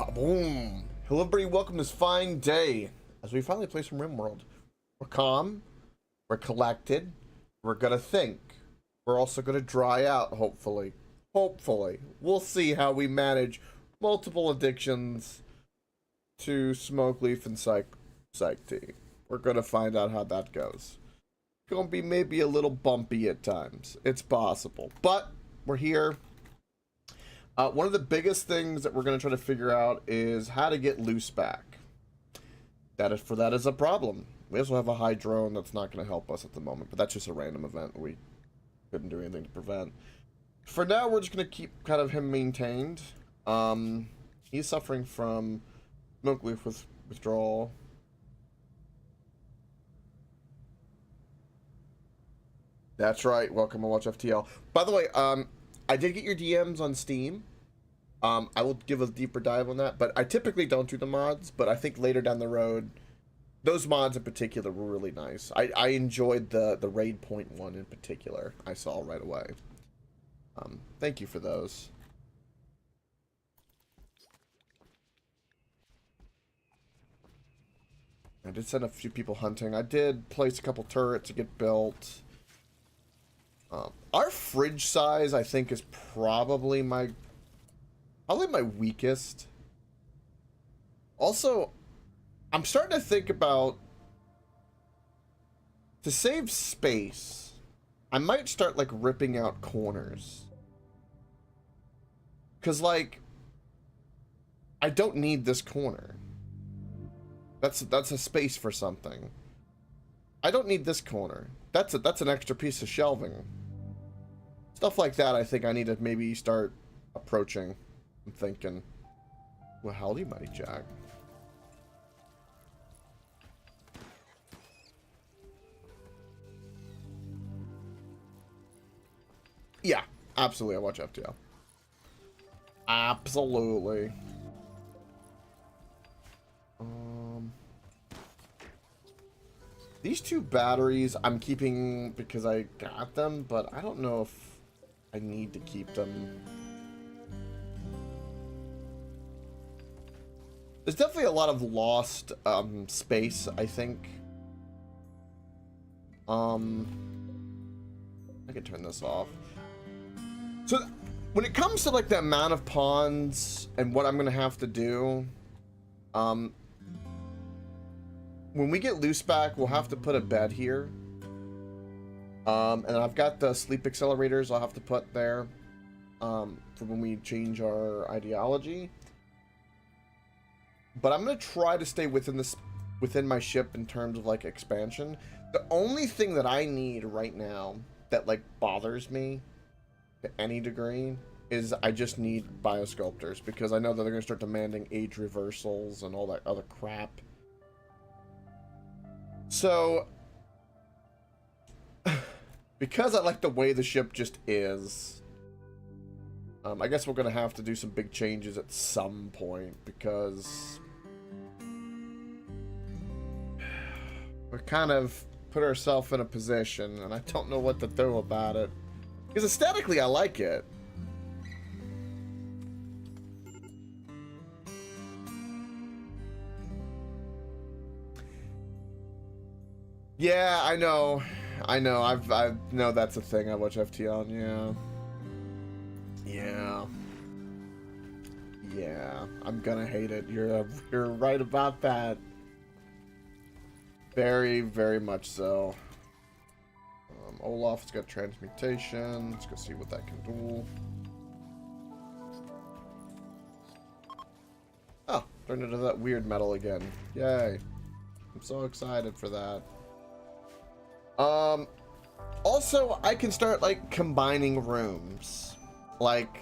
Boom! Hello everybody, welcome to this fine day as we finally play some RimWorld. We're calm, we're collected, we're gonna think. We're also gonna dry out, hopefully. Hopefully. We'll see how we manage multiple addictions to smoke leaf and psych tea. We're gonna find out how that goes. Gonna be maybe a little bumpy at times. It's possible. But we're here. One of the biggest things that we're going to try to figure out is how to get loose back. That is a problem. We also have a high drone that's not going to help us at the moment, but that's just a random event we couldn't do anything to prevent. For now, we're just going to keep kind of him maintained. He's suffering from smoke leaf withdrawal. That's right. Welcome to Watch FTL. By the way, I did get your DMs on Steam. I will give a deeper dive on that, but I typically don't do the mods, but I think later down the road, those mods in particular were really nice. I enjoyed the raid point one in particular. I saw right away. Thank you for those. I did send a few people hunting. I did place a couple turrets to get built. Our fridge size, I think, is probably my weakest. Also, I'm starting to think about, to save space, I might start, like, ripping out corners. Because, like, I don't need this corner. That's a space for something. I don't need this corner. That's an extra piece of shelving. Stuff like that, I think I need to maybe start approaching. I'm thinking, well, howdy, Mighty Jack. Yeah, absolutely. I watch FTL. Absolutely. These two batteries I'm keeping because I got them, but I don't know if I need to keep them. There's definitely a lot of lost space, I think. I can turn this off. So when it comes to like the amount of pawns and what I'm gonna have to do, when we get loose back, we'll have to put a bed here. And I've got the sleep accelerators I'll have to put there for when we change our ideology. But I'm gonna try to stay within my ship in terms of like expansion. The only thing that I need right now that like bothers me to any degree is I just need biosculptors, because I know that they're gonna start demanding age reversals and all that other crap. So because I like the way the ship just is, I guess we're gonna have to do some big changes at some point, because we kind of put ourselves in a position and I don't know what to do about it. Because aesthetically I like it. Yeah, I know. I know that's a thing I watch FT on, yeah. Yeah, I'm gonna hate it. You're right about that. Very, very much so. Olaf's got transmutation. Let's go see what that can do. Oh, turned into that weird metal again. Yay. I'm so excited for that. Also, I can start, like, combining rooms. Like,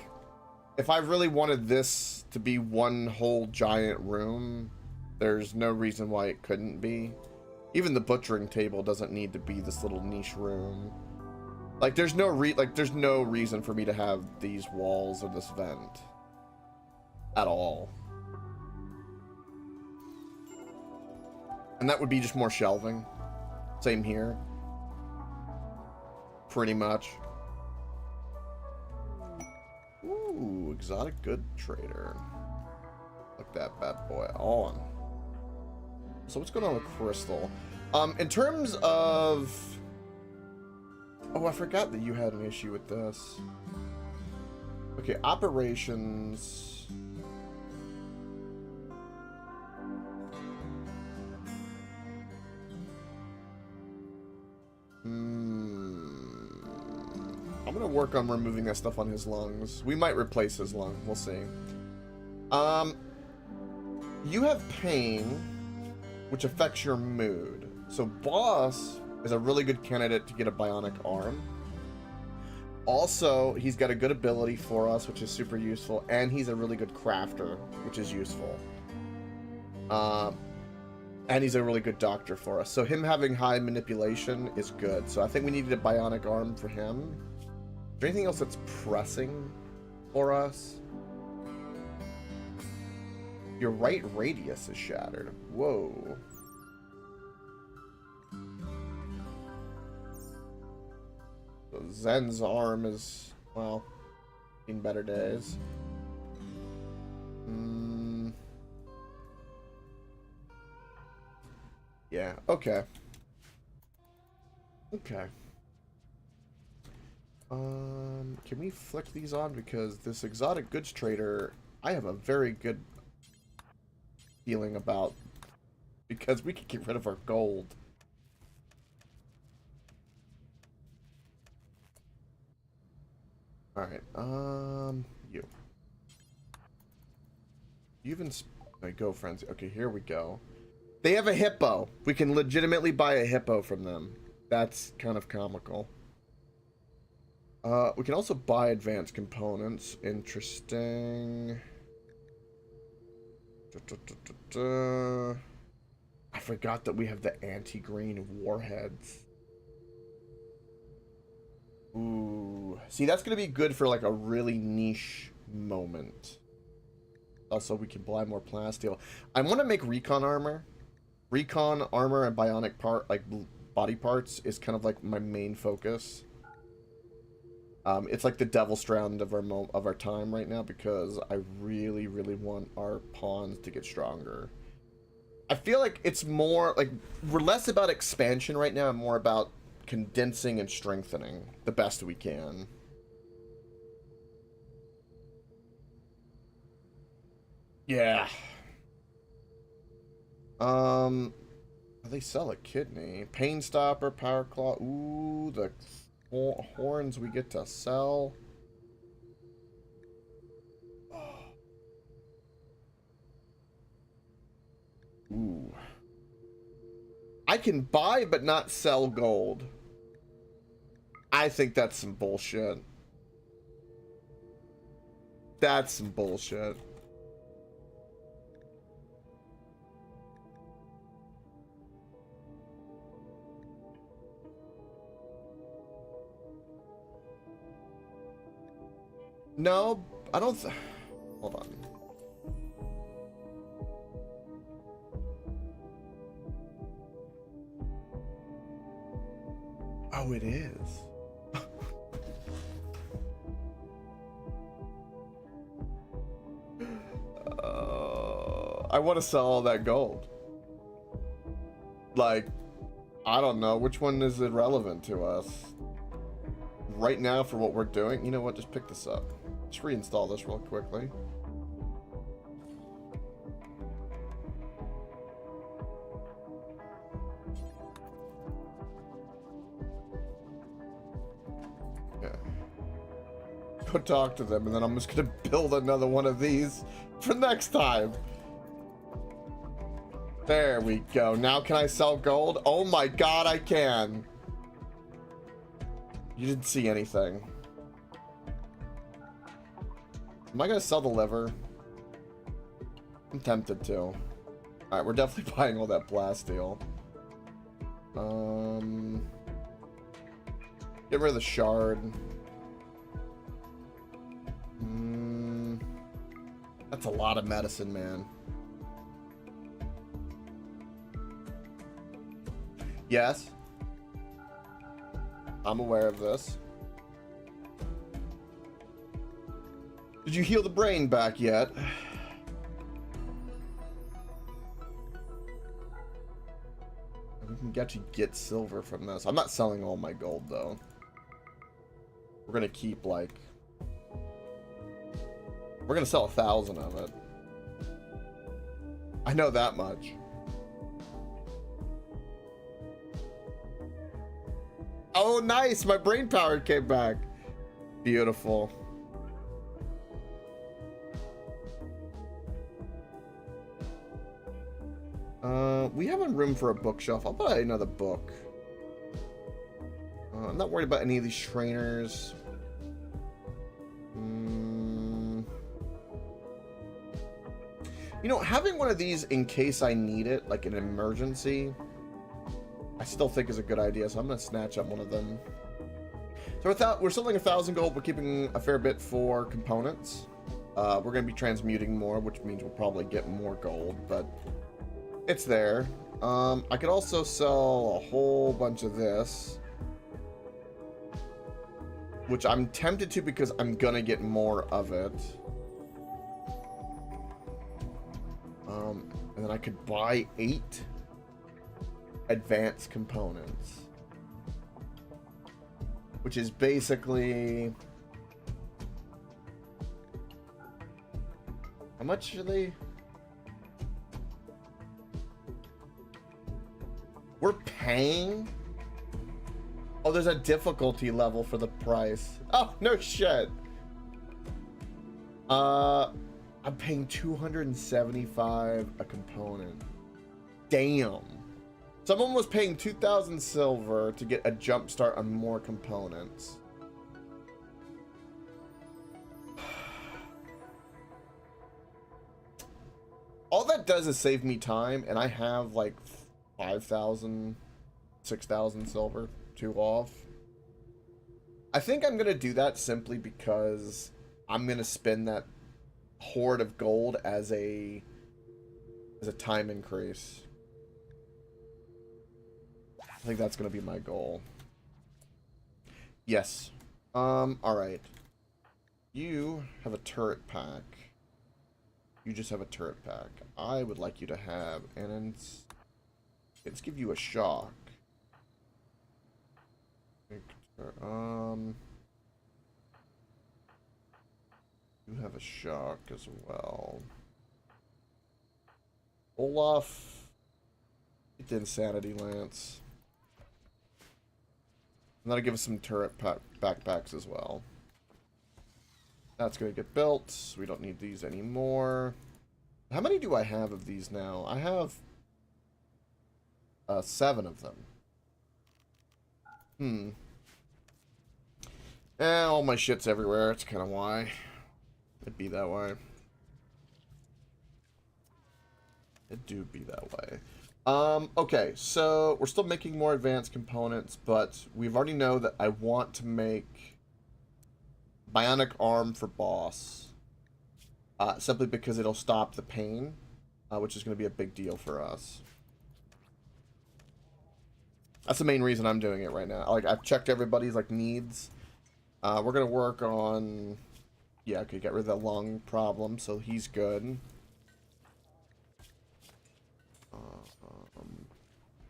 if I really wanted this to be one whole giant room, there's no reason why it couldn't be. Even the butchering table doesn't need to be this little niche room. Like, there's no reason for me to have these walls or this vent. At all. And that would be just more shelving. Same here. Pretty much. Ooh, exotic good trader. Look that bad boy on. So what's going on with Crystal? In terms of... Oh, I forgot that you had an issue with this. Okay, operations... I'm gonna work on removing that stuff on his lungs. We might replace his lung. We'll see. You have pain, which affects your mood. So Boss is a really good candidate to get a bionic arm. Also, he's got a good ability for us, which is super useful, and he's a really good crafter, which is useful. And he's a really good doctor for us. So him having high manipulation is good. So I think we needed a bionic arm for him. Is there anything else that's pressing for us? Your right radius is shattered. Whoa. So Zen's arm is, well, seen better days. Yeah, okay. Okay. Can we flick these on? Because this exotic goods trader, I have a very good feeling about, because we could get rid of our gold. Alright, you even go frenzy. Okay, here we go. They have a hippo. We can legitimately buy a hippo from them. That's kind of comical. We can also buy advanced components. Interesting. I forgot that we have the anti-green warheads. Ooh. See, that's going to be good for like a really niche moment. Also, we can buy more plasteel. I want to make recon armor. Recon armor and bionic part, like body parts, is kind of like my main focus. It's like the devil strand of our time right now, because I really, really want our pawns to get stronger. I feel like it's more like we're less about expansion right now and more about condensing and strengthening the best we can. Yeah. They sell a kidney. Pain stopper, power claw. Ooh, the horns we get to sell. Ooh. I can buy but not sell gold. I think that's some bullshit. That's some bullshit. No, I don't. Hold on. Oh, it is. I want to sell all that gold. Like, I don't know. Which one is irrelevant to us? Right now, for what we're doing, you know what? Just pick this up. Just reinstall this real quickly. Yeah. Go talk to them, and then I'm just gonna build another one of these for next time. There we go. Now can I sell gold? Oh my god, I can. You didn't see anything. Am I gonna sell the liver? I'm tempted to. Alright, we're definitely buying all that plasteel. Get rid of the shard. That's a lot of medicine, man. Yes. I'm aware of this. Did you heal the brain back yet? We can actually get silver from this. I'm not selling all my gold, though. We're gonna keep, like... We're gonna sell 1,000 of it. I know that much. Oh, nice! My brain power came back. Beautiful. We have room for a bookshelf. I'll buy another book. I'm not worried about any of these trainers. You know, having one of these in case I need it, like an emergency, I still think is a good idea, so I'm going to snatch up one of them. So we're selling 1,000 gold, we're keeping a fair bit for components. We're going to be transmuting more, which means we'll probably get more gold, but it's there. I could also sell a whole bunch of this, which I'm tempted to because I'm going to get more of it. And then I could buy 8 advanced components, which is basically, how much are they? We're paying? Oh, there's a difficulty level for the price. Oh, no shit. I'm paying 275 a component. Damn. Someone was paying 2,000 silver to get a jump start on more components. All that does is save me time, and I have like 5,000, 6,000 silver, 2 off. I think I'm gonna do that simply because I'm gonna spend that horde of gold as a time increase. I think that's gonna be my goal. Yes. Alright. You have a turret pack. You just have a turret pack. I would like you to have, and let's give you a shock. You have a shock as well. Olaf, get the insanity lance. And that'll give us some turret backpacks as well. That's gonna get built. We don't need these anymore. How many do I have of these now? I have 7 of them. All my shit's everywhere. That's kind of why. It'd be that way. It do be that way. Okay, so we're still making more advanced components, but we've already know that I want to make bionic arm for boss. Simply because it'll stop the pain, which is going to be a big deal for us. That's the main reason I'm doing it right now. Like, I've checked everybody's like needs. We're gonna work on, yeah, okay, get rid of the lung problem, so he's good.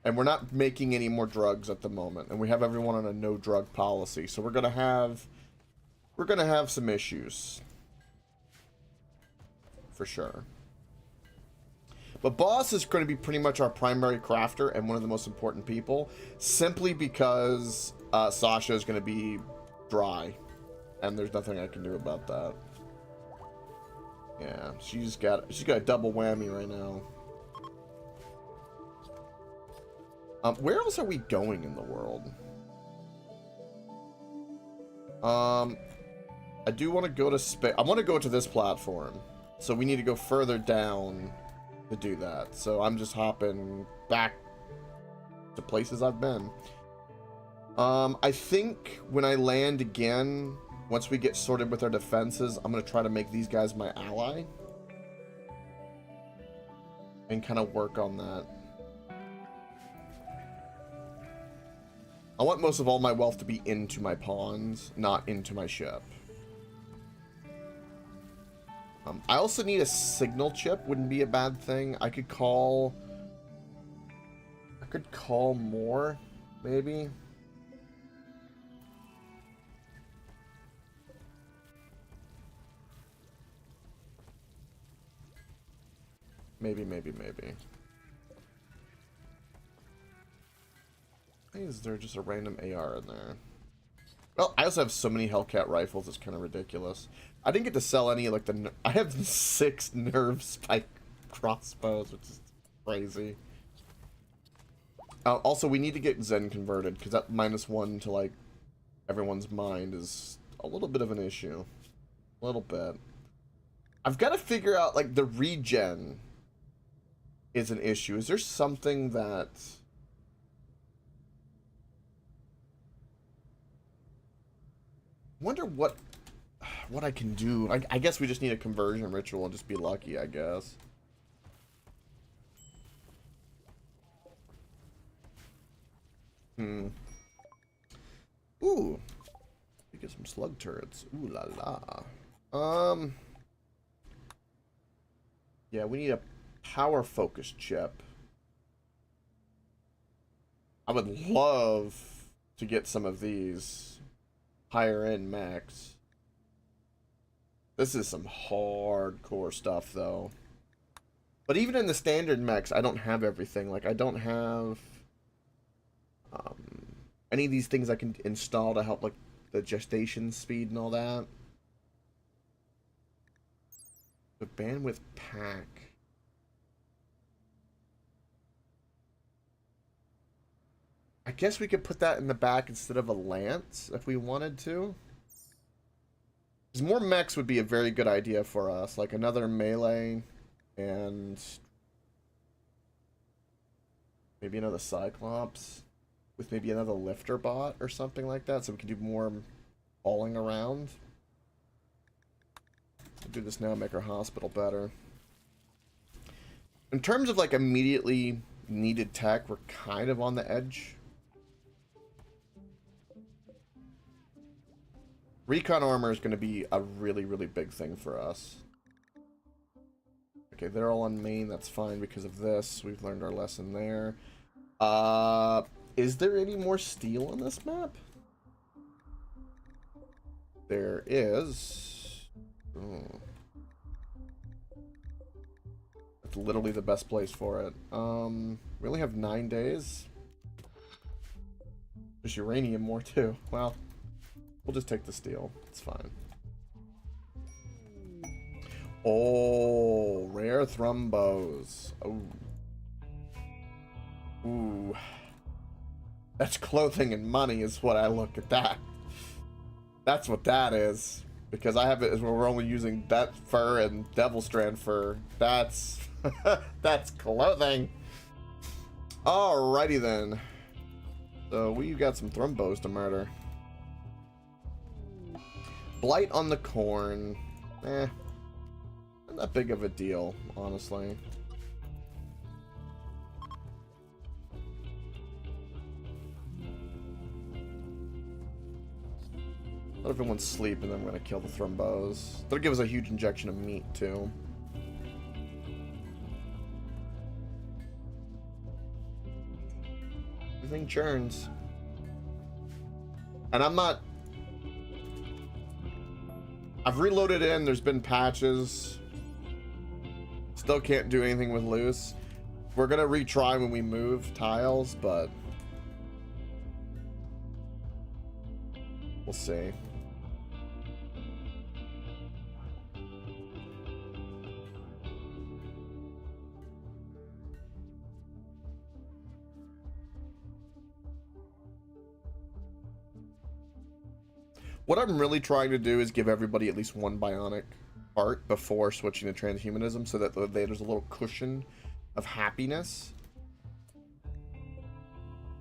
And we're not making any more drugs at the moment, and we have everyone on a no drug policy, so we're gonna have some issues for sure. But boss is going to be pretty much our primary crafter and one of the most important people, simply because Sasha is going to be dry, and there's nothing I can do about that. Yeah, she's got a double whammy right now. Where else are we going in the world? I do want to go to space. I want to go to this platform, so we need to go further down to do that. So I'm just hopping back to places I've been. I think when I land again, once we get sorted with our defenses, I'm going to try to make these guys my ally and kind of work on that. I want most of all my wealth to be into my pawns, not into my ship. I also need a signal chip. Wouldn't be a bad thing. I could call I could call more, maybe. Maybe. Why is there just a random AR in there? Well, I also have so many Hellcat rifles, it's kind of ridiculous. I didn't get to sell any, like, I have 6 nerve spike crossbows, which is crazy. Also, we need to get Zen converted, because that -1 to, like, everyone's mind is a little bit of an issue. A little bit. I've got to figure out, like, the regen is an issue. Is there something that... wonder what I can do. I guess we just need a conversion ritual and just be lucky, I guess. Ooh. We get some slug turrets. Ooh la la. Yeah, we need a power focus chip. I would love to get some of these higher end mechs. This is some hardcore stuff though. But even in the standard mechs, I don't have everything. Like, I don't have any of these things I can install to help, like, the gestation speed and all that. The bandwidth pack. I guess we could put that in the back instead of a lance if we wanted to. Because more mechs would be a very good idea for us. Like another melee and maybe another Cyclops with maybe another lifter bot or something like that, so we can do more hauling around. We'll do this now, make our hospital better. In terms of, like, immediately needed tech, we're kind of on the edge. Recon armor is going to be a really, really big thing for us. Okay, they're all on main. That's fine because of this. We've learned our lesson there. Is there any more steel on this map? There is. Oh. That's literally the best place for it. We only have 9 days. There's uranium more too. Well, we'll just take the steel. It's fine. Oh, rare thrumbos. Oh. Ooh. That's clothing and money is what I look at that. That's what that is. Because I have it as where we're only using that fur and devil strand fur. That's that's clothing. Alrighty then. So we've got some thrumbos to murder. Blight on the corn. Not that big of a deal, honestly. Let everyone sleep and then we're gonna kill the thrumbos. That'll give us a huge injection of meat too. Everything churns. And I've reloaded in, there's been patches. Still can't do anything with loose. We're gonna retry when we move tiles, but we'll see. What I'm really trying to do is give everybody at least one bionic part before switching to transhumanism, so that there's a little cushion of happiness.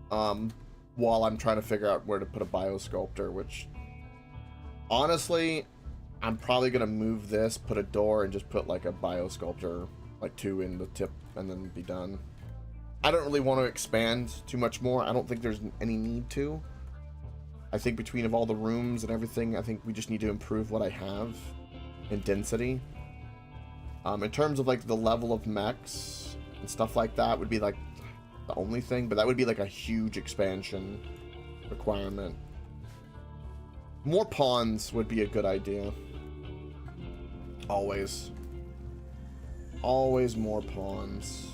While I'm trying to figure out where to put a biosculptor, which honestly, I'm probably gonna move this, put a door, and just put like a biosculptor, like 2 in the tip, and then be done. I don't really want to expand too much more. I don't think there's any need to. I think between of all the rooms and everything, I think we just need to improve what I have in density. In terms of like the level of mechs and stuff like that, would be like the only thing, but that would be like a huge expansion requirement. More pawns would be a good idea. Always. Always more pawns.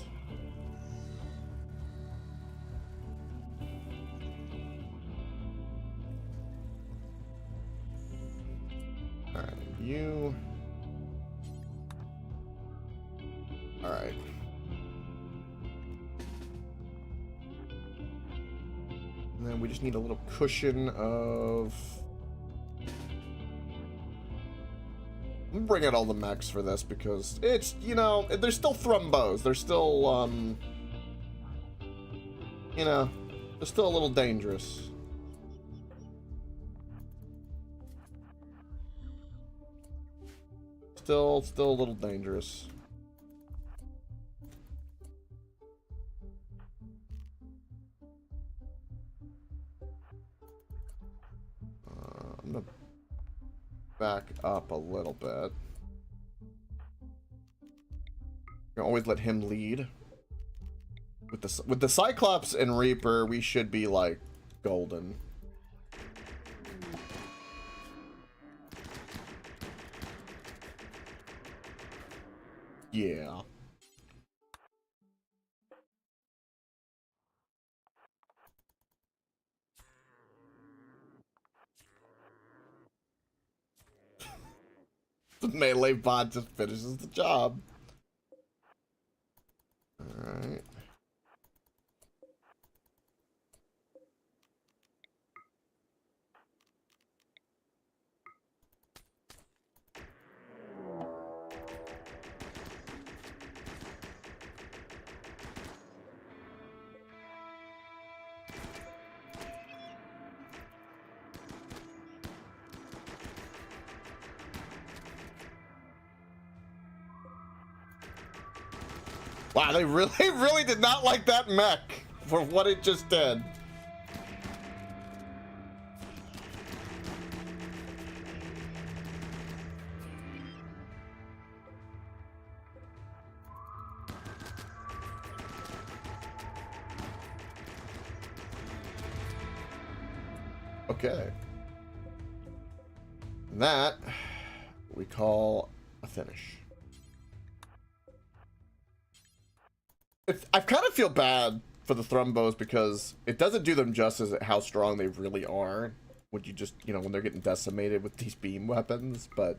Alright, you... Alright. And then we just need a little cushion of... I'm gonna bring out all the mechs for this because it's, you know, they're still thrumbos. They're still, you know, they're still a little dangerous. Still a little dangerous. I'm gonna back up a little bit. You can always let him lead. With the Cyclops and Reaper, we should be like golden. Yeah. The melee bot just finishes the job. Alright. Wow, they really did not like that mech for what it just did. Okay. That we call a finish. I kind of feel bad for the Thrumbos because it doesn't do them justice at how strong they really are. Would you just, you know, when they're getting decimated with these beam weapons, but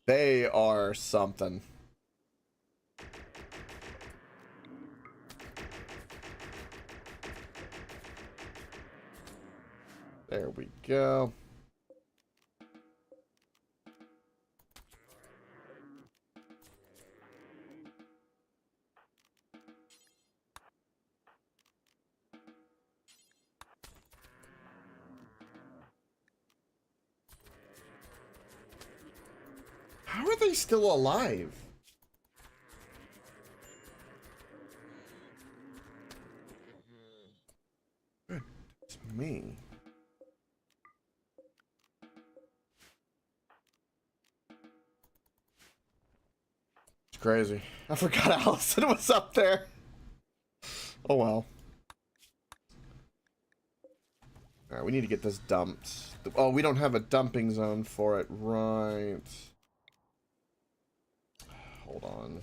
they are something. There we go. How are they still alive? It's me. It's crazy. I forgot Allison was up there. Oh well. Alright, we need to get this dumped. Oh, we don't have a dumping zone for it. Right. Hold on.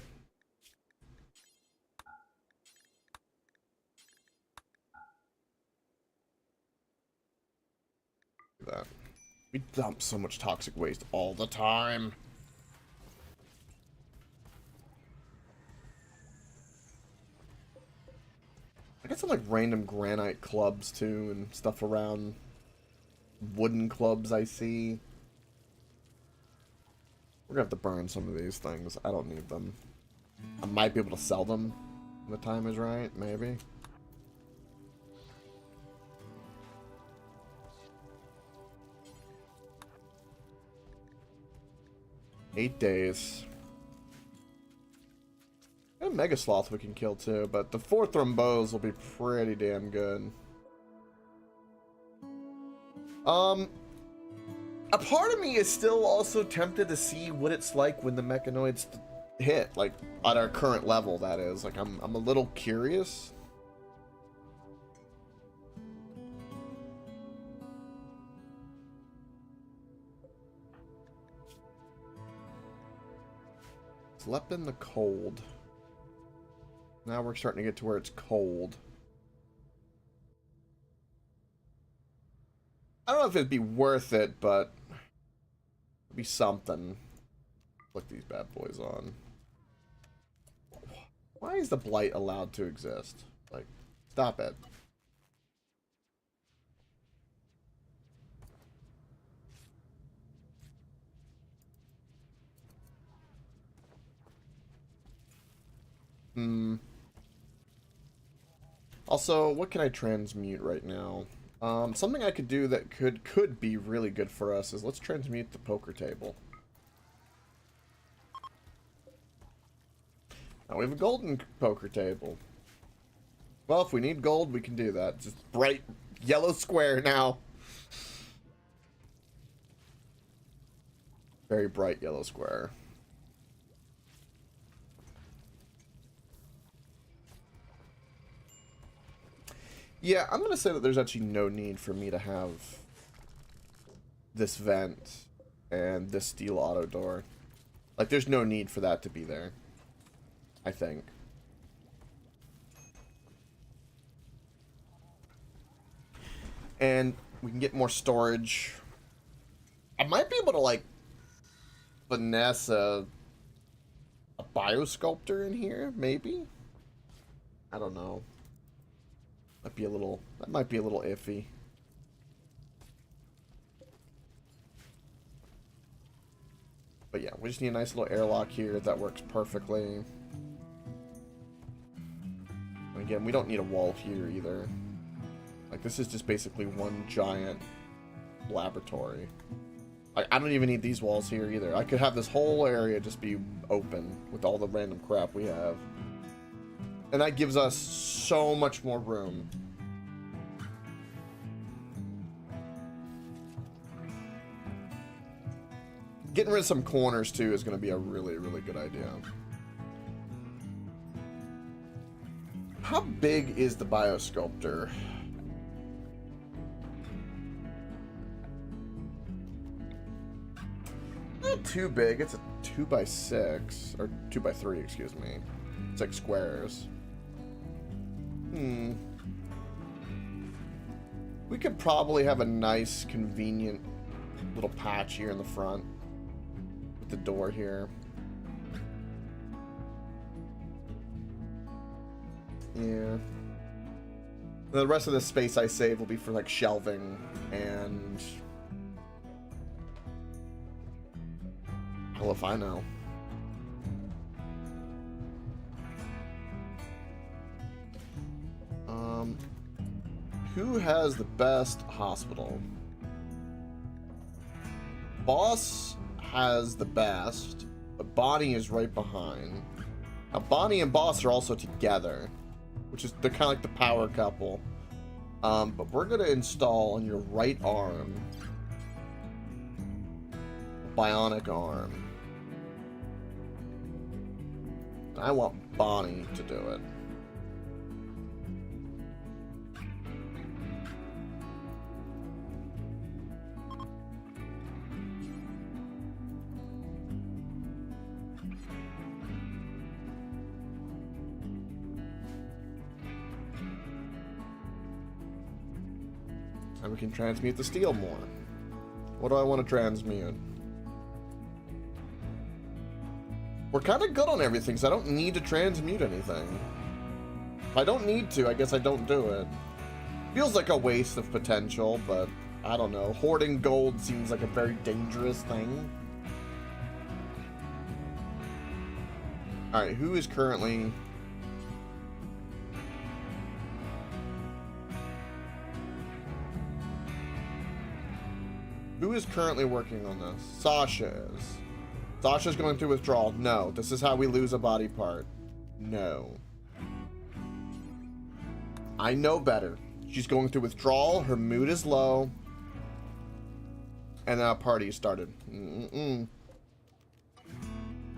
Look at that. We dump so much toxic waste all the time. I got some like random granite clubs too and stuff around. Wooden clubs I see. We're gonna have to burn some of these things. I don't need them. I might be able to sell them when the time is right, maybe. Eight days. And Mega Sloth we can kill too, but the 4 Thrumbos will be pretty damn good. A part of me is still also tempted to see what it's like when the mechanoids hit, like at our current level. That is, like, I'm a little curious. Slept in the cold. Now we're starting to get to where it's cold. I don't know if it'd be worth it, but it'd be something. Put these bad boys on. Why is the blight allowed to exist? Like, stop it. Also, what can I transmute right now? Something I could do that could be really good for us is let's transmute the poker table. Now we have a golden poker table. Well, if we need gold, we can do that. Just bright yellow square now. Very bright yellow square. Yeah, I'm going to say that there's actually no need for me to have this vent and this steel auto door. Like, there's no need for that to be there, I think. And we can get more storage. I might be able to, like, finesse a biosculptor in here, maybe? I don't know. That might be a little iffy. But yeah, we just need a nice little airlock here that works perfectly. And again, we don't need a wall here either. Like, this is just basically one giant laboratory. Like, I don't even need these walls here either. I could have this whole area just be open with all the random crap we have. And that gives us so much more room. Getting rid of some corners, too, is going to be a really, really good idea. How big is the biosculptor? Not too big. It's a 2x6. Or 2x3, excuse me. 6 squares. We could probably have a nice, convenient little patch here in the front. With the door here. Yeah. The rest of the space I save will be for, like, shelving and... hell if I know. Who has the best hospital? Boss has the best, but Bonnie is right behind. Now, Bonnie and Boss are also together, which is, they're kind of like the power couple. But we're going to install on your right arm a bionic arm. And I want Bonnie to do it. And we can transmute the steel more. What do I want to transmute? We're kind of good on everything, so I don't need to transmute anything. If I don't need to, I guess I don't do it. Feels like a waste of potential, but I don't know. Hoarding gold seems like a very dangerous thing. Alright, who is currently... Who is currently working on this? Sasha is. Sasha's going through withdrawal. No. This is how we lose a body part. No. I know better. She's going through withdrawal. Her mood is low. And then a party started.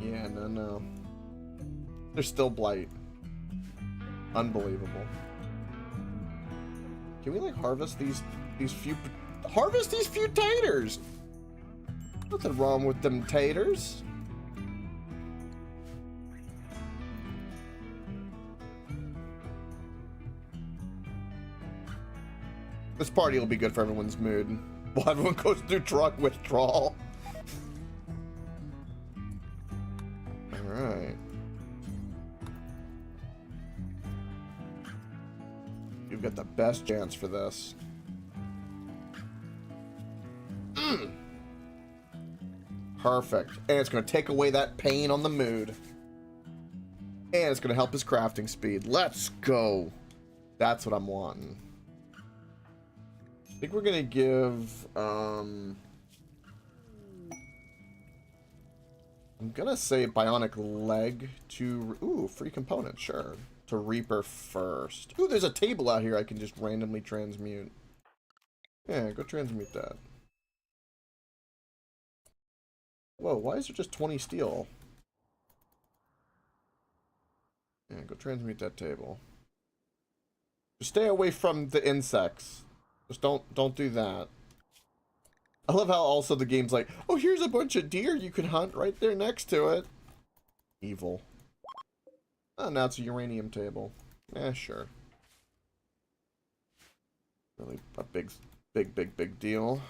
Yeah, no. There's still blight. Unbelievable. Can we, like, harvest these few... Harvest these few taters! Nothing wrong with them taters. This party will be good for everyone's mood. While everyone goes through drug withdrawal. Alright. You've got the best chance for this. Perfect. And it's going to take away that pain on the mood. And it's going to help his crafting speed. Let's go. That's what I'm wanting. I think we're going to give... I'm going to say bionic leg to... Ooh, free component, sure. To Reaper first. Ooh, there's a table out here I can just randomly transmute. Yeah, go transmute that. Whoa, why is there just 20 steel? Yeah, go transmute that table. Just stay away from the insects. Just don't do that. I love how also the game's like, oh, here's a bunch of deer you can hunt right there next to it. Evil. Oh, now it's a uranium table. Yeah, sure. Really a big deal.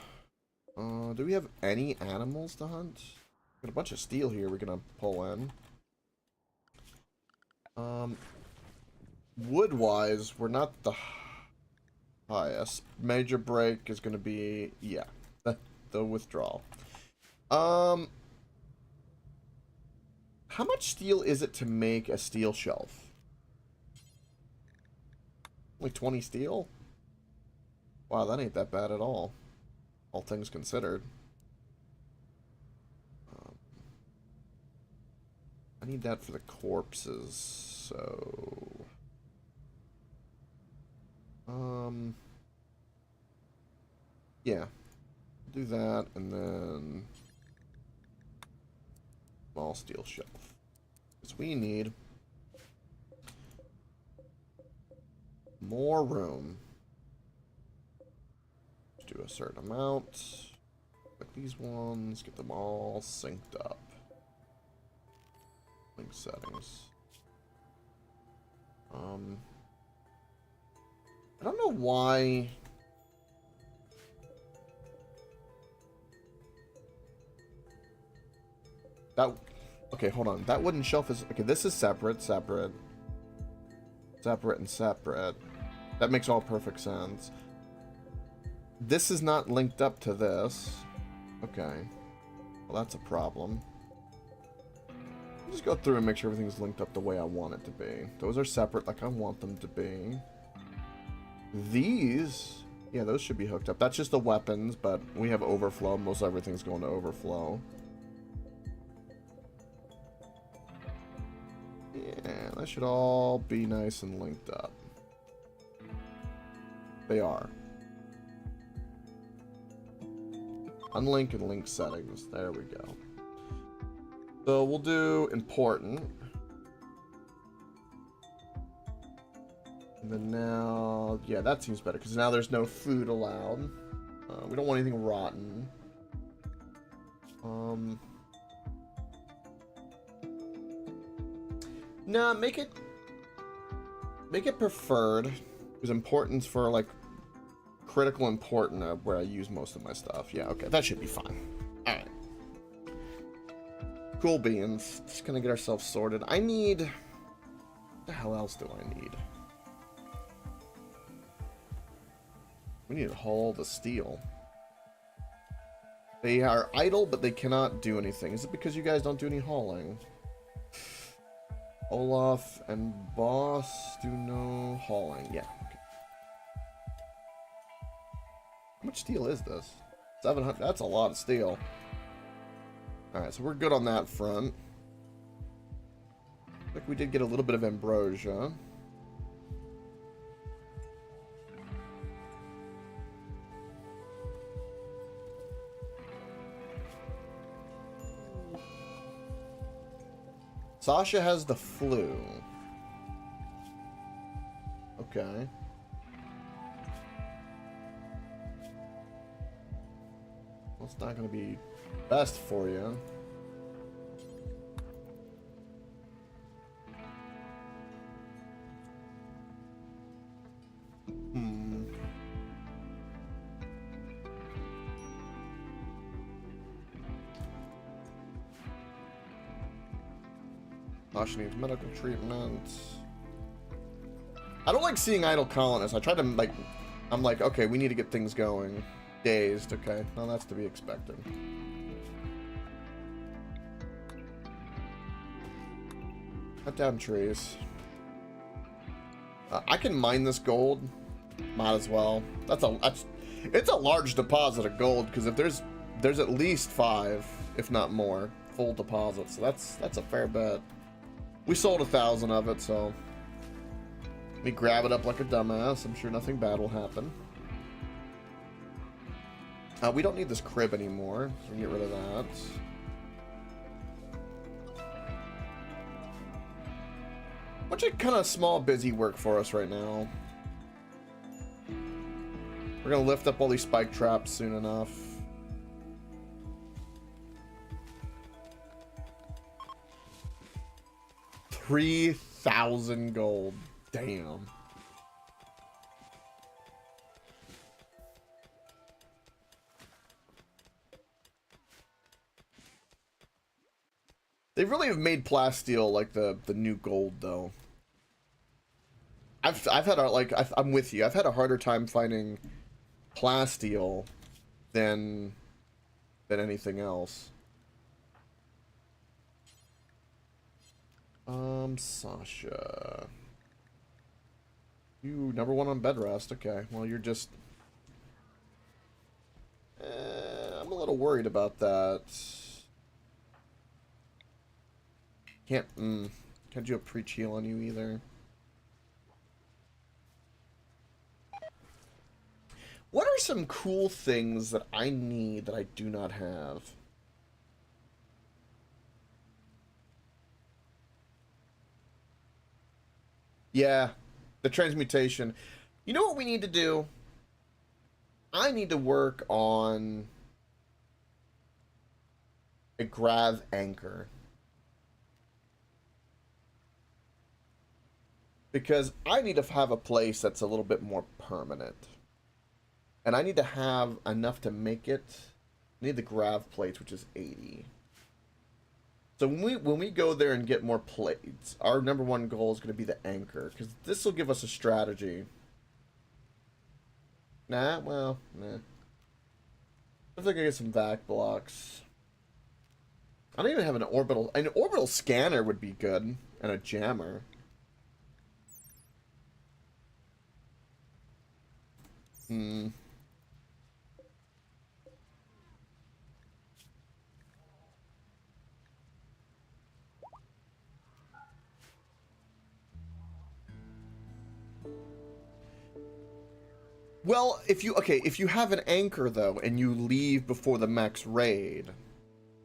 Do we have any animals to hunt? Got a bunch of steel here we're gonna pull in. Wood-wise, we're not the highest. Major break is gonna be, yeah, the withdrawal. How much steel is it to make a steel shelf? Only 20 steel? Wow, that ain't that bad at all things considered. I need that for the corpses, so... yeah. Do that, and then... small steel shelf. Because we need... more room. Let's do a certain amount. Like these ones, get them all synced up. Link settings. I don't know why. That, okay, hold on. That wooden shelf is, okay, this is separate, and separate. That makes all perfect sense. This is not linked up to this. Okay. Well, that's a problem. Just go through and make sure everything's linked up the way I want it to be. Those are separate like I want them to be. These, yeah, those should be hooked up. That's just the weapons, but we have overflow. Most everything's going to overflow. Yeah, that should all be nice and linked up. They are. Unlink and link settings. There we go. So we'll do important. And then now, yeah, that seems better because now there's no food allowed. We don't want anything rotten. Nah, make it preferred. Because importance for like critical important where I use most of my stuff. Yeah, okay, that should be fine. All right. Cool beans. Just gonna get ourselves sorted. I need... what the hell else do I need? We need to haul the steel. They are idle, but they cannot do anything. Is it because you guys don't do any hauling? Olaf and Boss do no hauling. Yeah, okay. How much steel is this? 700. That's a lot of steel. Alright, so we're good on that front. I think we did get a little bit of ambrosia. Sasha has the flu. Okay. Well, it's not going to be best for you. Asha needs medical treatment. I don't like seeing idle colonists. I try to, like, I'm like, okay, we need to get things going. Dazed, okay. Well, that's to be expected. Cut down trees. I can mine this gold. Might as well. It's a large deposit of gold, because if there's at least 5, if not more, full deposits. So that's a fair bet. We sold 1,000 of it, so let me grab it up like a dumbass. I'm sure nothing bad will happen. We don't need this crib anymore, so we can get rid of that. Bunch of kind of small busy work for us right now. We're gonna lift up all these spike traps soon enough. $3,000 gold. Damn. They really have made plasteel like the new gold though. I've had a, like I'm with you. I've had a harder time finding plasteel than anything else. Sasha. You number 1 on bed rest. Okay. Well, you're just I'm a little worried about that. Can't do a pre-heal on you either. What are some cool things that I need that I do not have? Yeah, the transmutation. You know what we need to do? I need to work on a grav anchor. Because I need to have a place that's a little bit more permanent. And I need to have enough to make it. I need the grav plates, which is 80. So when we go there and get more plates, our number 1 goal is going to be the anchor. Because this will give us a strategy. Nah, well, nah. I think I get some vac blocks. I don't even have an orbital. An orbital scanner would be good. And a jammer. Well, if you have an anchor though, and you leave before the mech's raid,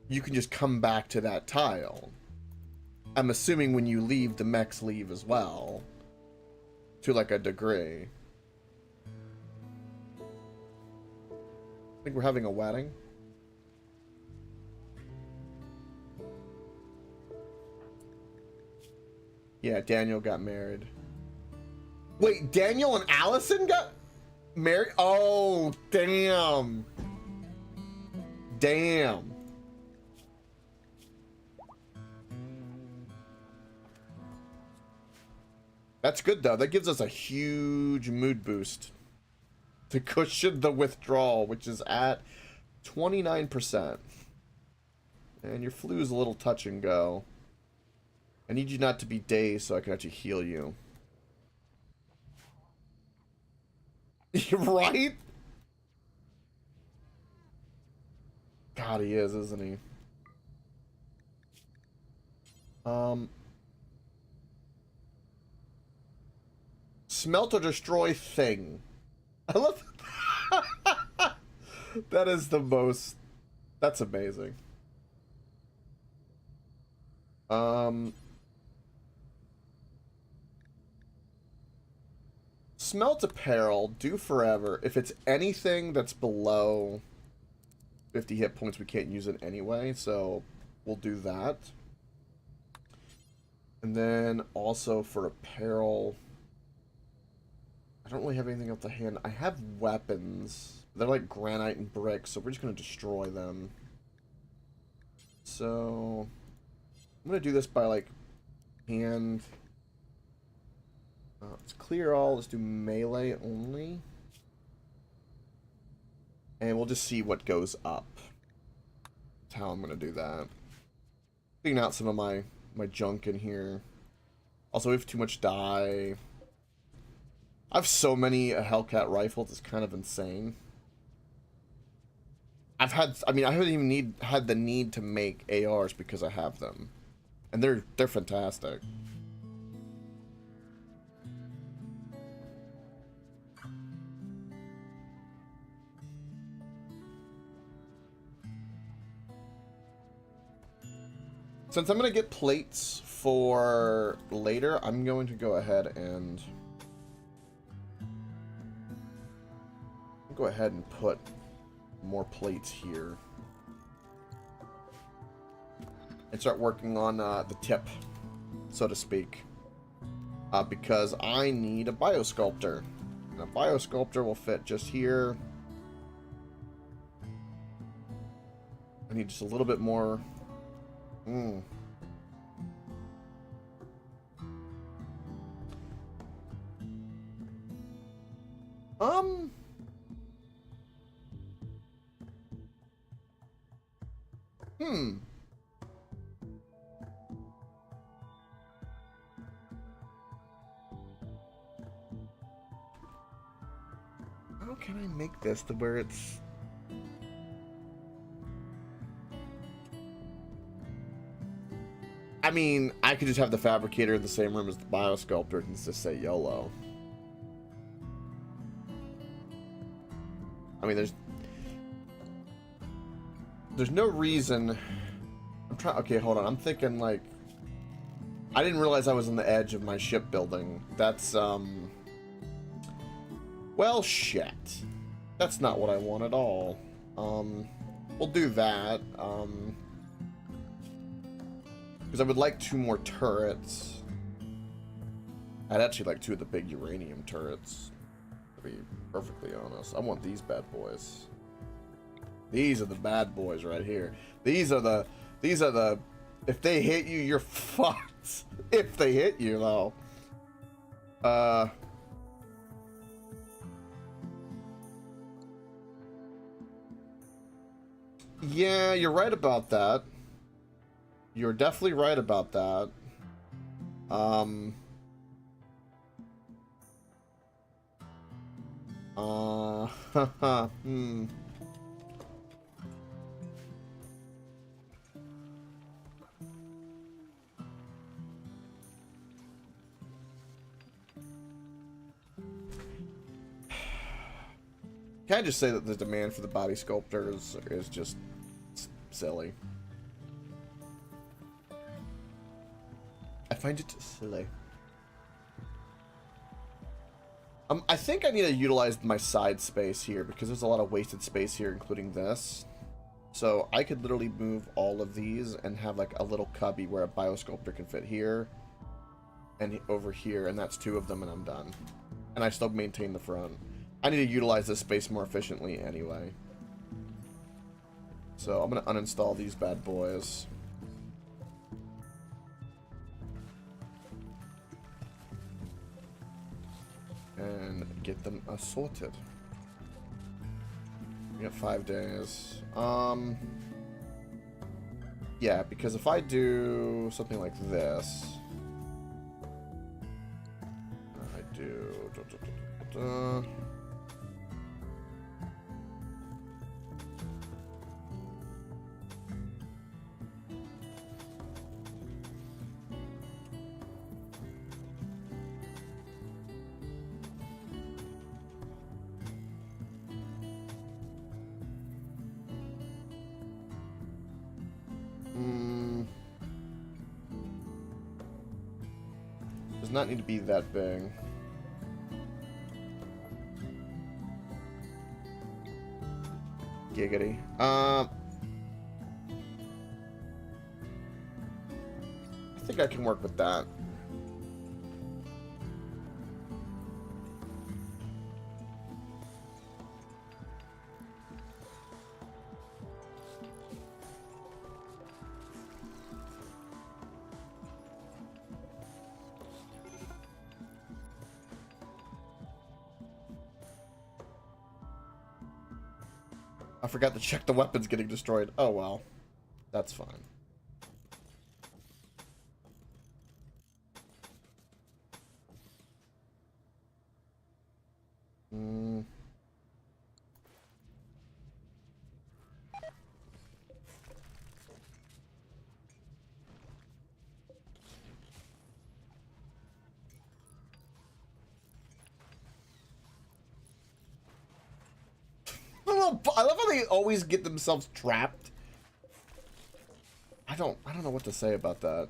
you can just come back to that tile. I'm assuming when you leave, the mechs leave as well, to like a degree. I think we're having a wedding. Yeah, Daniel got married. Wait, Daniel and Allison got married? Oh, damn. Damn. That's good, though. That gives us a huge mood boost to cushion the withdrawal, which is at 29%. And your flu is a little touch and go. I need you not to be dazed so I can actually heal you. Right? God, he is, isn't he? Smelt or destroy thing. I love that. That is the most. That's amazing. Smelt apparel, do forever. If it's anything that's below 50 hit points, we can't use it anyway, so we'll do that. And then also for apparel, I don't really have anything else to hand. I have weapons. They're like granite and bricks, so we're just going to destroy them. So I'm going to do this by like And let's clear all. Let's do melee only. And we'll just see what goes up. That's how I'm going to do that. Cleaning out some of my junk in here. Also, we have too much dye. I have so many Hellcat rifles, it's kind of insane. I haven't even had the need to make ARs because I have them. And they're fantastic. Since I'm going to get plates for later, I'm going to go ahead and put more plates here. And start working on the tip, so to speak. Because I need a biosculptor. And a biosculptor will fit just here. I need just a little bit more. Hmm. How can I make this to where it's... I mean, I could just have the fabricator in the same room as the biosculptor and just say YOLO. I mean, there's no reason. Okay, hold on. I'm thinking like, I didn't realize I was on the edge of my shipbuilding. That's well, shit. That's not what I want at all. We'll do that. Because I would like 2 more turrets. I'd actually like 2 of the big uranium turrets, to be perfectly honest. I want these bad boys. These are the bad boys right here. These are the, if they hit you, you're fucked. If they hit you, though. Yeah, you're right about that. You're definitely right about that. Can I just say that the demand for the body sculptors is just silly? I find it silly. I think I need to utilize my side space here because there's a lot of wasted space here, including this. So I could literally move all of these and have like a little cubby where a biosculptor can fit here and over here, and that's 2 of them, and I'm done. And I still maintain the front. I need to utilize this space more efficiently anyway. So I'm gonna uninstall these bad boys. And get them assorted. We got 5 days. Yeah, because if I do something like this, I do. Does not need to be that big. Giggity. I think I can work with that. I forgot to check the weapons getting destroyed. Oh well. That's fine. Hmm. I love how they always get themselves trapped. I don't know what to say about that.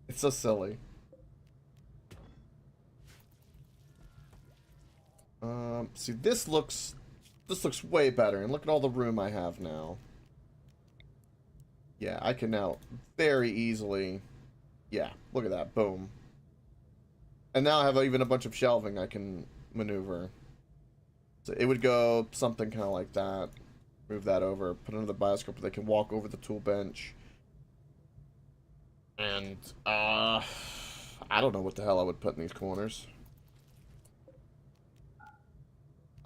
It's so silly. See, this looks way better, and look at all the room I have now. Yeah, I can now very easily. Yeah, look at that, boom. And now I have even a bunch of shelving I can maneuver. So it would go something kind of like that. Move that over, put another bioscope, they can walk over the tool bench. And I don't know what the hell I would put in these corners.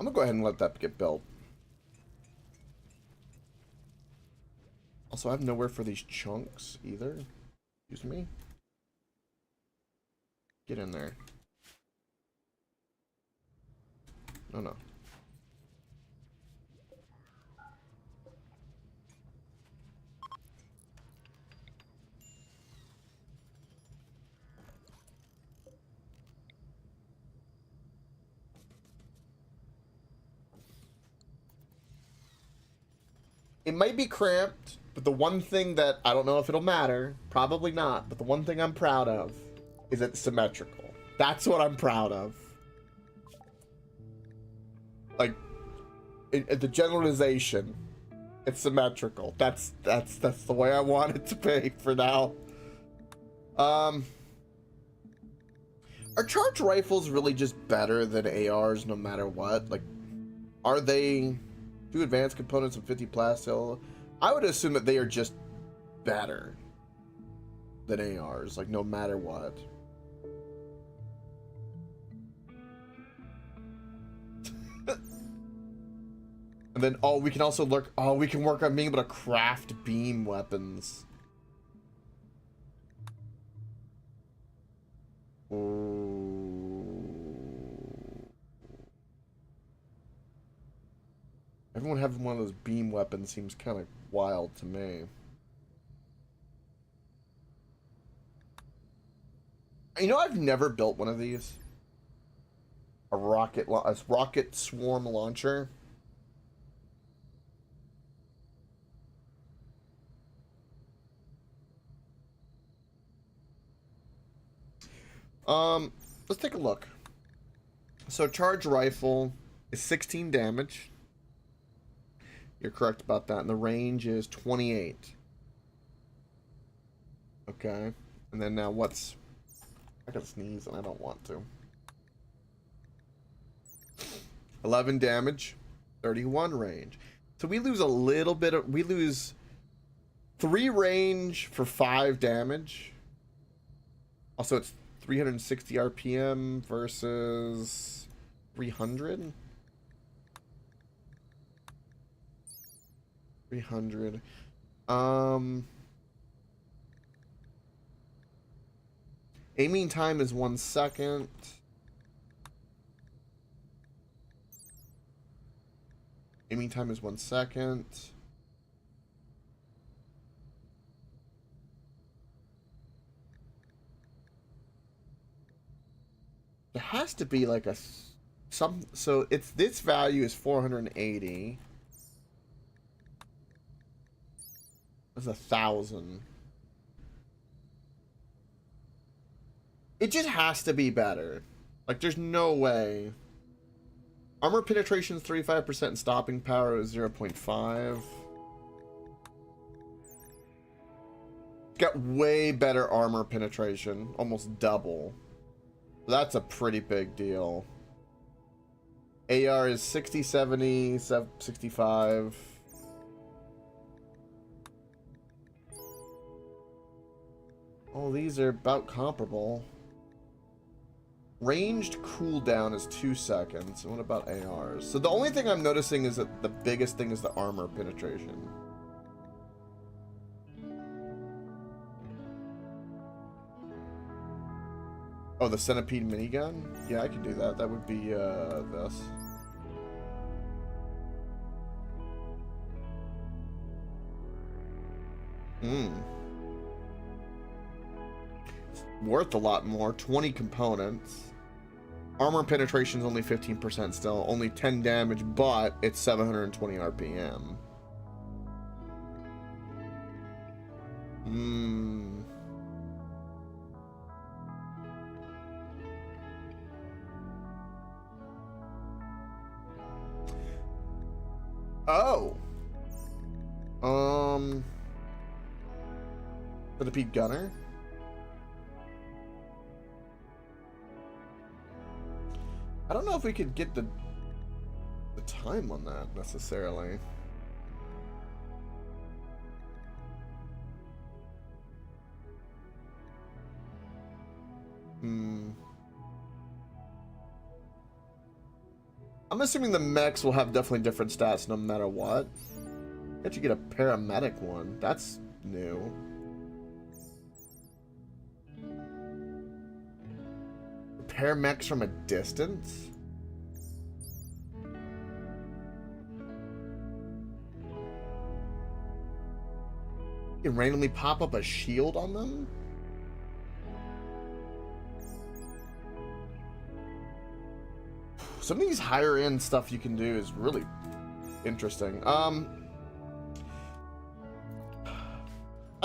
I'm gonna go ahead and let that get built. Also, I have nowhere for these chunks either. Excuse me. Get in there. Oh no. It might be cramped, but the one thing that I don't know if it'll matter, probably not, but the one thing I'm proud of is it's symmetrical. That's what I'm proud of. Like, the generalization, it's symmetrical. That's the way I want it to be for now. Are charge rifles really just better than ARs no matter what? Like, are they 2 advanced components and 50 plasteel? I would assume that they are just better than ARs, like no matter what. And then, oh, we can also look. Oh, we can work on being able to craft beam weapons. Ooh. Everyone having one of those beam weapons seems kind of wild to me. You know, I've never built one of these. A rocket swarm launcher. Let's take a look. So charge rifle is 16 damage. You're correct about that. And the range is 28. Okay. And then now what's... I gotta sneeze and I don't want to. 11 damage. 31 range. So we lose a little bit of... We lose 3 range for 5 damage. Also, it's 360 RPM versus 300. 300. Aiming time is 1 second. Aiming time is 1 second. There has to be like so it's this value is 480. That's 1,000. It just has to be better. Like, there's no way. Armor penetration is 35% and stopping power is 0.5. Got way better armor penetration, almost double. That's a pretty big deal. AR is 60, 70, 65. Oh, these are about comparable. Ranged cooldown is 2 seconds. What about ARs? So the only thing I'm noticing is that the biggest thing is the armor penetration. Oh, the centipede minigun? Yeah, I can do that. That would be this. Worth a lot more. 20 components. Armor penetration is only 15% still. Only 10 damage, but it's 720 RPM. Oh. Centipede gunner? I don't know if we could get the time on that necessarily. I'm assuming the mechs will have definitely different stats no matter what. Can't you get a paramedic one? That's new. Repair mechs from a distance? You can randomly pop up a shield on them? Some of these higher end stuff you can do is really interesting. I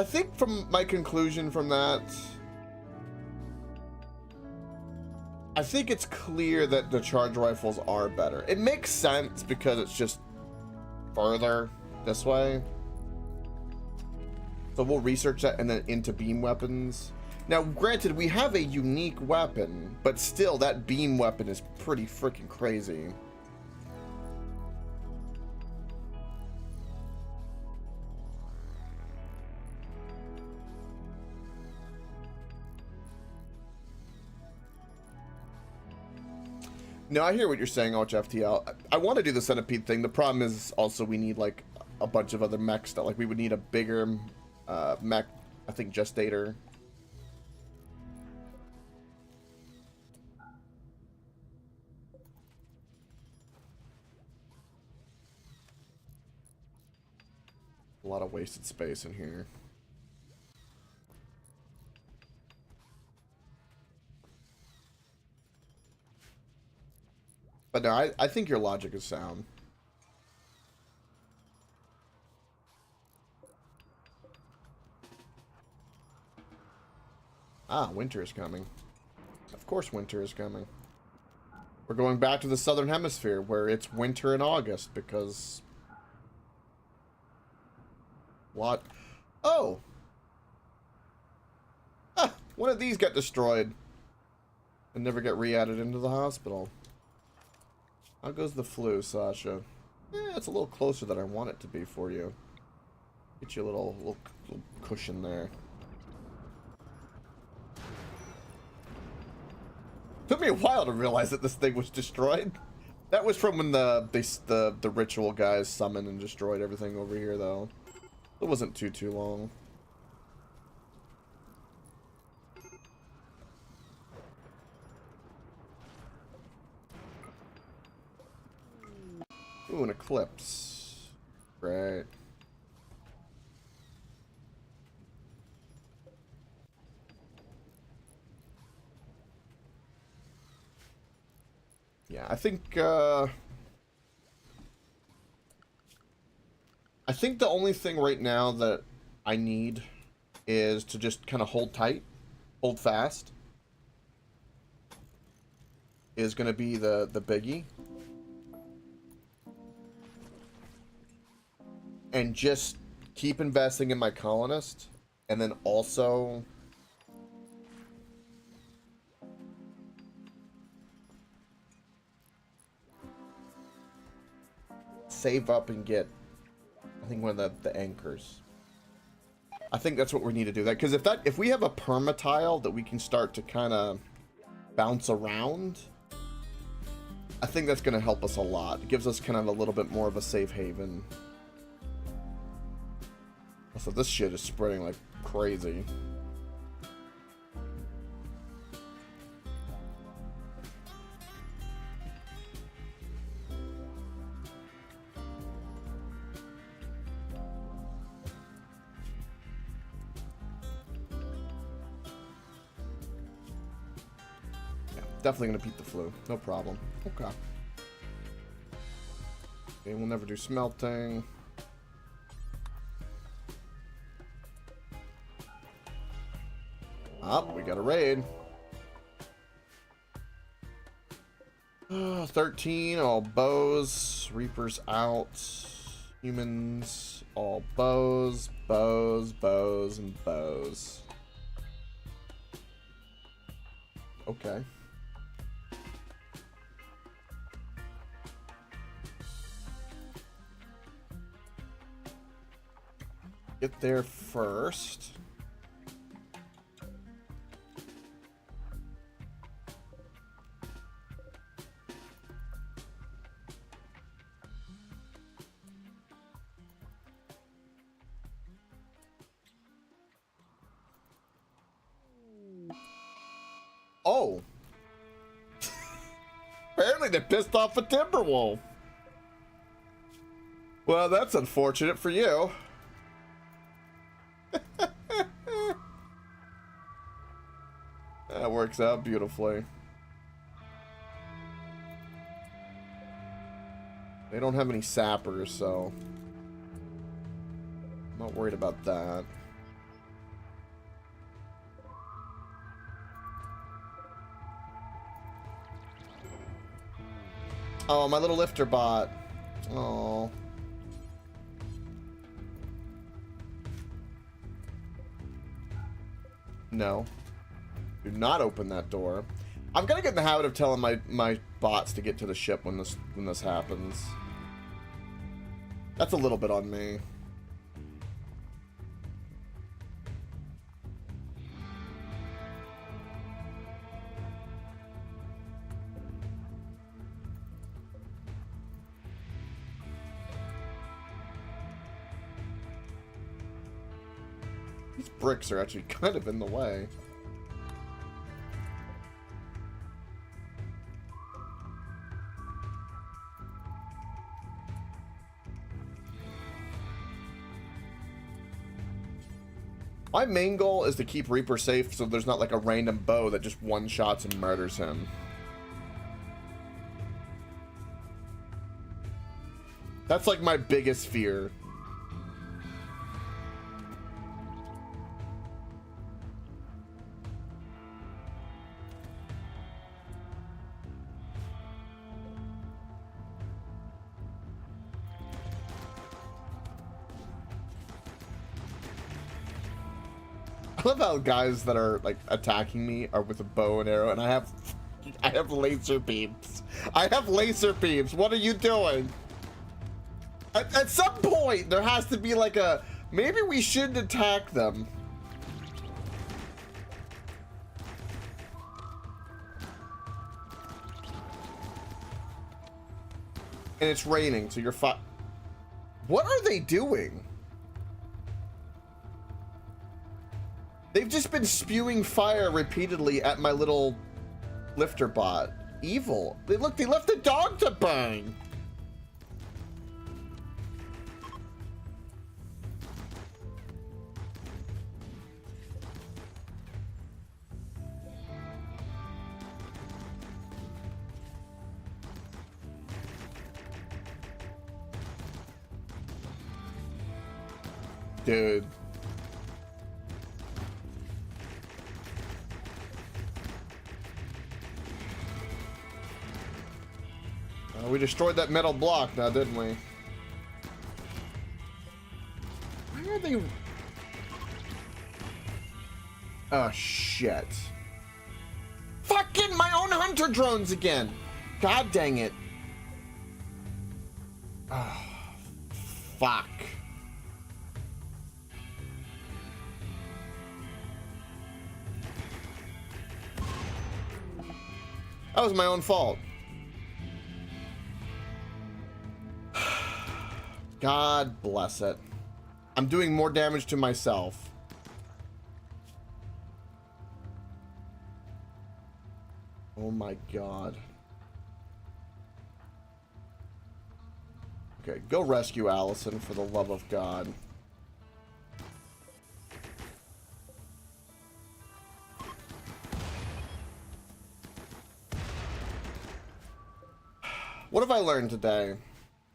think from my conclusion from that, I think it's clear that the charge rifles are better. It makes sense because it's just further this way. So we'll research that and then into beam weapons. Now, granted, we have a unique weapon, but still, that beam weapon is pretty freaking crazy. No, I hear what you're saying, OHFTL. I want to do the centipede thing. The problem is also we need, like, a bunch of other mech stuff. Like, we would need a bigger mech, I think, gestator. A lot of wasted space in here. But no, I think your logic is sound. Ah, winter is coming. Of course winter is coming. We're going back to the southern hemisphere where it's winter in August because... What? Oh! Ah, one of these got destroyed and never get re-added into the hospital. How goes the flu, Sasha? It's a little closer than I want it to be for you. Get you a little cushion there. Took me a while to realize that this thing was destroyed. That was from when the ritual guys summoned and destroyed everything over here, though. It wasn't too long. Ooh, an eclipse. Right. Yeah, I think the only thing right now that I need is to just kind of hold tight, hold fast. Is going to be the biggie. And just keep investing in my colonist, and then also save up and get, I think, one of the anchors. I think that's what we need to do. That because if we have a perma tile that we can start to kind of bounce around. I think that's going to help us a lot. It gives us kind of a little bit more of a safe haven. So this shit is spreading like crazy. Definitely gonna beat the flu. No problem. Okay. Okay, we'll never do smelting. Up, we got a raid. 13, all bows. Reapers out. Humans, all bows, bows, bows, and bows. Okay. Get there first. Oh. Apparently they pissed off a Timberwolf. Well, that's unfortunate for you. That works out beautifully. They don't have any sappers, so I'm not worried about that. Oh, my little lifter bot. Oh. No. Do not open that door. I'm gonna get in the habit of telling my bots to get to the ship when this happens. That's a little bit on me. These bricks are actually kind of in the way. My main goal is to keep Reaper safe so there's not like a random bow that just one-shots and murders him. That's like my biggest fear. I love how guys that are like attacking me are with a bow and arrow, and I have laser beams. I have laser beams. What are you doing? At some point, there has to be like a maybe we shouldn't attack them. And it's raining, so you're fine. What are they doing? They've just been spewing fire repeatedly at my little lifter bot. Evil. They left the dog to burn. Dude. We destroyed that metal block now, didn't we? Why are they... Oh, shit. Fucking my own hunter drones again! God dang it. Oh, fuck. That was my own fault. God bless it. I'm doing more damage to myself. Oh my god. Okay, go rescue Allison for the love of God. What have I learned today?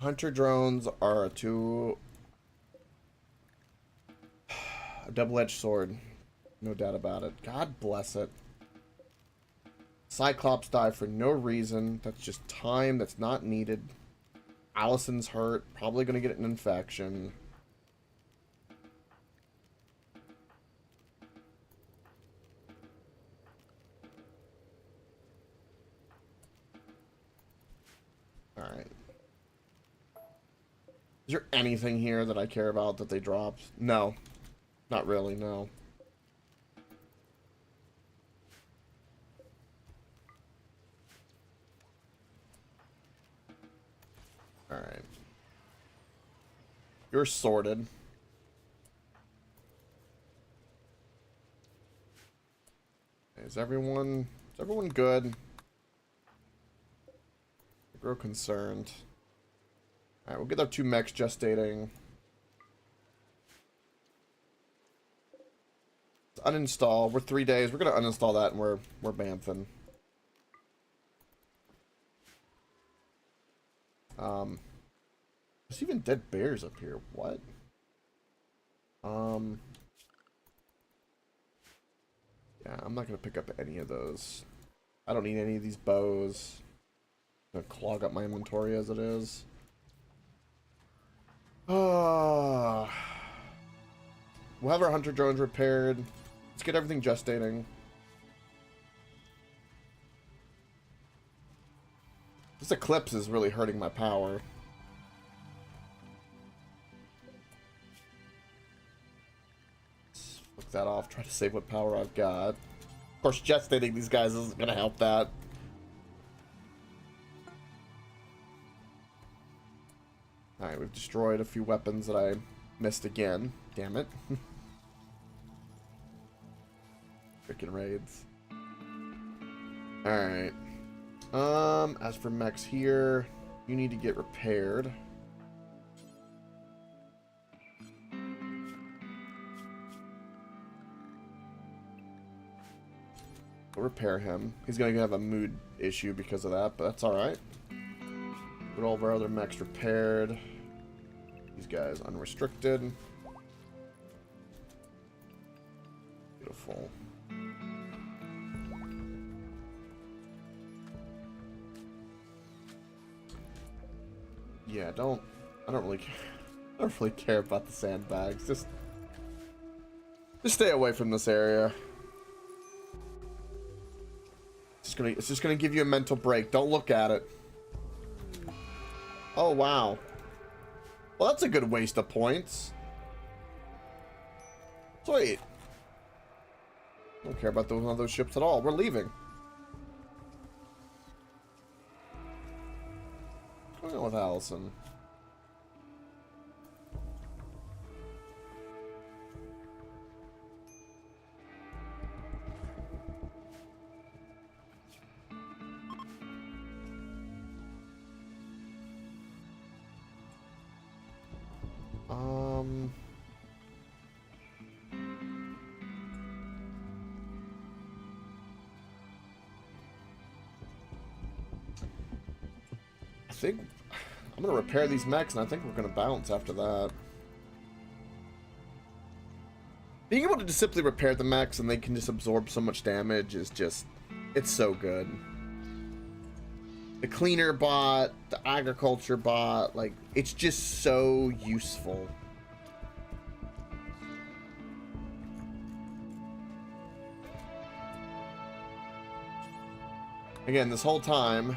Hunter drones are a double-edged sword. No doubt about it. God bless it. Cyclops die for no reason. That's just time that's not needed. Allison's hurt. Probably going to get an infection. Alright. Is there anything here that I care about that they dropped? No. Not really, no. Alright. You're sorted. Is everyone good? I grow concerned. Alright, we'll get our 2 mechs gestating. Let's uninstall. We're 3 days. We're gonna uninstall that and we're bamfing. There's even dead bears up here. What? Yeah, I'm not gonna pick up any of those. I don't need any of these bows. I'm gonna clog up my inventory as it is. We'll have our hunter drones repaired. Let's get everything gestating. This eclipse is really hurting my power. Let's flick that off. Try to save what power I've got. Of course, gestating these guys isn't going to help that. Alright, we've destroyed a few weapons that I missed again. Damn it. Freaking raids. Alright. As for mechs here, you need to get repaired. We'll repair him. He's gonna have a mood issue because of that, but that's alright. Get all of our other mechs repaired. These guys unrestricted. Beautiful. Yeah, I don't really care. I don't really care about the sandbags. Just stay away from this area. It's just gonna give you a mental break. Don't look at it. Oh wow. Well, that's a good waste of points. Sweet. Don't care about one of those ships at all. We're leaving. What's going on with Allison? I think I'm gonna repair these mechs, and I think we're gonna bounce after that. Being able to just simply repair the mechs and they can just absorb so much damage is just, it's so good. The cleaner bot, the agriculture bot, like, it's just so useful. Again, this whole time,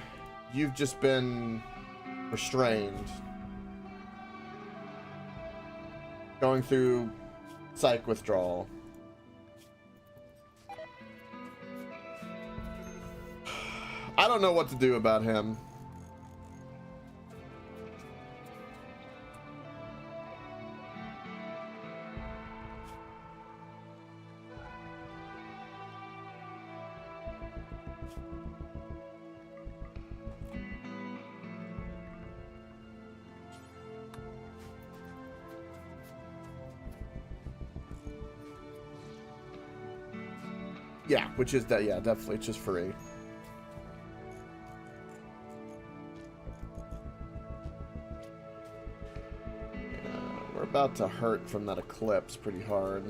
you've just been restrained. Going through psych withdrawal. I don't know what to do about him. Yeah, which is that. Yeah, definitely, it's just free. We're about to hurt from that eclipse pretty hard.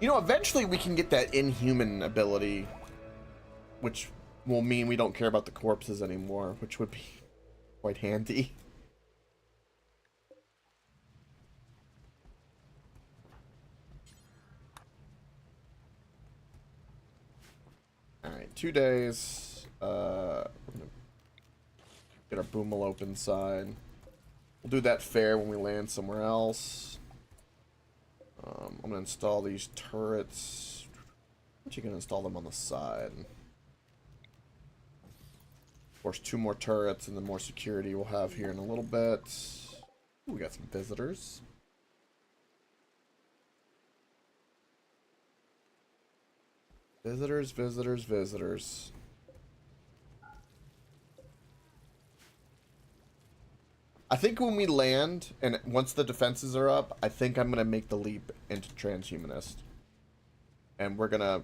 You know, eventually we can get that inhuman ability, which will mean we don't care about the corpses anymore, which would be quite handy. Alright, 2 days. We're gonna get our boomalope inside. We'll do that fair when we land somewhere else. I'm gonna install these turrets. I'm actually gonna install them on the side. Of course, 2 more turrets and then more security we'll have here in a little bit. Ooh, we got some visitors. Visitors, visitors, visitors. I think when we land, and once the defenses are up, I think I'm gonna make the leap into transhumanist. And we're gonna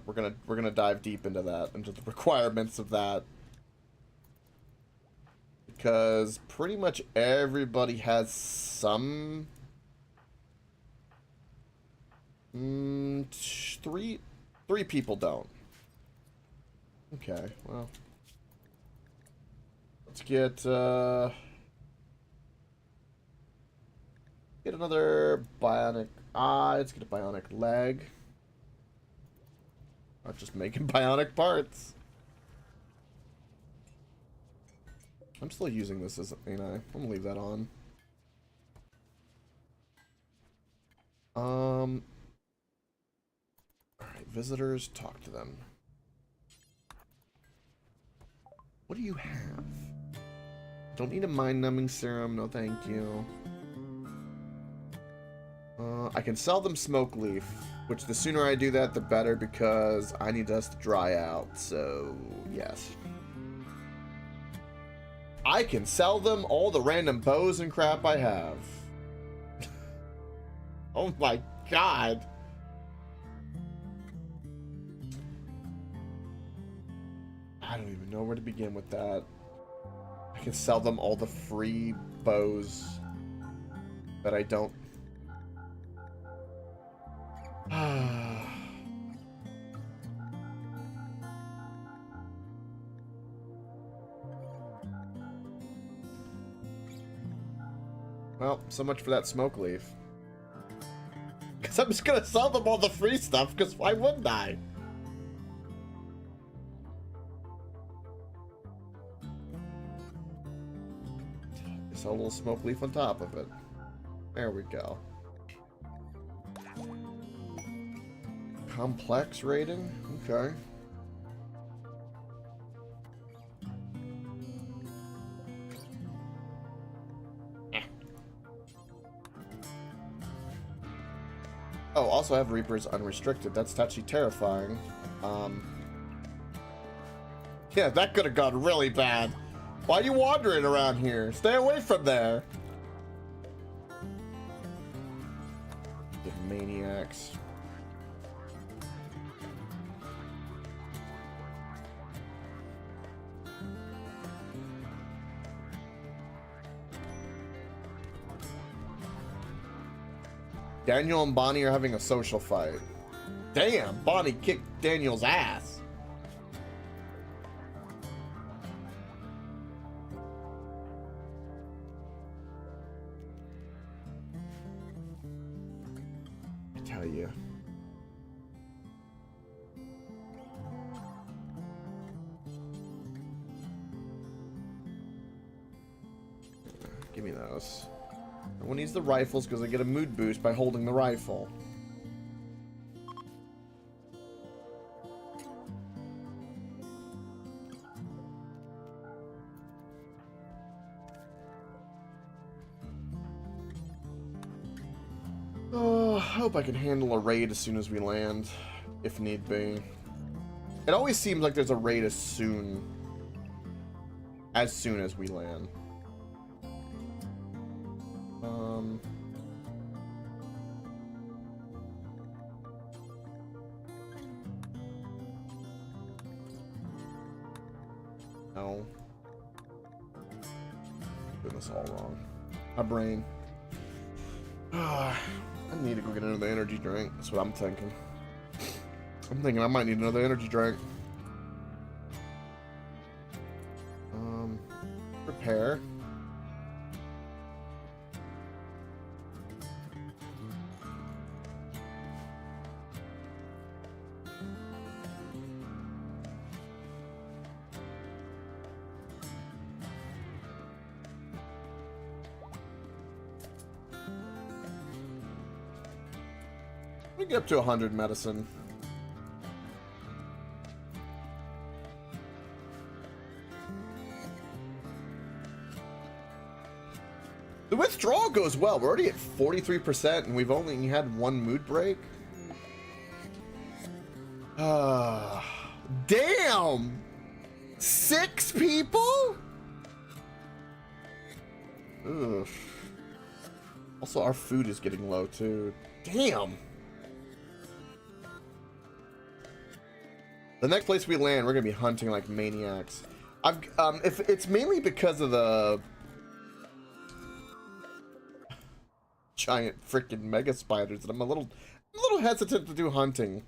dive deep into that, into the requirements of that. Because pretty much everybody has some... three people don't. Okay, well. Let's get, get another bionic eye. Let's get a bionic leg. Not just making bionic parts. I'm still using this as, you know, I'm gonna leave that on. Alright, visitors, talk to them. What do you have? Don't need a mind-numbing serum, no thank you. I can sell them smoke leaf, which the sooner I do that, the better, because I need us to dry out, so yes. I can sell them all the random bows and crap I have. Oh my god. I don't even know where to begin with that. I can sell them all the free bows that I don't... Well, so much for that smoke leaf. Because I'm just going to sell them all the free stuff, because why wouldn't I? Just a little smoke leaf on top of it. There we go. Complex rating? Okay. Oh, also I have Reapers unrestricted. That's actually terrifying. Yeah, that could have gone really bad. Why are you wandering around here? Stay away from there. The maniacs. Daniel and Bonnie are having a social fight. Damn, Bonnie kicked Daniel's ass. I tell you. Give me those. Everyone needs the rifles because I get a mood boost by holding the rifle. Oh, I hope I can handle a raid as soon as we land, if need be. It always seems like there's a raid as soon as we land. No. Doing this all wrong. My brain. I need to go get another energy drink. That's what I'm thinking. I'm thinking I might need another energy drink. Repair. We get up to 100 medicine. The withdrawal goes well. We're already at 43% and we've only had one mood break. Damn! 6 people? Ugh. Also, our food is getting low too. Damn! The next place we land, we're gonna be hunting like maniacs. If it's mainly because of the giant freaking mega spiders that I'm a little hesitant to do hunting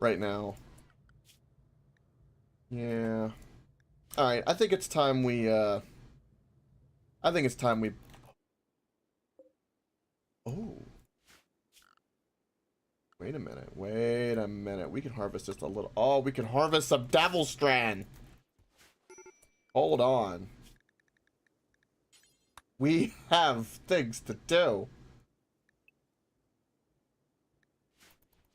right now. Yeah. All right, I think it's time we. Oh. Wait a minute. We can harvest just a little. Oh, we can harvest some devil strand. Hold on. We have things to do.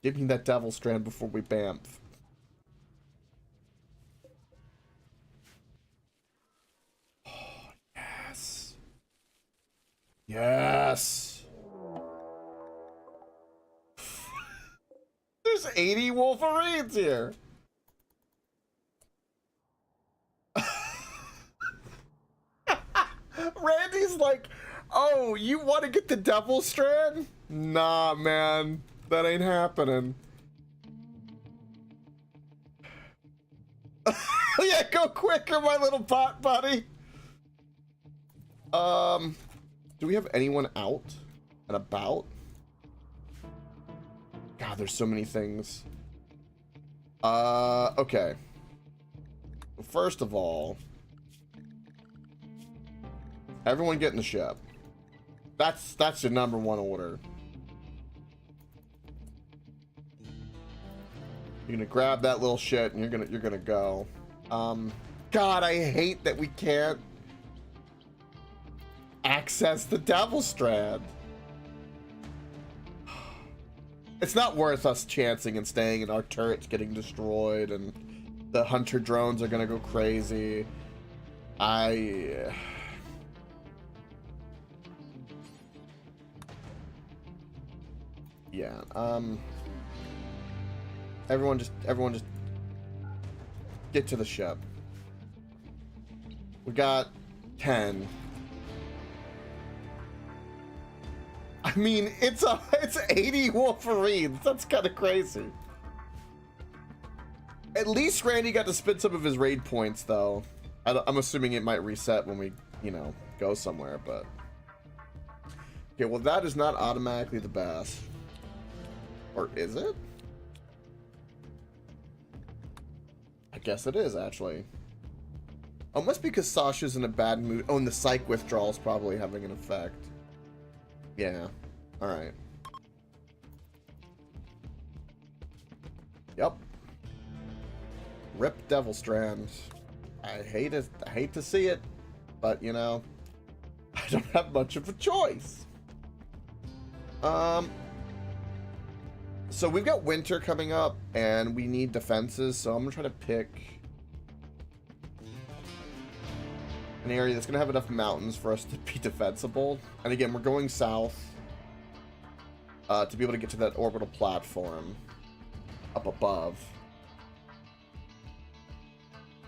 Give me that devil strand before we bamf. Oh, yes. Yes. There's 80 Wolverines here. Randy's like, oh, you want to get the devil strand? Nah, man. That ain't happening. Yeah, go quicker, my little pot buddy. Do we have anyone out and about? God, there's so many things. Okay. First of all, everyone get in the ship. That's your number one order. You're gonna grab that little shit and you're gonna go. God, I hate that we can't access the devil strand. It's not worth us chancing and staying and our turrets getting destroyed and the hunter drones are gonna go crazy. Yeah, everyone just get to the ship. We got 10. I mean, it's 80 Wolverines. That's kind of crazy. At least Randy got to spend some of his raid points, though. I'm assuming it might reset when we, go somewhere, but... Okay, well, that is not automatically the best. Or is it? I guess it is, actually. Oh, it must be because Sasha's in a bad mood. Oh, and the psych withdrawal is probably having an effect. Yeah. Alright. Yep. Rip Devil Strand. I hate to see it, but I don't have much of a choice. So we've got winter coming up, and we need defenses, so I'm gonna try to pick an area that's gonna have enough mountains for us to be defensible. And again, we're going south to be able to get to that orbital platform up above.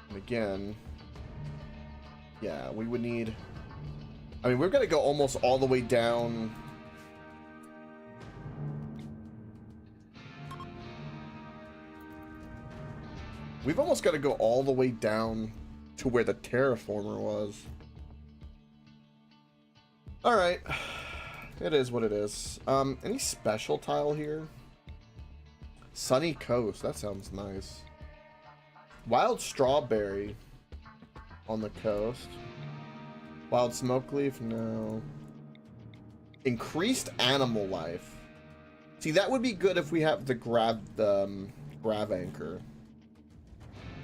And again, yeah, we would need... I mean, we're gonna go almost all the way down... We've almost got to go all the way down to where the terraformer was. Alright. It is what it is. Any special tile here? Sunny Coast. That sounds nice. Wild Strawberry on the coast. Wild Smoke Leaf? No. Increased Animal Life. See, that would be good if we have the grav anchor.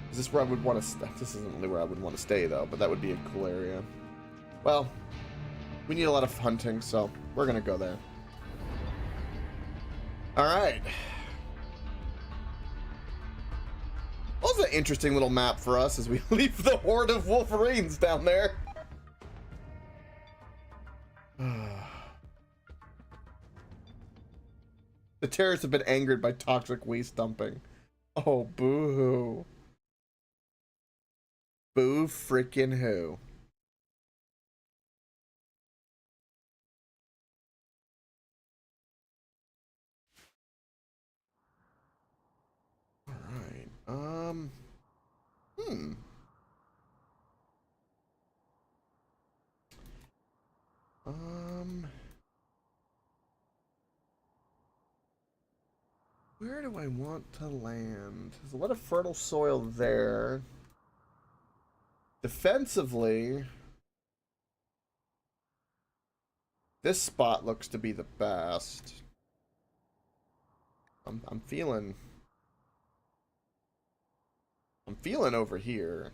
Is this where I would want to stay? This isn't really where I would want to stay, though, but that would be a cool area. Well, we need a lot of hunting, so we're going to go there. Alright. That was an interesting little map for us as we leave the horde of Wolverines down there. The terrorists have been angered by toxic waste dumping. Oh, boo-hoo. Boo freaking who. Alright. Where do I want to land? There's a lot of fertile soil there. Defensively, this spot looks to be the best. I'm feeling over here.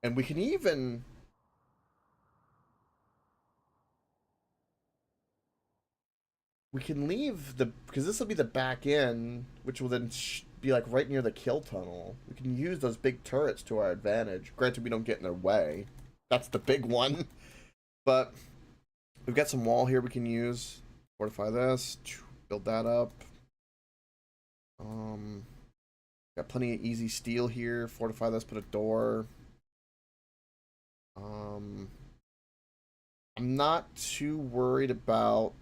And we can even... We can leave the... Because this will be the back end, which will then be like right near the kill tunnel. We can use those big turrets to our advantage. Granted, we don't get in their way. That's the big one. But we've got some wall here we can use. Fortify this. Build that up. Got plenty of easy steel here. Fortify this, put a door. I'm not too worried about...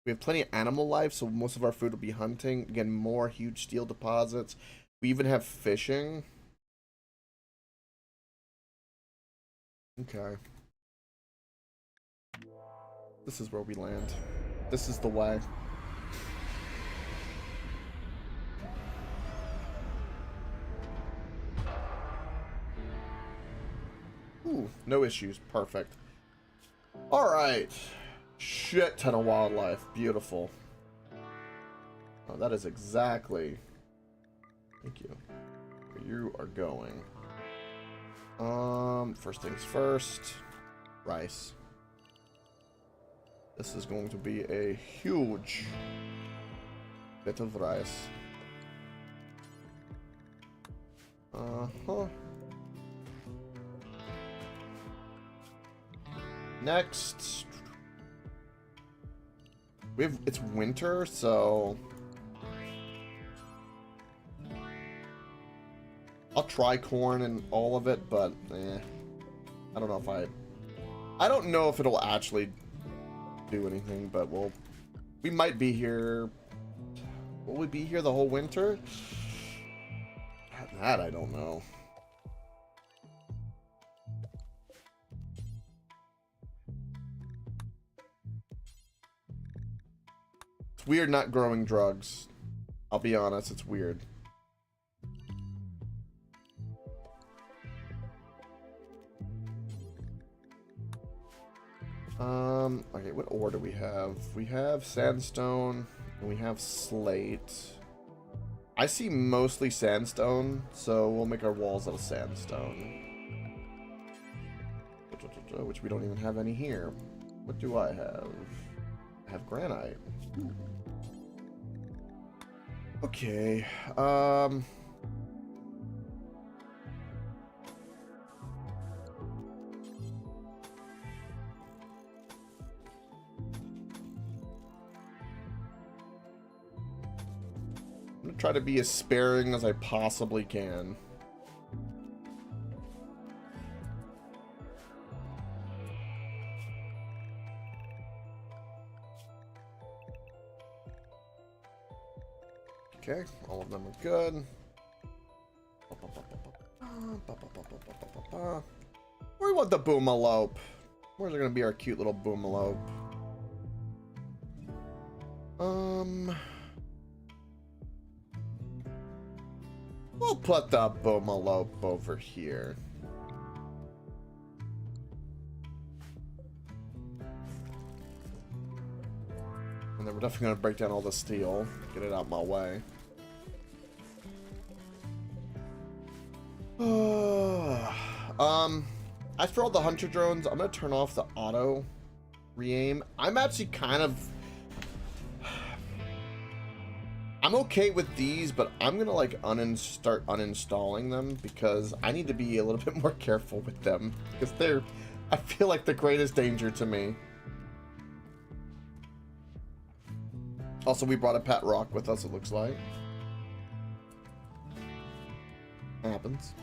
We have plenty of animal life, so most of our food will be hunting. Again, more huge steel deposits. We even have fishing. Okay. This is where we land. This is the way. Ooh, no issues. Perfect. Alright. Shit ton of wildlife. Beautiful. Oh, that is exactly... Thank you. Where you are going. First things first. Rice. This is going to be a huge bit of rice. Next, it's winter, so I'll try corn and all of it, but I don't know if I don't know if it'll actually do anything, but we might be here. Will we be here the whole winter? That I don't know. It's weird not growing drugs. I'll be honest, it's weird. Okay, what ore do we have? We have sandstone, and we have slate. I see mostly sandstone, so we'll make our walls out of sandstone. Which we don't even have any here. What do I have? I have granite. Okay. I'm gonna try to be as sparing as I possibly can. Okay, all of them are good. Where do we want the boomalope? Where's gonna be our cute little boomalope? We'll put the boomalope over here. And then we're definitely gonna break down all the steel. Get it out my way. As for all the hunter drones, I'm gonna turn off the auto re-aim. I'm actually kind of... I'm okay with these, but I'm gonna like start uninstalling them because I need to be a little bit more careful with them because they're... I feel like the greatest danger to me. Also, we brought a pet rock with us, it looks like. Happens.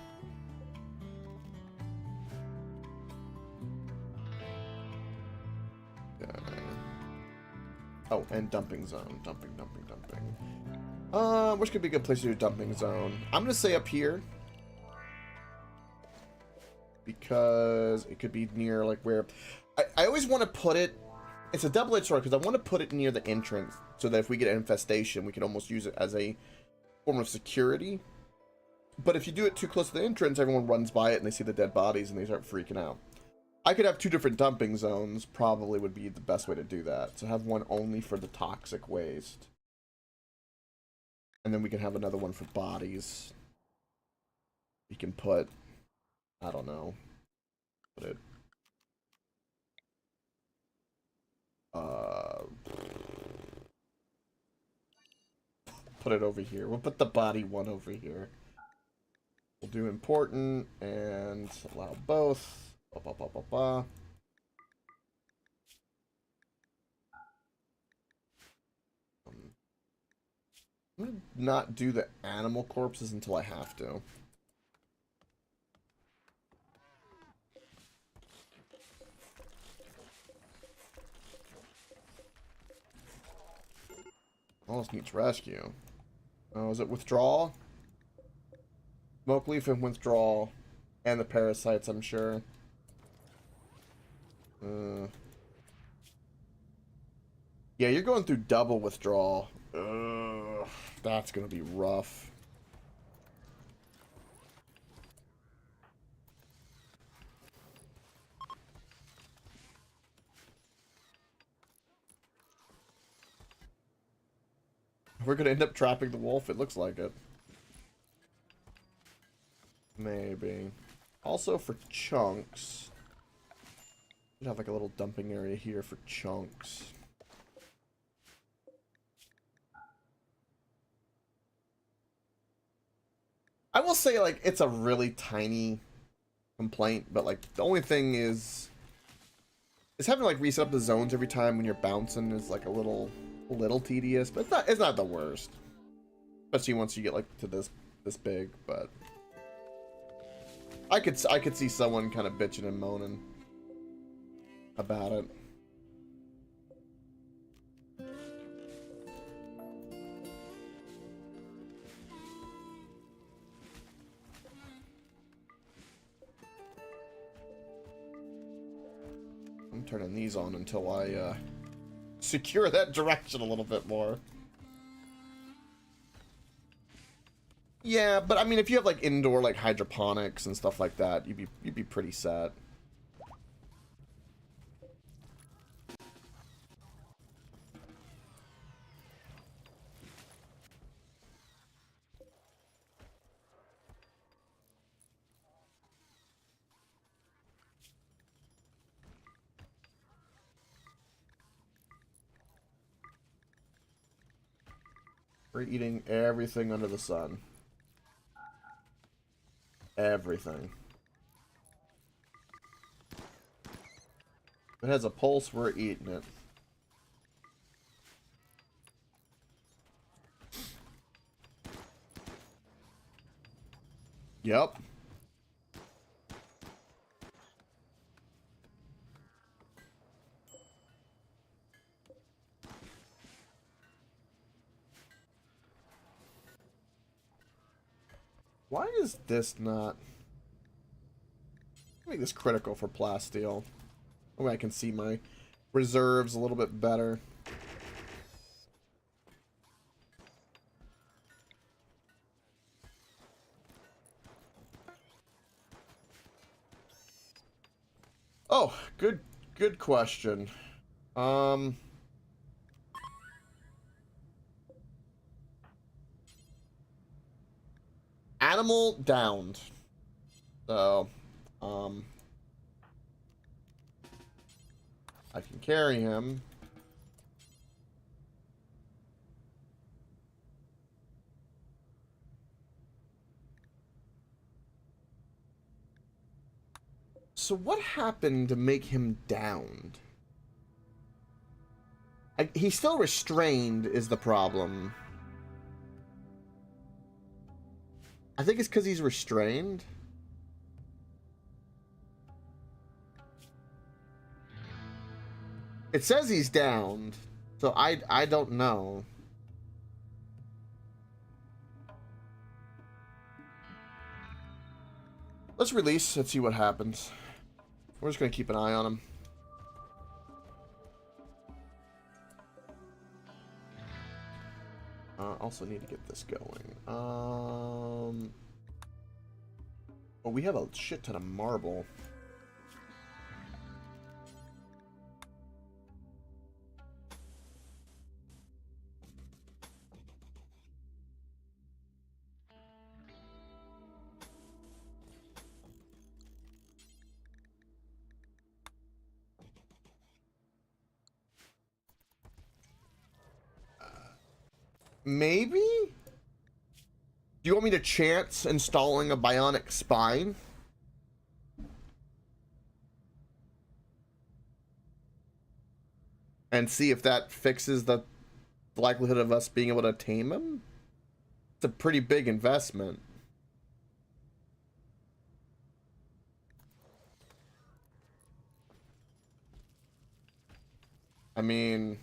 Oh, and dumping zone. Dumping. Which could be a good place to do a dumping zone? I'm gonna say up here. Because it could be near, like, where... I always want to put it... It's a double-edged sword, because I want to put it near the entrance, so that if we get an infestation, we can almost use it as a form of security. But if you do it too close to the entrance, everyone runs by it, and they see the dead bodies, and they start freaking out. I could have two different dumping zones, probably would be the best way to do that. So have one only for the toxic waste. And then we can have another one for bodies. We can put, I don't know, put it, put it over here. We'll put the body one over here. We'll do important and allow both. I'm gonna not do the animal corpses until I have to. Almost needs rescue. Oh, is it withdrawal? Smoke leaf and withdrawal. And the parasites, I'm sure. Yeah, you're going through double withdrawal. That's gonna be rough. We're gonna end up trapping the wolf, it looks like it. Maybe. Also for chunks. We'd have like a little dumping area here for chunks. I will say, like, it's a really tiny complaint, but, like, the only thing is having to, like, reset up the zones every time when you're bouncing is, like, a little tedious, but it's not the worst. Especially once you get, like, to this big, but I could see someone kind of bitching and moaning about it. I'm turning these on until I secure that direction a little bit more. Yeah, but I mean, if you have like indoor like hydroponics and stuff like that, you'd be pretty set. We're eating everything under the sun. Everything. If it has a pulse, we're eating it. Yep. Why is this not... make this critical for plasteel. Oh, I can see my reserves a little bit better. Oh, good question. Animal downed. So, I can carry him. So what happened to make him downed? He's still restrained is the problem. I think it's because he's restrained. It says he's downed, so I don't know. Let's release and see what happens. We're just gonna keep an eye on him. Also need to get this going. Oh, we have a shit ton of marble. Maybe? Do you want me to chance installing a bionic spine? And see if that fixes the likelihood of us being able to tame him? It's a pretty big investment. I mean...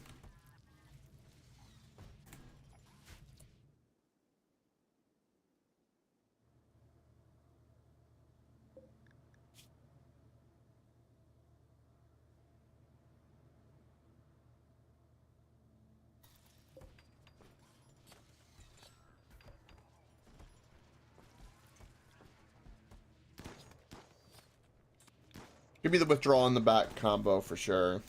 give me the withdraw in the back combo for sure.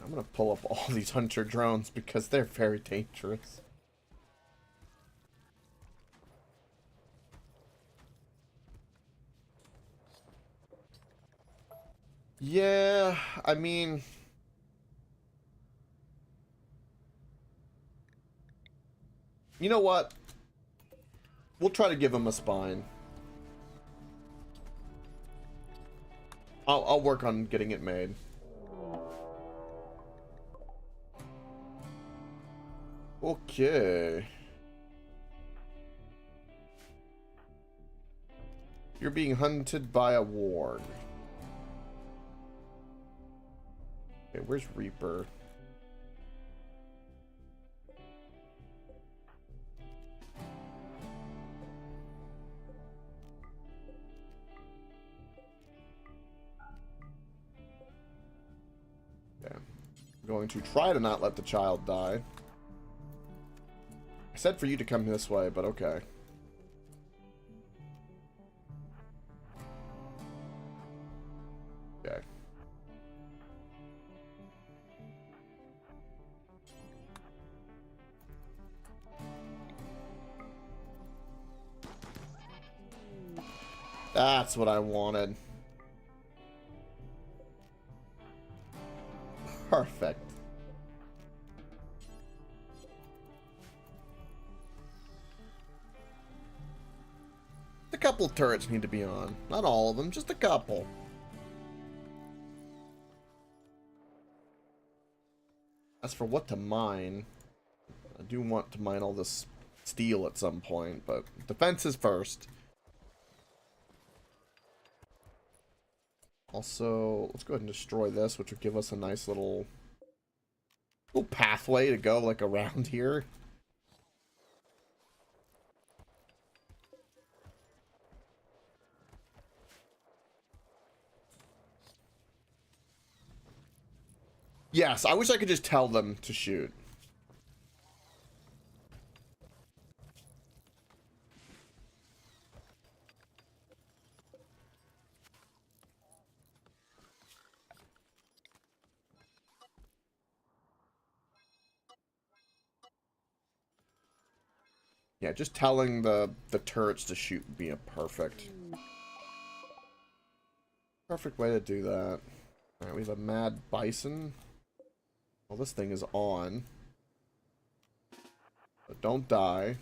I'm gonna pull up all these hunter drones because they're very dangerous. Yeah, I mean... you know what? We'll try to give him a spine. I'll work on getting it made. Okay. You're being hunted by a warg. Okay, where's Reaper? Okay. I'm going to try to not let the child die. I said for you to come this way, but okay. Okay. That's what I wanted. Perfect. A couple turrets need to be on. Not all of them, just a couple. As for what to mine, I do want to mine all this steel at some point, but defense is first. Also, let's go ahead and destroy this, which would give us a nice little pathway to go, like, around here. Yes, I wish I could just tell them to shoot. Yeah, just telling the turrets to shoot would be a perfect way to do that. Alright, we have a mad bison. Well, this thing is on. But don't die.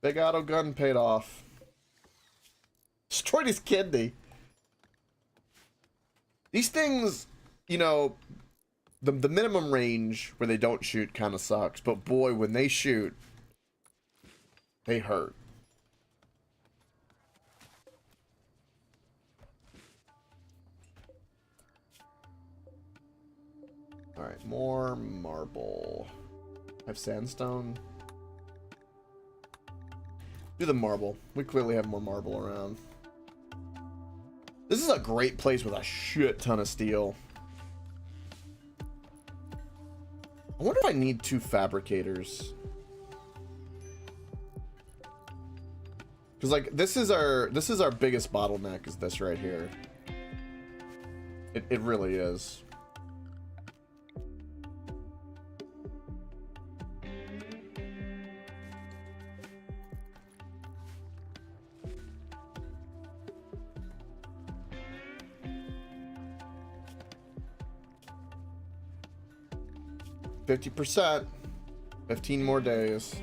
Big auto gun paid off. Destroyed his kidney. These things, you know, the minimum range where they don't shoot kind of sucks. But boy, when they shoot, they hurt. Alright, more marble. I have sandstone. Do the marble. We clearly have more marble around. This is a great place with a shit ton of steel. I wonder if I need 2 fabricators. Because, like, this is our biggest bottleneck, is this right here. It really is. %. 15 more days.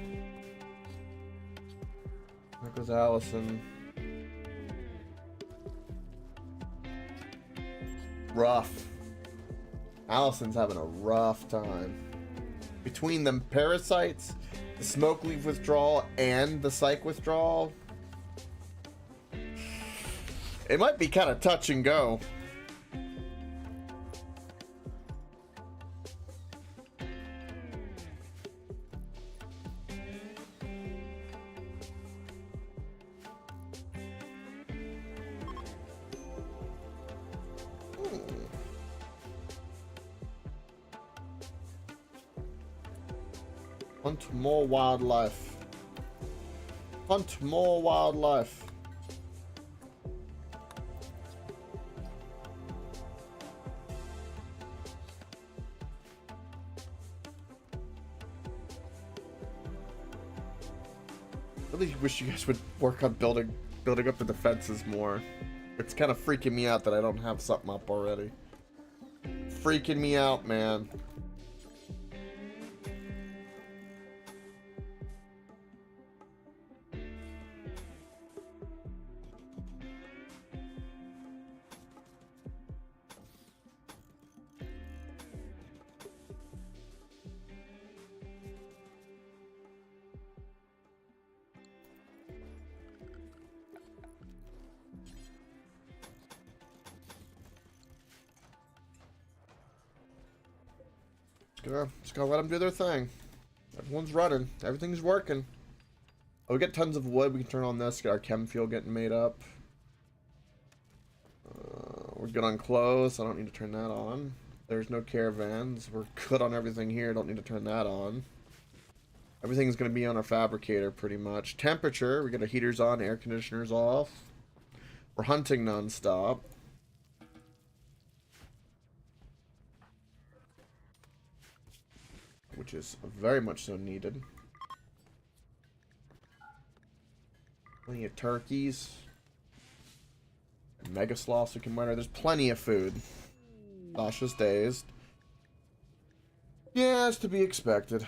There goes Allison. Rough. Allison's having a rough time. Between them parasites, the smoke leaf withdrawal, and the psych withdrawal, it might be kind of touch and go. Hunt more wildlife. Hunt more wildlife. I really wish you guys would work on building up the defenses more. It's kind of freaking me out that I don't have something up already. Freaking me out, man. Just gonna let them do their thing. Everyone's running. Everything's working. Oh, we get tons of wood. We can turn on this. Get our chem fuel getting made up. We're good on clothes. I don't need to turn that on. There's no caravans. We're good on everything here. Don't need to turn that on. Everything's going to be on our fabricator pretty much. Temperature. We got our heaters on, air conditioners off. We're hunting non-stop. Which is very much so needed. Plenty of turkeys. And mega sloths we can murder. There's plenty of food. Sasha's dazed. Yeah, it's to be expected.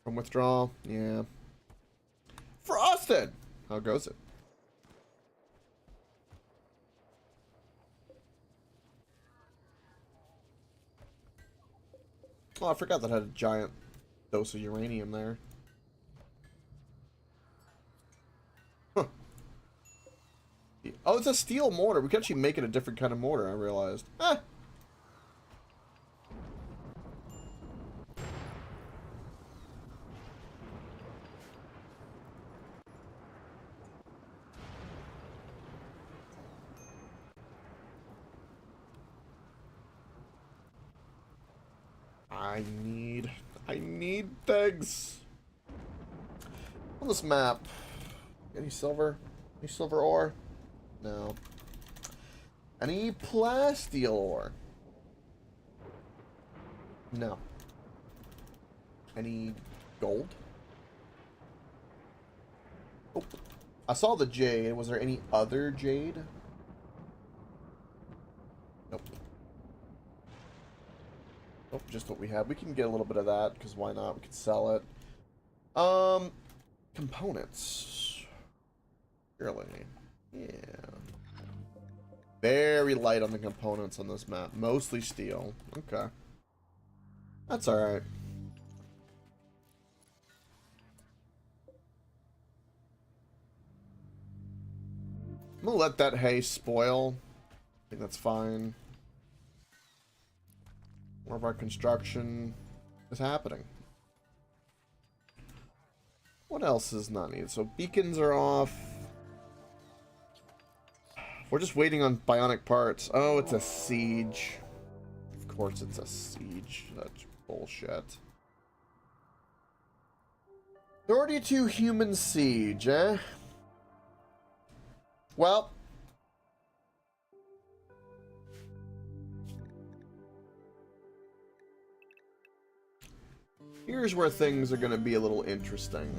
From withdrawal, yeah. Frosted! How goes it? Oh, I forgot that had a giant dose of uranium there. Huh. Oh, it's a steel mortar. We can actually make it a different kind of mortar, I realized. Eh. I need things. On this map. Any silver? Any silver ore? No. Any plasteel ore? No. Any gold? Oh. I saw the jade. Was there any other jade? Nope. Oh, just what we have. We can get a little bit of that, because why not? We can sell it. Components. Really? Yeah. Very light on the components on this map. Mostly steel. Okay. That's alright. I'm gonna let that hay spoil. I think that's fine. More of our construction is happening. What else is not needed? So beacons are off. We're just waiting on bionic parts. Oh, it's a siege. Of course it's a siege. That's bullshit. 32 human siege, eh? Well. Here's where things are going to be a little interesting.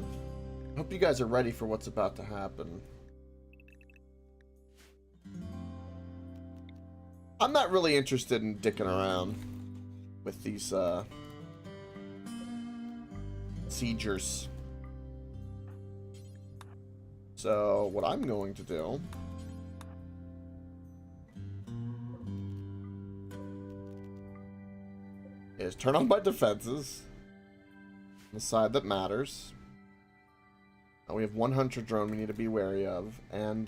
I hope you guys are ready for what's about to happen. I'm not really interested in dicking around with these siegers. So what I'm going to do is turn on my defenses. The side that matters. We have one hunter drone we need to be wary of. And,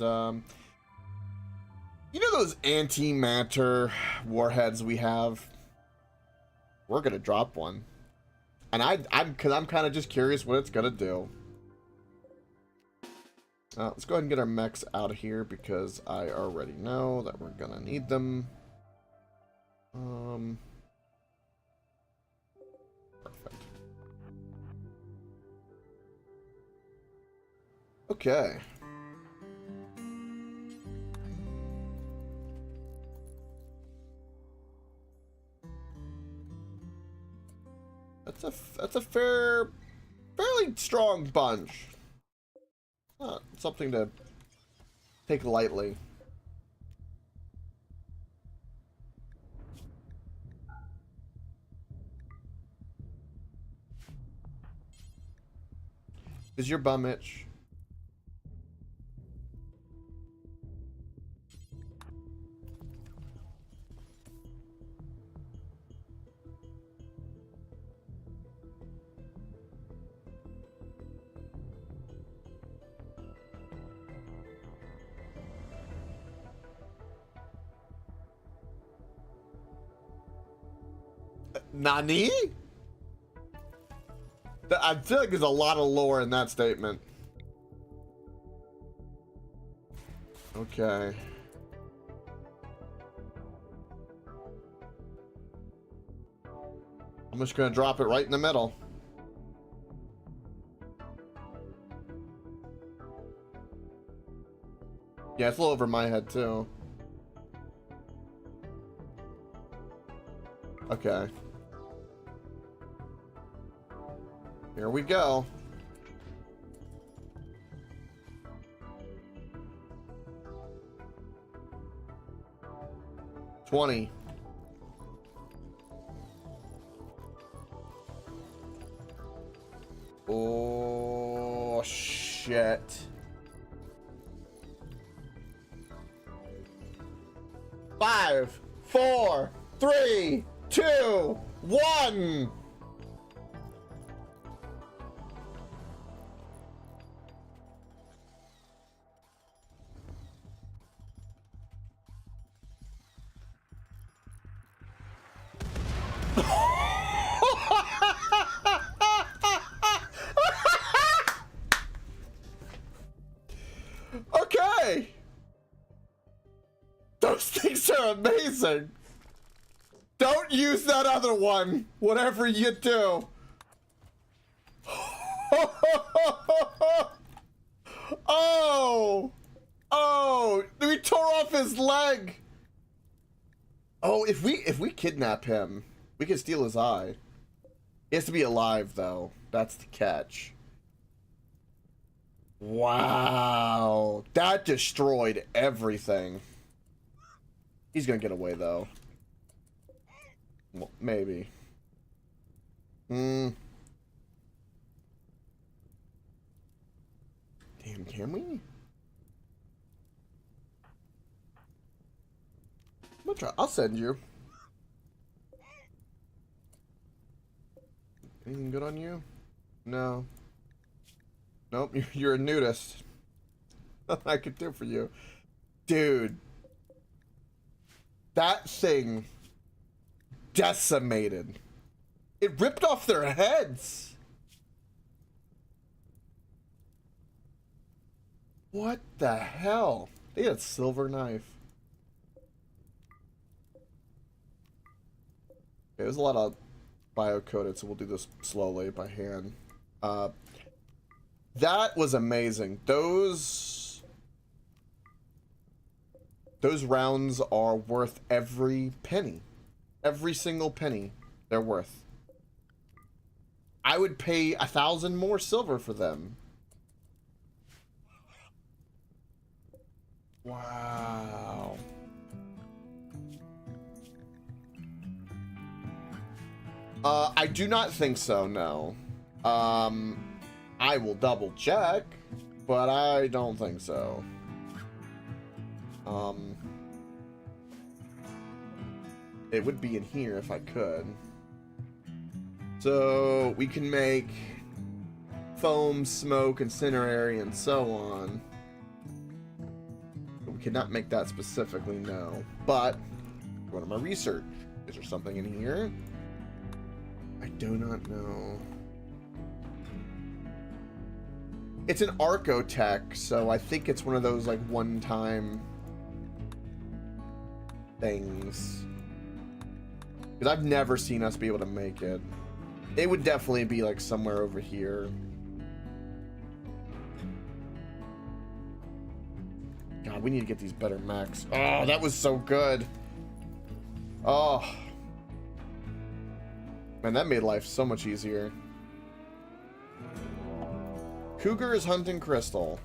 you know those antimatter warheads we have? We're gonna drop one. And I'm kind of just curious what it's gonna do. Let's go ahead and get our mechs out of here because I already know that we're gonna need them. Perfect. Okay. That's a fairly strong bunch. Not something to take lightly. Is your bum itch? Nani? I feel like there's a lot of lore in that statement. Okay. I'm just gonna drop it right in the middle. Yeah, it's a little over my head too. Okay. Here we go. $20. Oh, shit. Five, four, three, two, one. Okay. Those things are amazing. Don't use that other one, whatever you do. Oh, oh, we tore off his leg. Oh, if we kidnap him, we can steal his eye. He has to be alive, though. That's the catch. Wow, that destroyed everything. He's gonna get away, though. Well, maybe. Damn, can we? I'm gonna try. I'll send you. Anything good on you? No. Nope, you're a nudist. Nothing I could do for you. Dude. That thing decimated. It ripped off their heads. What the hell? They had a silver knife. Okay, there's a lot of bio-coded, so we'll do this slowly by hand. That was amazing. Those rounds are worth every penny. Every single penny they're worth. I would pay 1,000 more silver for them. Wow. I do not think so, no. I will double check, but I don't think so. It would be in here if I could. So we can make foam, smoke, incinerary, and so on. We cannot make that specifically, no. But what am I research? Is there something in here? I do not know. It's an Archotech, so I think it's one of those like one-time things. Because I've never seen us be able to make it. It would definitely be like somewhere over here. God, we need to get these better mechs. Oh, that was so good. Oh. Man, that made life so much easier. Cougar is hunting crystal.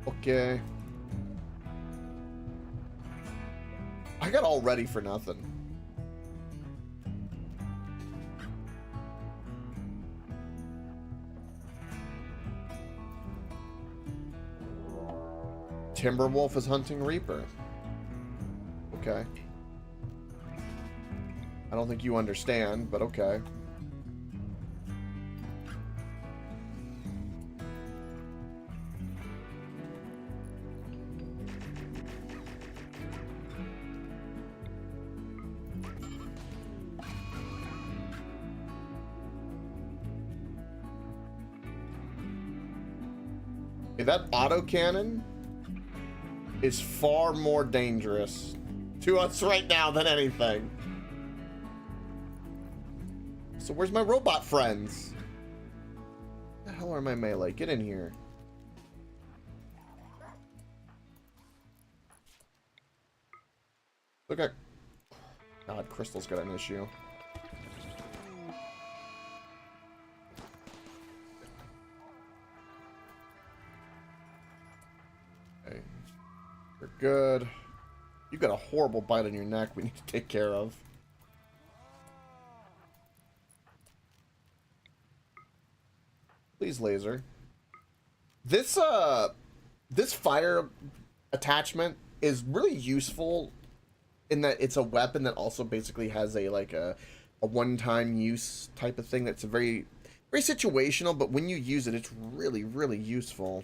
Okay. I got all ready for nothing. Timberwolf is hunting Reaper. Okay. I don't think you understand, but okay. Okay, that autocannon is far more dangerous to us right now than anything. So where's my robot friends? Where the hell are my melee? Get in here. Look at... God, Crystal's got an issue. Okay. We're good. You got a horrible bite on your neck we need to take care of. Please, laser. This fire attachment is really useful in that it's a weapon that also basically has a one-time use type of thing that's a very situational, but when you use it, it's really, really useful.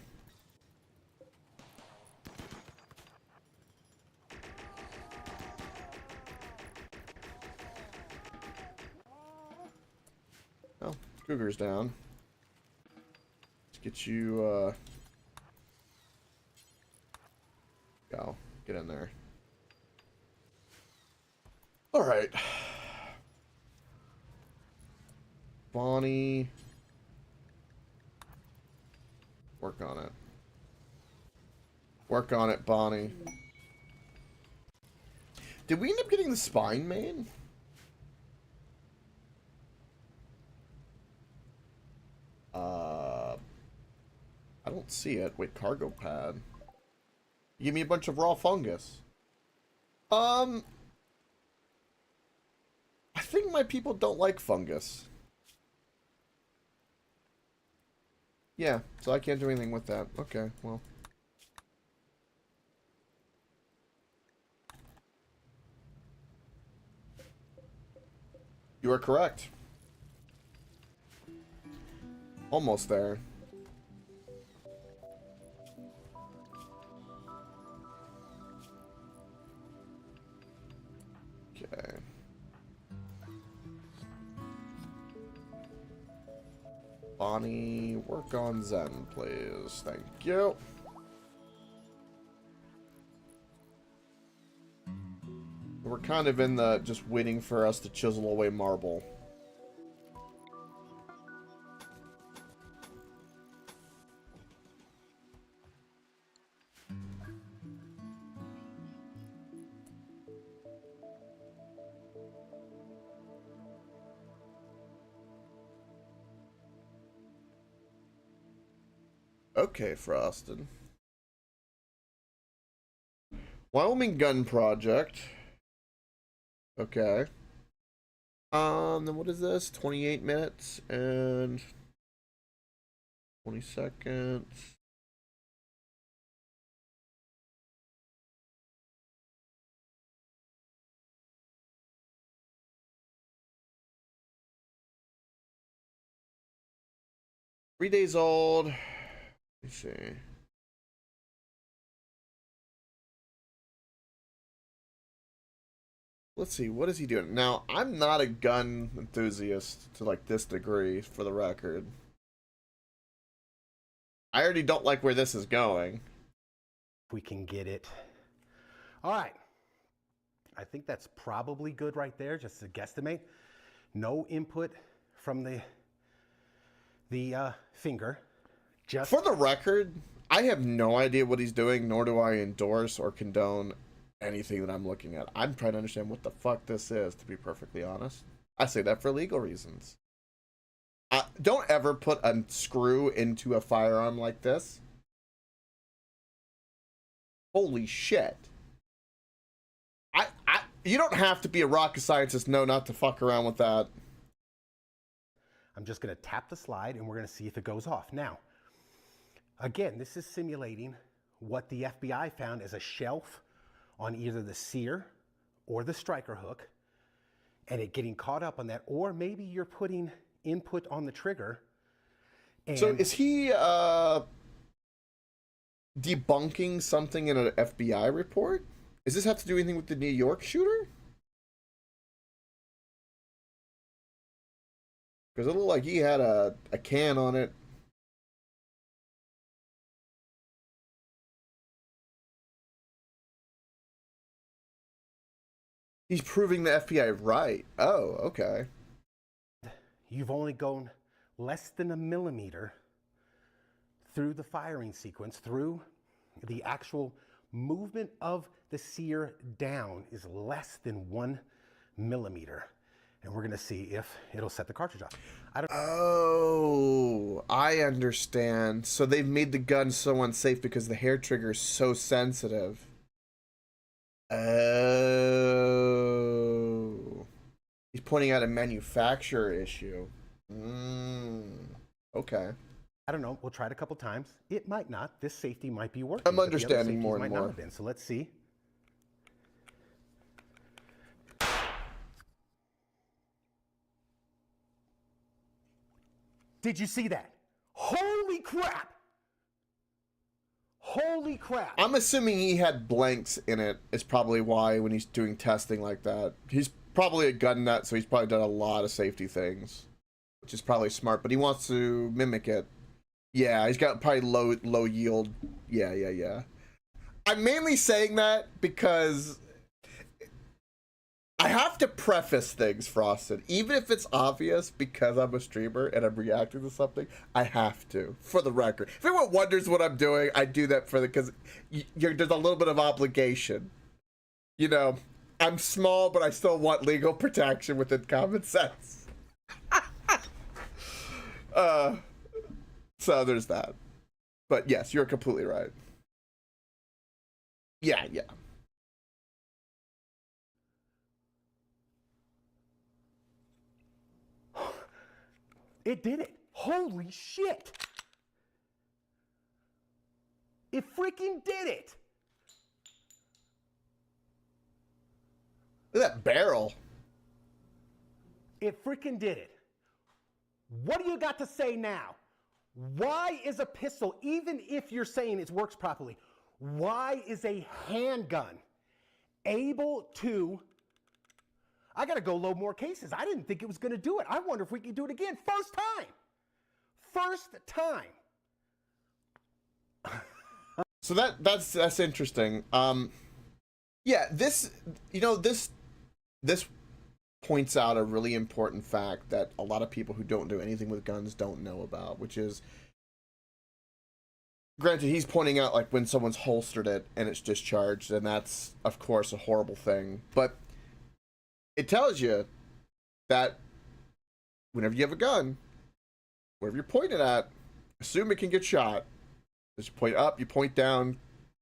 Oh, Cougar's down. Let's get you, go. Get in there. Alright. Bonnie. Work on it. Work on it, Bonnie. Did we end up getting the spine made? I don't see it. Wait, cargo pad. Give me a bunch of raw fungus. I think my people don't like fungus. Yeah, so I can't do anything with that. Okay, well. You are correct. Almost there. Okay. Bonnie, work on Zen, please. Thank you. We're kind of in the just waiting for us to chisel away marble. Okay, Frosted. Wyoming Gun Project. Okay. Then what is this? 28 minutes and 20 seconds. Three days old. Let's see. Let's see, what is he doing? Now, I'm not a gun enthusiast to like this degree, for the record. I already don't like where this is going. If we can get it. All right. I think that's probably good right there, just to guesstimate. No input from the finger. Just for the record, I have no idea what he's doing, nor do I endorse or condone anything that I'm looking at. I'm trying to understand what the fuck this is, to be perfectly honest. I say that for legal reasons. Don't ever put a screw into a firearm like this. Holy shit. You don't have to be a rocket scientist, no, not to fuck around with that. I'm just going to tap the slide and we're going to see if it goes off. Now, again, this is simulating what the FBI found as a shelf on either the sear or the striker hook, and it getting caught up on that, or maybe you're putting input on the trigger. And so is he debunking something in an FBI report? Does this have to do anything with the New York shooter? Because it looked like he had a can on it. He's proving the FBI right. Oh, okay. You've only gone less than a millimeter through the firing sequence, through the actual movement of the sear down is less than 1 millimeter. And we're gonna see if it'll set the cartridge off. Oh, I understand. So they've made the gun so unsafe because the hair trigger is so sensitive. Oh. He's pointing out a manufacturer issue. Okay. I don't know. We'll try it a couple times. It might not. This safety might be working. I'm understanding more and might more. Not have been. So let's see. Did you see that? Holy crap! Holy crap! I'm assuming he had blanks in it. Is probably why when he's doing testing like that. He's probably a gun nut, so he's probably done a lot of safety things, which is probably smart. But he wants to mimic it. Yeah, he's got probably low yield. Yeah. I'm mainly saying that because I have to preface things, Frosted, even if it's obvious, because I'm a streamer and I'm reacting to something. I have to, for the record. If anyone wonders what I'm doing, I do that for because there's a little bit of obligation. You know, I'm small, but I still want legal protection within common sense. So there's that. But yes, you're completely right. Yeah. It did it. Holy shit. It freaking did it. Look at that barrel. It freaking did it. What do you got to say now? Why is a pistol, even if you're saying it works properly, why is a handgun able to... I gotta go load more cases. I didn't think it was gonna do it. I wonder if we can do it again. First time. First time. So that's interesting. Yeah, this points out a really important fact that a lot of people who don't do anything with guns don't know about, which is, granted, he's pointing out like when someone's holstered it and it's discharged, and that's of course a horrible thing, but it tells you that whenever you have a gun, wherever you're pointed at, assume it can get shot. Just point up, you point down,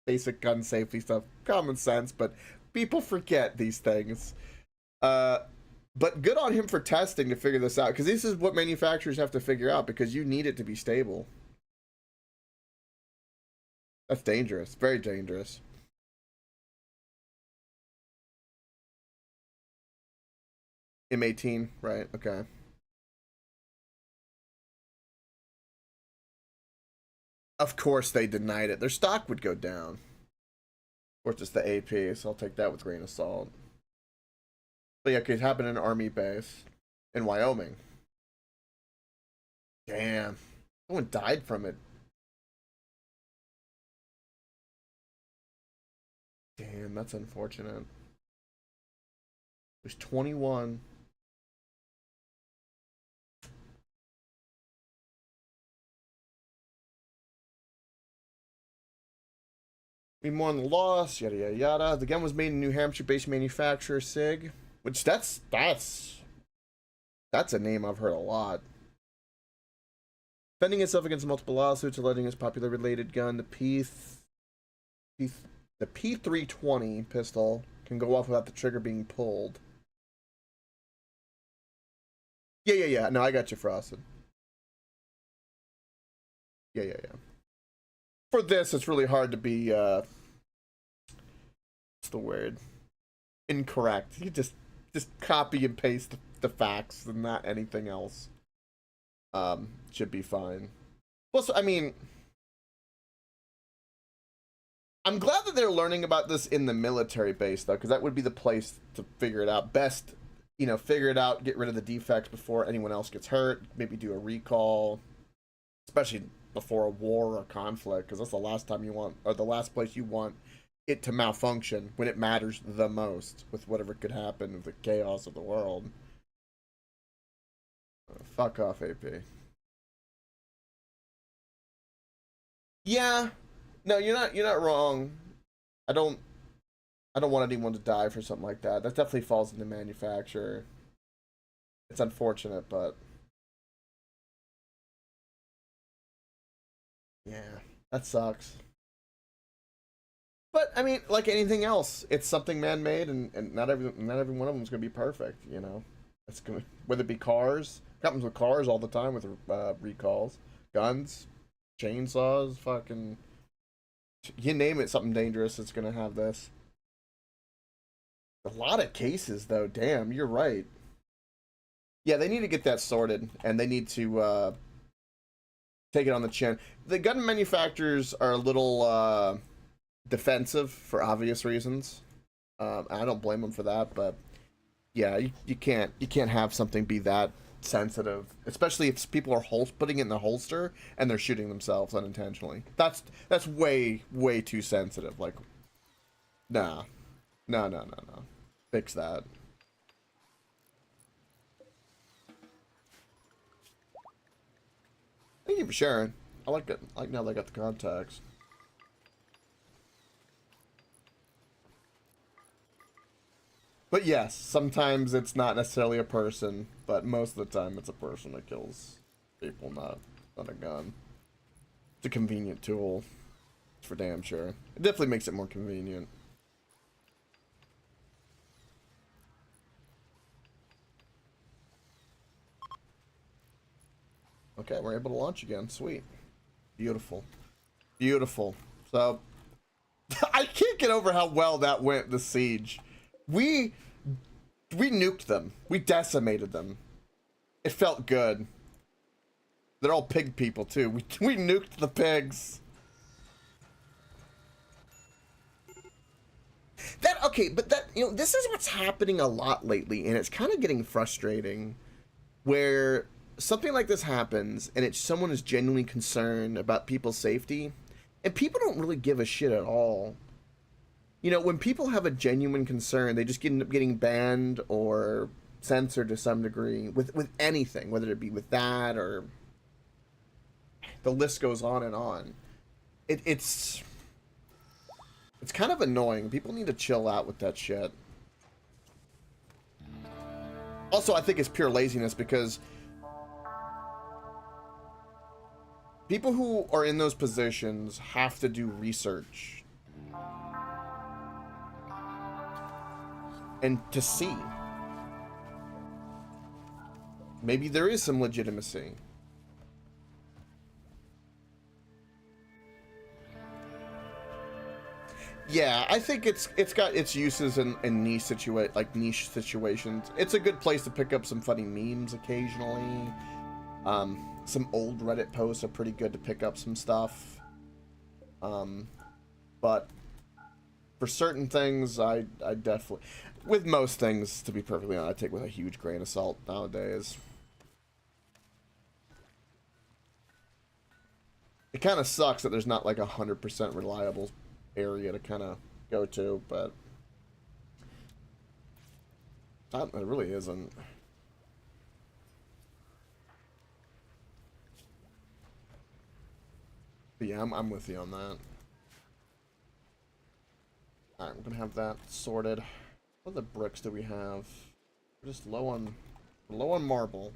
basic gun safety stuff, common sense, but people forget these things. But good on him for testing to figure this out, because this is what manufacturers have to figure out, because you need it to be stable. That's dangerous, very dangerous. M18, right, okay. Of course they denied it. Their stock would go down. Or it's just the AP, so I'll take that with a grain of salt. But yeah, it happened in an army base in Wyoming. Damn. Someone died from it. Damn, that's unfortunate. There's 21. Be more on the loss, yada yada yada. The gun was made in New Hampshire-based manufacturer SIG, which that's a name I've heard a lot. Defending itself against multiple lawsuits alleging its popular related gun, the P320 pistol can go off without the trigger being pulled. Yeah. No, I got you, Frosted. Yeah. For this, it's really hard to be, what's the word? Incorrect. You just copy and paste the facts and not anything else. Should be fine. Plus, I mean, I'm glad that they're learning about this in the military base, though, because that would be the place to figure it out. Best, figure it out, get rid of the defects before anyone else gets hurt, maybe do a recall, especially before a war or a conflict, because that's the last time you want, or the last place you want it to malfunction when it matters the most with whatever could happen with the chaos of the world. Fuck off, AP. Yeah, no, you're not wrong. I don't I don't want anyone to die for something like that. That definitely falls into manufacture. It's unfortunate, but yeah, that sucks. But I mean, like anything else, it's something man-made, and not every one of them is gonna be perfect. You know, it's gonna, whether it be cars, happens with cars all the time with recalls, guns, chainsaws, fucking you name it, something dangerous. It's gonna have this. A lot of cases though. Damn, you're right. Yeah, they need to get that sorted, and they need to take it on the chin. The gun manufacturers are a little defensive for obvious reasons. I don't blame them for that, but yeah, you can't have something be that sensitive, especially if people are putting it in the holster and they're shooting themselves unintentionally. That's way too sensitive. Like, nah, no. Fix that. Thank you for sharing. I like it. I like now that I got the contacts. But yes, sometimes it's not necessarily a person, but most of the time it's a person that kills people, not a gun. It's a convenient tool, for damn sure. It definitely makes it more convenient. Okay, we're able to launch again. Sweet. Beautiful. Beautiful. So, I can't get over how well that went, the siege. We nuked them. We decimated them. It felt good. They're all pig people too. We nuked the pigs. That okay, but that this is what's happening a lot lately, and it's kind of getting frustrating. Where something like this happens, and it's someone is genuinely concerned about people's safety, and people don't really give a shit at all. You know, when people have a genuine concern, they just end up getting banned or censored to some degree with anything, whether it be with that or the list goes on and on. It's kind of annoying. People need to chill out with that shit. Also, I think it's pure laziness because people who are in those positions have to do research and to see. Maybe there is some legitimacy. Yeah, I think it's got its uses in niche niche situations. It's a good place to pick up some funny memes occasionally. Some old Reddit posts are pretty good to pick up some stuff. But for certain things, I definitely, with most things, to be perfectly honest, I take with a huge grain of salt nowadays. It kind of sucks that there's not like 100% reliable area to kind of go to, but it really isn't. But yeah, I'm with you on that. Alright, we're gonna have that sorted. What other bricks do we have? We're just low on marble.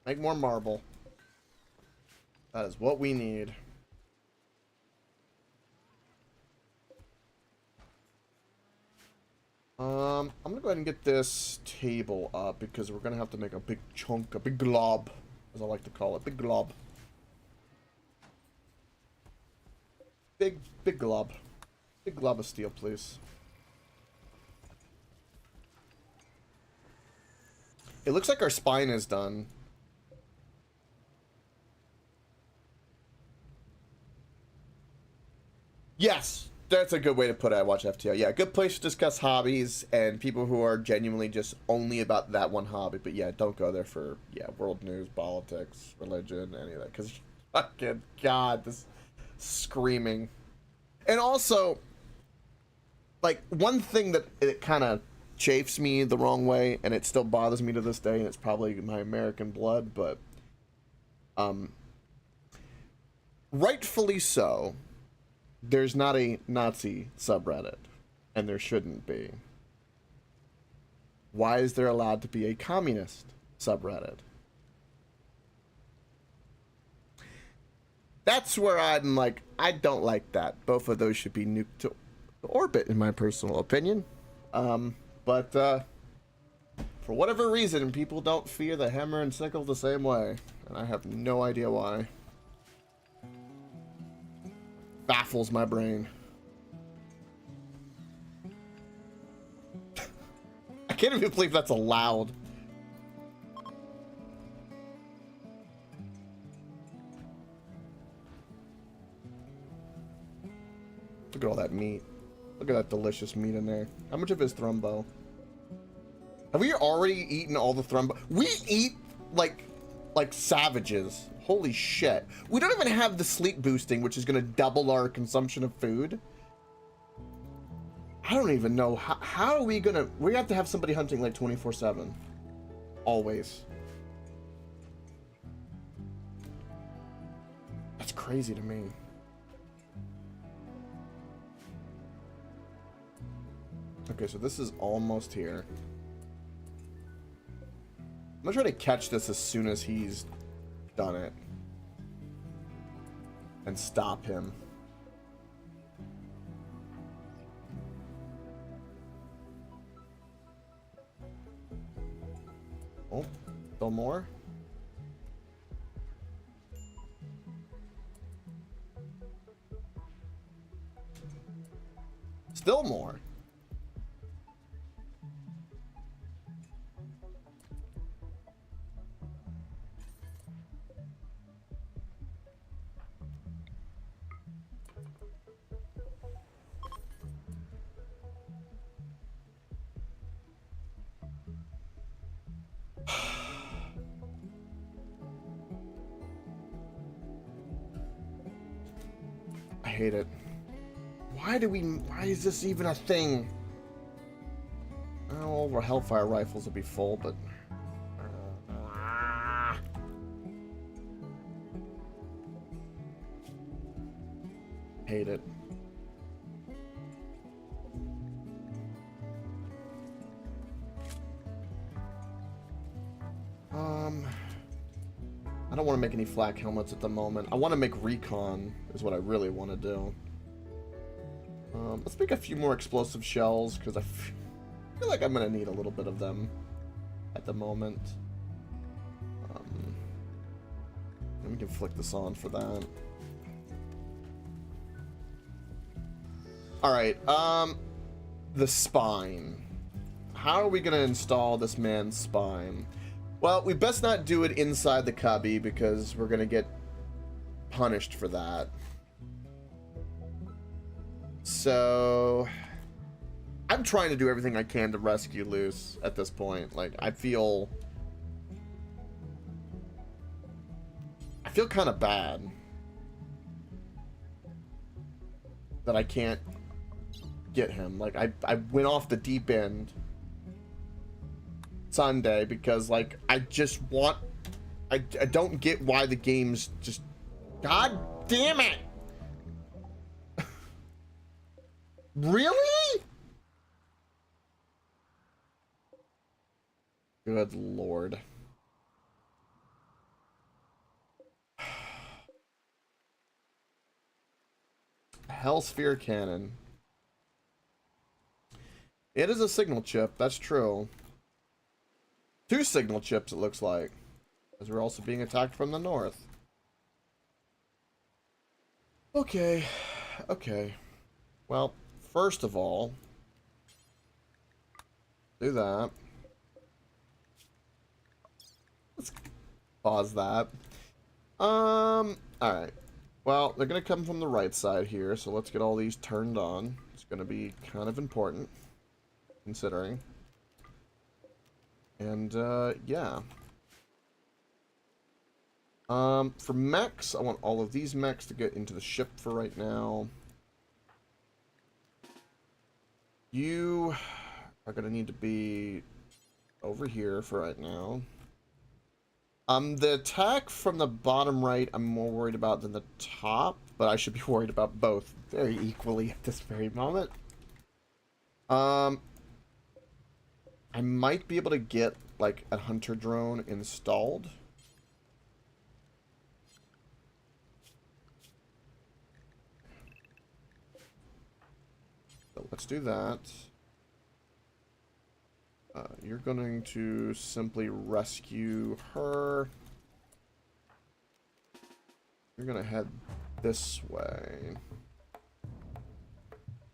Make more marble. That is what we need. I'm gonna go ahead and get this table up because we're gonna have to make a big chunk, a big glob, as I like to call it, big glob. Big glob. Big glob of steel, please. It looks like our spine is done. Yes, that's a good way to put it. I watch FTL. Yeah, good place to discuss hobbies and people who are genuinely just only about that one hobby. But yeah, don't go there for world news, politics, religion, any of that. Because fucking God, this screaming. And also, like, one thing that it kind of chafes me the wrong way, and it still bothers me to this day, and it's probably my American blood, but rightfully so, there's not a Nazi subreddit, and there shouldn't be. Why is there allowed to be a communist subreddit? That's where I'm like, I don't like that. Both of those should be nuked to orbit, in my personal opinion. But for whatever reason, people don't fear the hammer and sickle the same way. And I have no idea why. Baffles my brain. I can't even believe that's allowed. Look at all that meat. Look at that delicious meat in there. How much of it is thrumbo? Have we already eaten all the thrumbo? We eat like savages. Holy shit. We don't even have the sleep boosting, which is going to double our consumption of food. I don't even know. How are we going to... We have to have somebody hunting like 24/7. Always. That's crazy to me. Okay, so this is almost here. I'm gonna try to catch this as soon as he's done it. And stop him. Oh, still more? Still more. I hate it. Why is this even a thing? Oh, all of our Hellfire rifles will be full, but... Hate it. I don't want to make any flak helmets at the moment. I want to make recon, is what I really want to do. Let's make a few more explosive shells, because I feel like I'm going to need a little bit of them at the moment. And we can flick this on for that. Alright, the spine. How are we going to install this man's spine? Well, we best not do it inside the cubby because we're going to get punished for that. So, I'm trying to do everything I can to rescue Luce at this point. Like, I feel kind of bad that I can't get him. Like, I went off the deep end Sunday because, like, I just want... I don't get why the game's just... God damn it! Really? Good lord. Hellsphere cannon. It is a signal chip, that's true. 2 signal chips, it looks like. As we're also being attacked from the north. Okay. Okay. Well, first of all, do that. Let's pause that. Alright. Well, they're going to come from the right side here, so let's get all these turned on. It's going to be kind of important, considering. And, yeah. For mechs, I want all of these mechs to get into the ship for right now. You are gonna need to be over here for right now. The attack from the bottom right, I'm more worried about than the top, but I should be worried about both very equally at this very moment. I might be able to get like a hunter drone installed. So let's do that. You're going to simply rescue her. You're gonna head this way.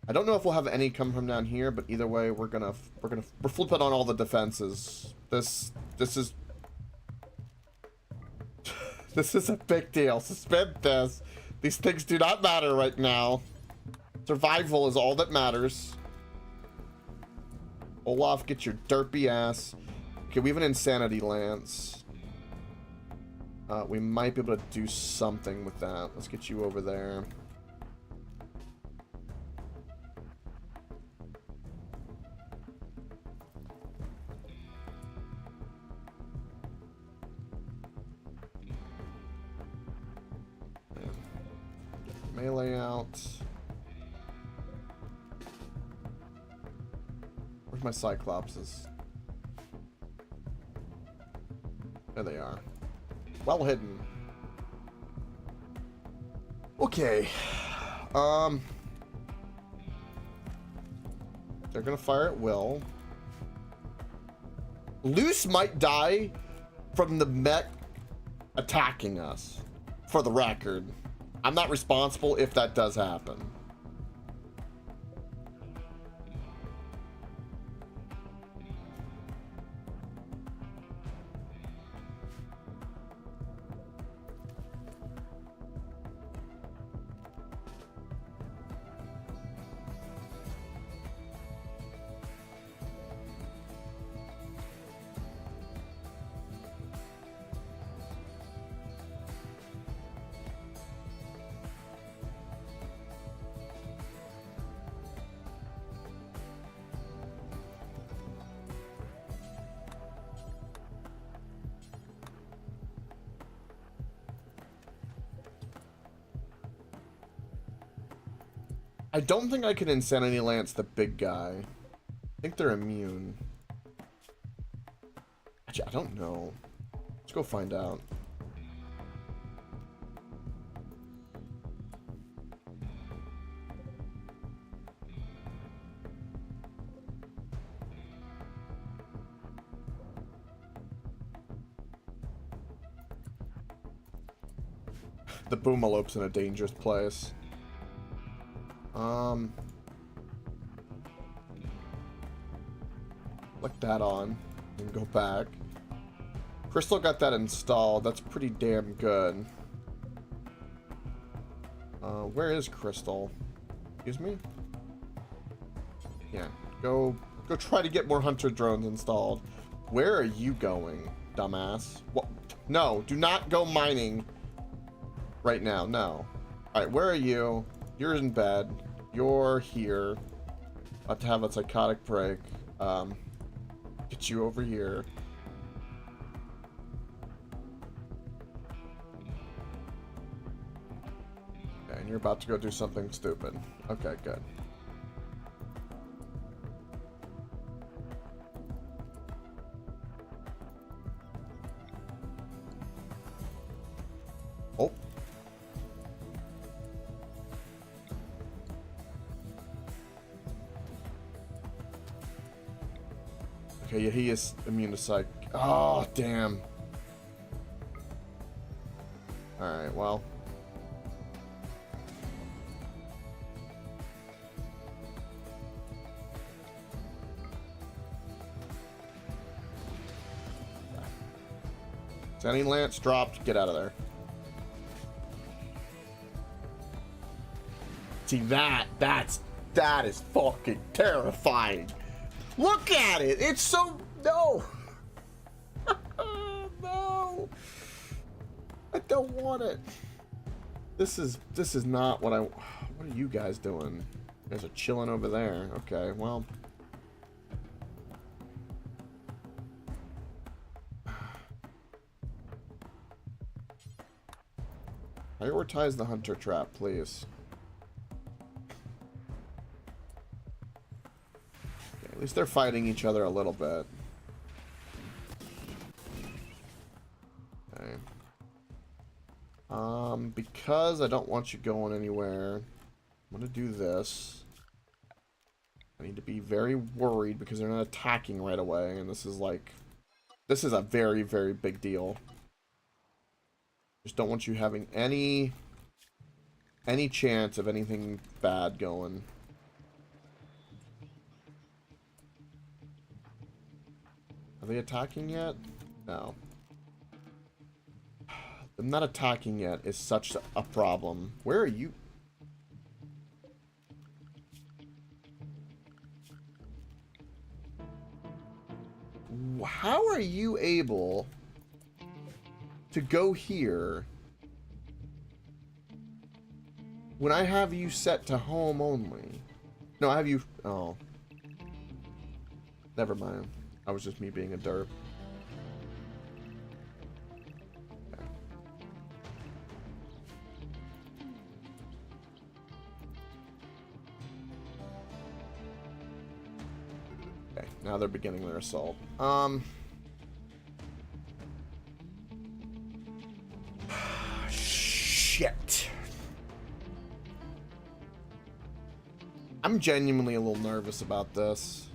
I don't know if we'll have any come from down here, but either way, we're flipping on all the defenses. This is this is a big deal. Suspend this. These things do not matter right now. Survival is all that matters. Olaf, get your derpy ass. Okay, we have an insanity lance. We might be able to do something with that. Let's get you over there. Melee out. Where's my Cyclopses? There they are. Well hidden. Okay. They're gonna fire at will. Luce might die from the mech attacking us. For the record. I'm not responsible if that does happen. I don't think I can Insanity Lance the big guy. I think they're immune. Actually, I don't know. Let's go find out. The Boomalope's in a dangerous place. Click that on and go back. Crystal got that installed. That's pretty damn good. Where is Crystal? Excuse me? Yeah, go try to get more hunter drones installed. Where are you going, dumbass? What? No, do not go mining right now. No. All right, where are you? You're in bed. You're here. About to have a psychotic break. Get you over here. Okay, and you're about to go do something stupid. Okay, good. Oh. Okay, yeah, he is immune to psych. Oh, damn. Alright, well. Any lance dropped, get out of there. See, that is fucking terrifying. Look at it. It's so no. No. I don't want it. This is not what I. What are you guys doing? There's a chilling over there. Okay, well. Prioritize the hunter trap, please. Okay, at least they're fighting each other a little bit. Okay. Because I don't want you going anywhere, I'm gonna do this. I need to be very worried because they're not attacking right away, and this is like, this is a very, very big deal. Just don't want you having any chance of anything bad going. Are they attacking yet? No. Them not attacking yet is such a problem. Where are you? How are you able to go here when I have you set to home only? No, I have you... Oh. Never mind. I was just me being a derp. Okay. Okay, now they're beginning their assault. Shit. I'm genuinely a little nervous about this.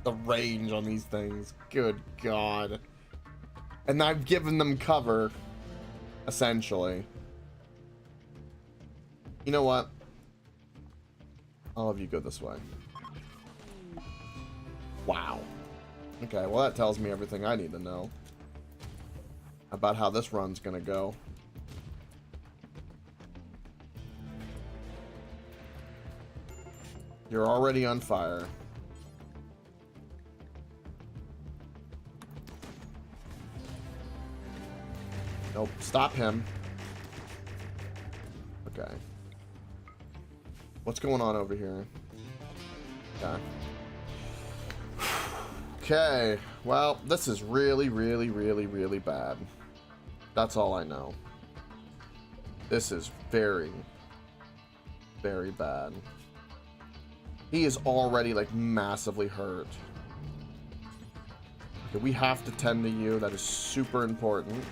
The range on these things, good God. And I've given them cover, essentially. You know what? I'll have you go this way. Wow. Okay, well that tells me everything I need to know about how this run's gonna go. You're already on fire. Nope, stop him. Okay. What's going on over here? Okay. Okay, well, this is really, really, really, really bad. That's all I know. This is very, very bad. He is already, like, massively hurt. Okay, we have to tend to you. That is super important.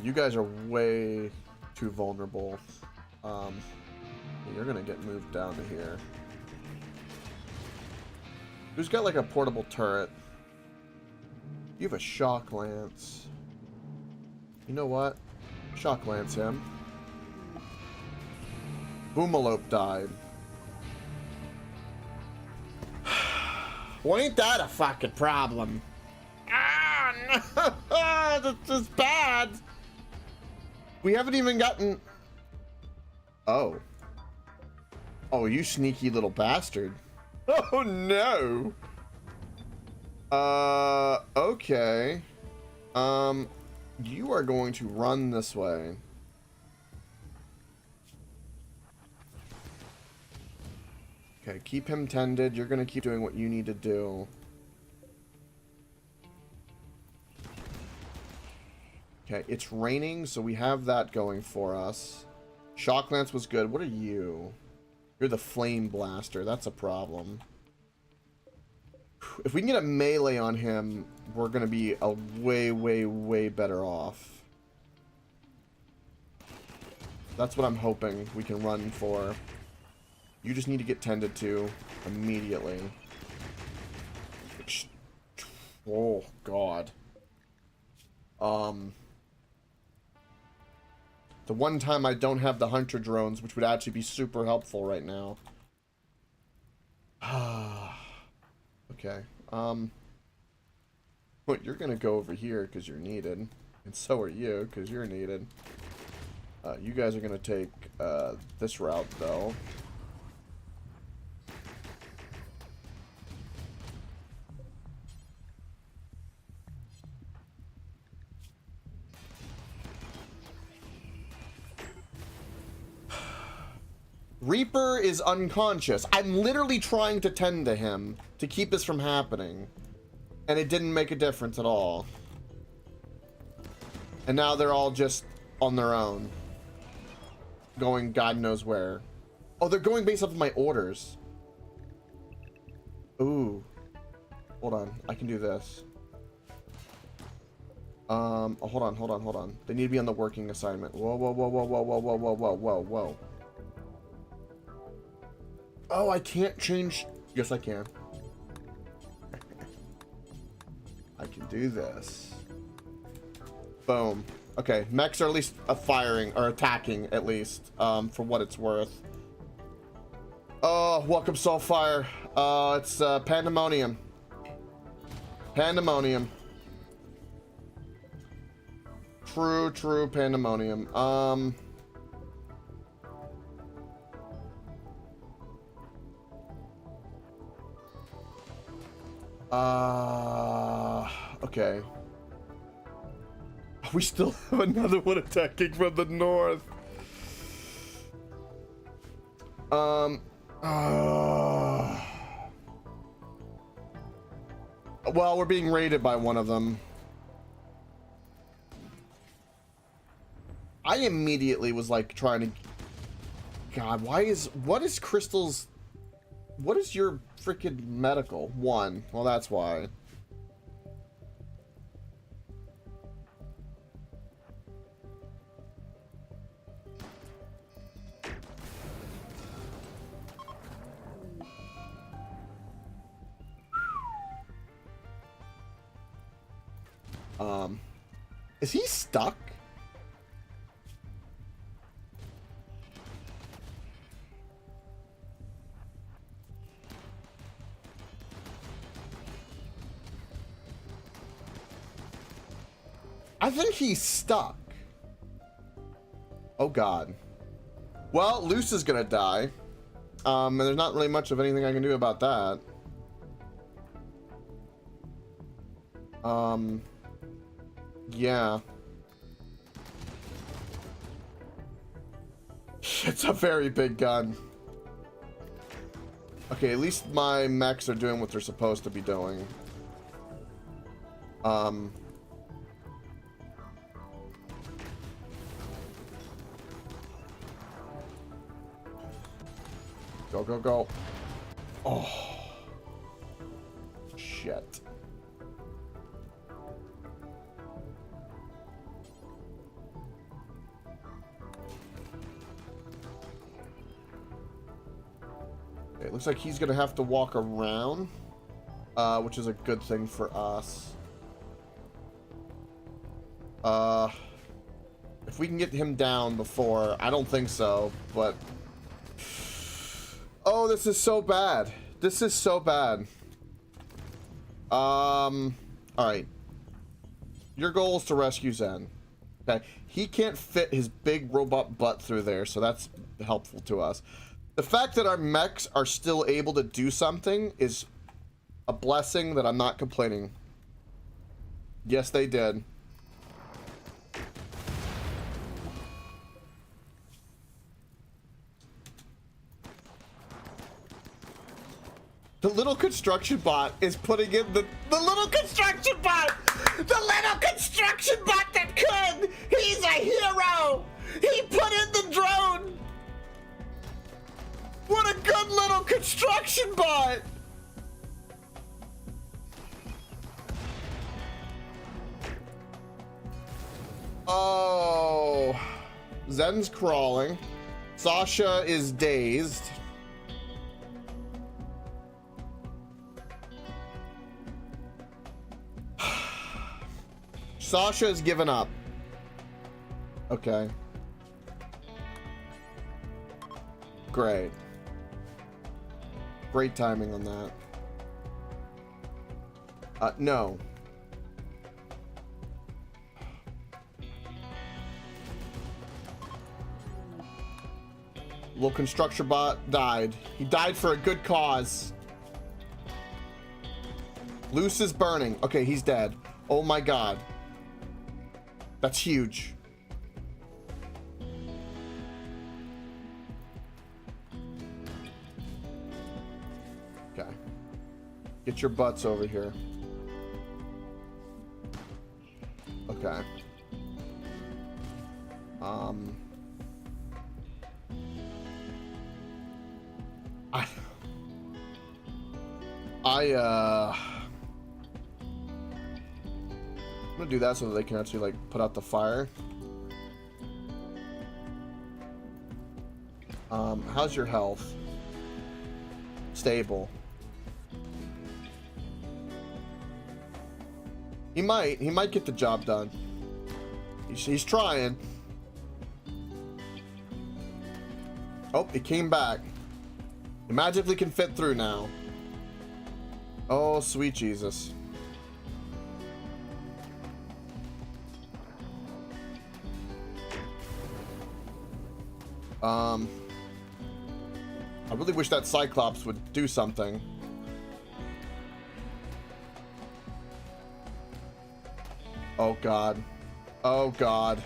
You guys are way too vulnerable. You're gonna get moved down to here. Who's got like a portable turret? You have a shock lance. You know what? Shock lance him. Boomalope died. Well, ain't that a fucking problem? Ah, no! This is bad! We haven't even gotten... Oh. Oh, you sneaky little bastard. Oh, no! Okay. You are going to run this way. Okay, keep him tended. You're gonna keep doing what you need to do. Okay, it's raining, so we have that going for us. Shock Lance was good. What are you? You're the Flame Blaster. That's a problem. If we can get a melee on him, we're going to be a way, way, way better off. That's what I'm hoping we can run for. You just need to get tended to immediately. Oh, God. The one time I don't have the hunter drones, which would actually be super helpful right now. Okay. But you're gonna go over here because you're needed. And so are you, because you're needed. You guys are gonna take this route, though. Reaper is unconscious. I'm literally trying to tend to him to keep this from happening. And it didn't make a difference at all. And now they're all just on their own. Going God knows where. Oh, they're going based off of my orders. Ooh. Hold on. I can do this. Oh, hold on. They need to be on the working assignment. Whoa. Oh, I can't change. Yes, I can. I can do this. Boom. Okay, mechs are at least firing, or attacking, at least, for what it's worth. Oh, welcome, Soulfire. It's Pandemonium. Pandemonium. True Pandemonium. Okay. We still have another one attacking from the north. Well, we're being raided by one of them. I immediately was like trying to... God, what is Crystal's... What is your freaking medical? 1. Well, that's why. Is he stuck? I think he's stuck. Oh God. Well, Luce is gonna die. And there's not really much of anything I can do about that. Yeah. It's a very big gun. Okay, at least my mechs are doing what they're supposed to be doing. Go. Oh. Shit. Okay, it looks like he's gonna have to walk around, which is a good thing for us. If we can get him down before, I don't think so, but... Oh, this is so bad. This is so bad. Alright. Your goal is to rescue Zen. Okay. He can't fit his big robot butt through there, so that's helpful to us. The fact that our mechs are still able to do something is a blessing that I'm not complaining. Yes, they did. The little construction bot is putting in the little construction bot! The little construction bot that could! He's a hero! He put in the drone! What a good little construction bot! Oh. Zen's crawling. Sasha is dazed. Sasha has given up. Okay. Great. Great timing on that. No. Little construction bot died. He died for a good cause. Luce is burning. Okay, he's dead. Oh my god. That's huge. Okay. Get your butts over here. Okay. I'm gonna do that so that they can actually like put out the fire. How's your health? Stable. He might get the job done. He's trying. Oh, he came back. He magically can fit through now. Oh, sweet Jesus. I really wish that Cyclops would do something. Oh God. Oh God.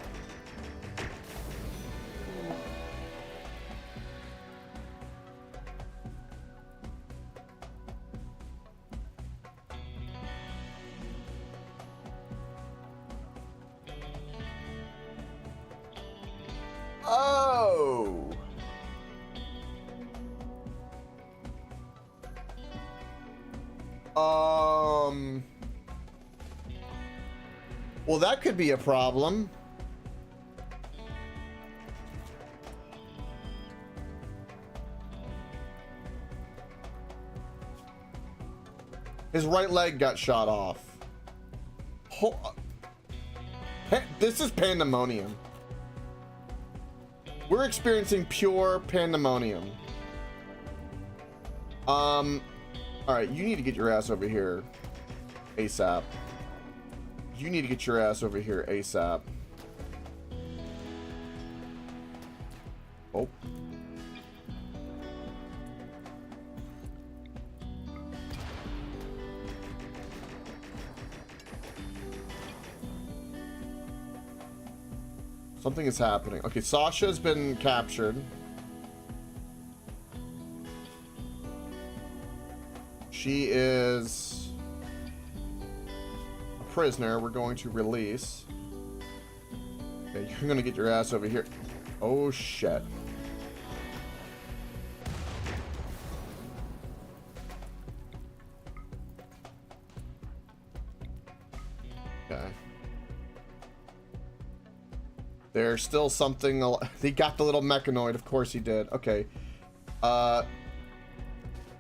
Oh. Well, that could be a problem. His right leg got shot off. This is pandemonium. We're experiencing pure pandemonium. All right, you need to get your ass over here ASAP. You need to get your ass over here ASAP. Oh. Something is happening. Okay, Sasha's been captured. She is a prisoner. We're going to release. Okay, you're gonna get your ass over here. Oh shit. Okay. There's still something. He got the little mechanoid. Of course he did. Okay.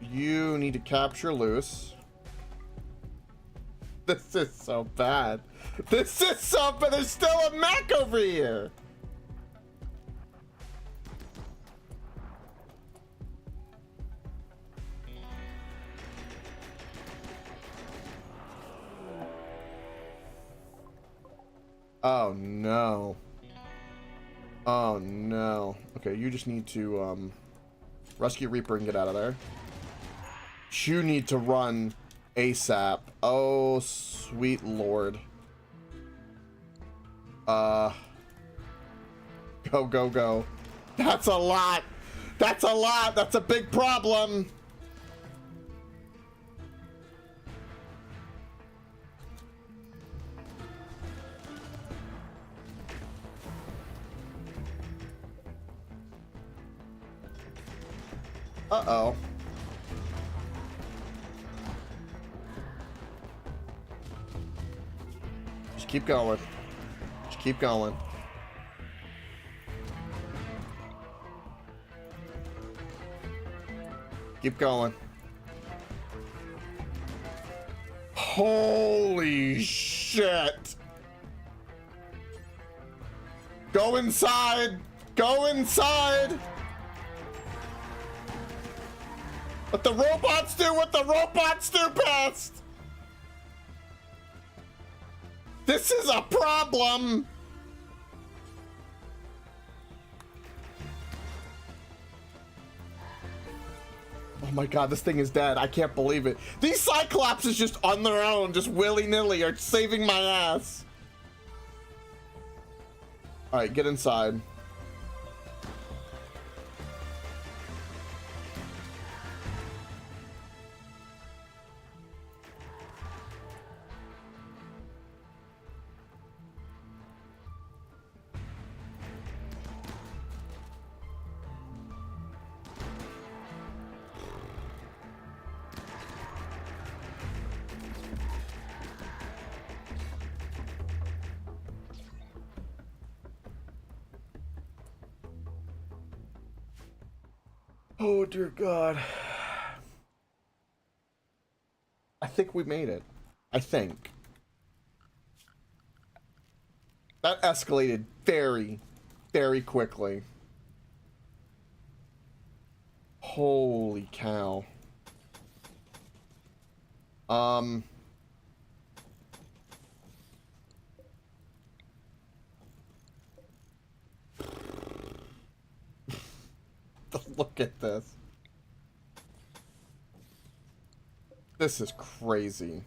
You need to capture Luce. This is so bad. This is so bad. There's still a mech over here. Oh no. Oh no. Okay, you just need to rescue Reaper and get out of there. You need to run ASAP. Oh, sweet lord. Go, go, go. That's a lot. That's a lot. That's a big problem. Uh-oh. Just keep going. Just keep going. Keep going. Holy shit. Go inside! Go inside! Let the robots do what the robots do best! This is a problem! Oh my god, this thing is dead. I can't believe it. These Cyclopses just on their own, just willy-nilly, are saving my ass. Alright, get inside. Oh dear God. I think we made it. I think. That escalated very, very quickly. Holy cow. Look at this. This is crazy.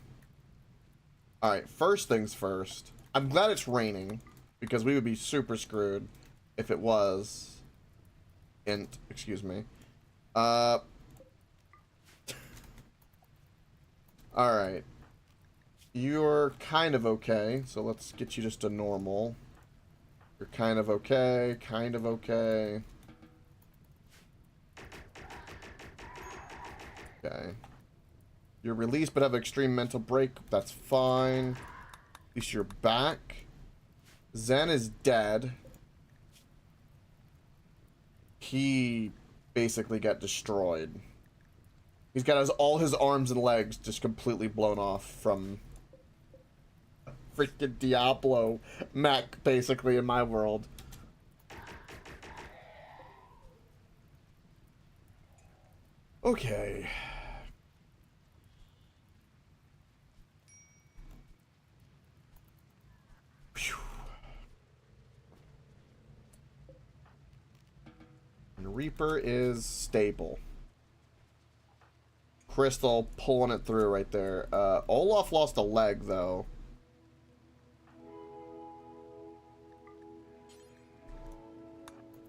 Alright, first things first. I'm glad it's raining, because we would be super screwed if it was. Excuse me. Alright. You're kind of okay, so let's get you just a normal. You're kind of okay, kind of okay. Okay. You're released but have extreme mental break. That's fine. At least you're back. Zen is dead. He basically got destroyed. He's got all his arms and legs just completely blown off from freaking Diablo mech, basically, in my world. Okay. And Reaper is stable. Crystal pulling it through right there. Olaf lost a leg, though.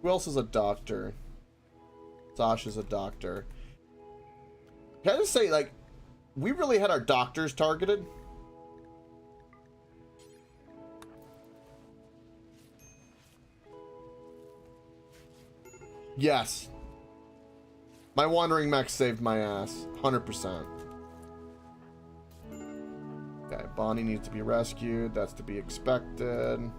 Who else is a doctor? Sasha's a doctor. Can I just say, like, we really had our doctors targeted? Yes. My wandering mech saved my ass. 100%. Okay, Bonnie needs to be rescued. That's to be expected.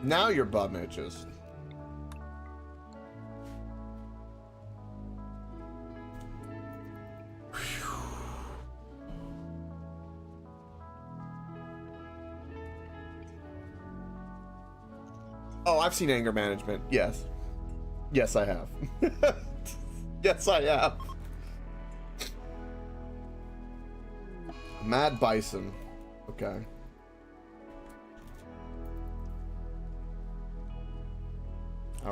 Now your bum itches. Oh, I've seen anger management. Yes. Yes, I have. Yes, I have. Mad Bison. Okay.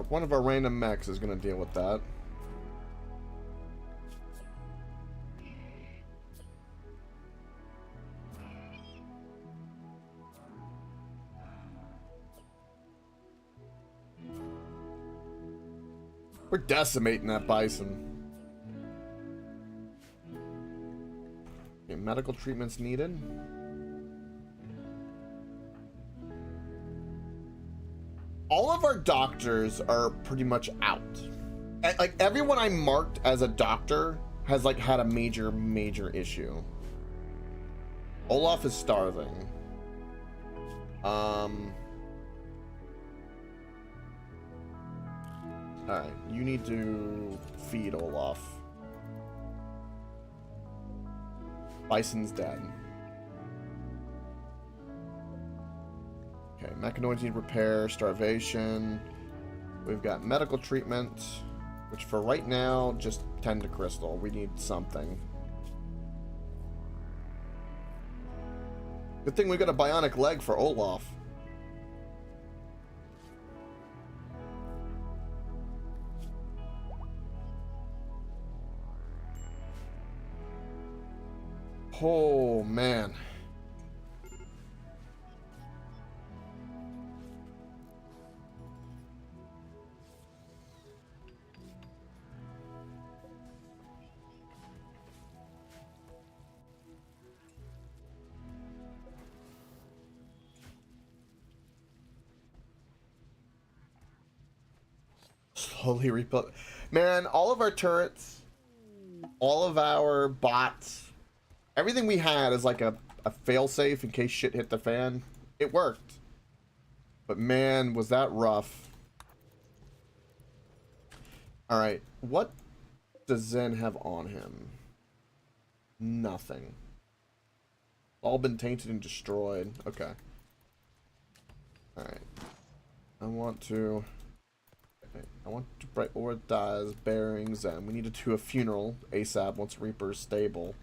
One of our random mechs is going to deal with that. We're decimating that bison. Okay, medical treatments needed. All of our doctors are pretty much out. And, like, everyone I marked as a doctor has like had a major issue. Olaf is starving. Alright, you need to feed Olaf. Bison's dead. Okay, mechanoids need repair, starvation. We've got medical treatment, which for right now, just tend to crystal. We need something. Good thing we got a bionic leg for Olaf. Oh, man. Slowly rebuild. Man, all of our turrets, all of our bots, everything we had is like a failsafe in case shit hit the fan. It worked. But man, was that rough. Alright, what does Zen have on him? Nothing. All been tainted and destroyed. Okay. Alright. I want to prioritize bearings, and we need to do a funeral ASAP once Reaper's stable.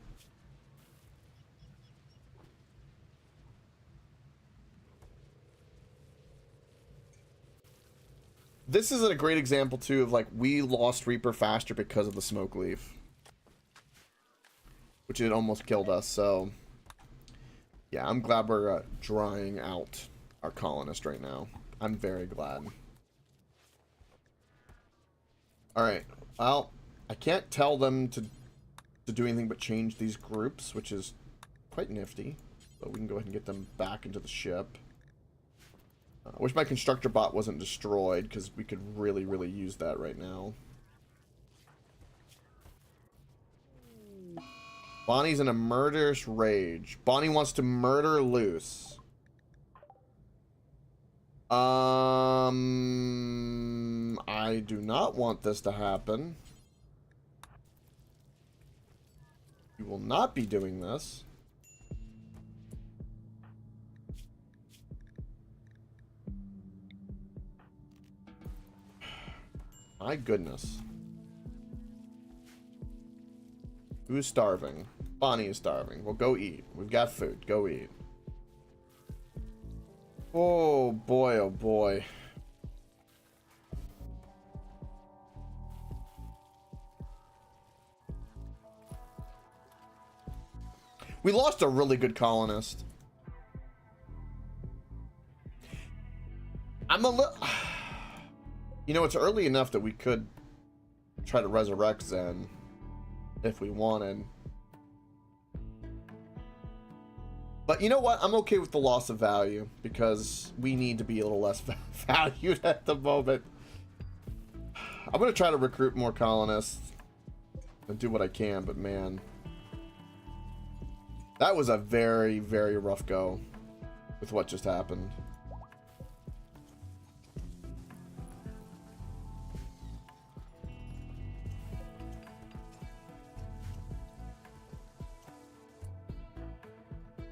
This is a great example too of like we lost Reaper faster because of the smoke leaf, which it almost killed us. So yeah, I'm glad we're drying out our colonist right now. I'm very glad. Alright, well, I can't tell them to do anything but change these groups, which is quite nifty. But we can go ahead and get them back into the ship. I wish my constructor bot wasn't destroyed, because we could really use that right now. Bonnie's in a murderous rage. Bonnie wants to murder Luce. I do not want this to happen. You will not be doing this. My goodness. Who's starving? Bonnie is starving. Well, go eat. We've got food. Go eat. Oh boy, oh boy. We lost a really good colonist. I'm a little... You know, it's early enough that we could try to resurrect Zen if we wanted. But you know what? I'm okay with the loss of value because we need to be a little less valued at the moment. I'm going to try to recruit more colonists and do what I can, but man, that was a very rough go with what just happened.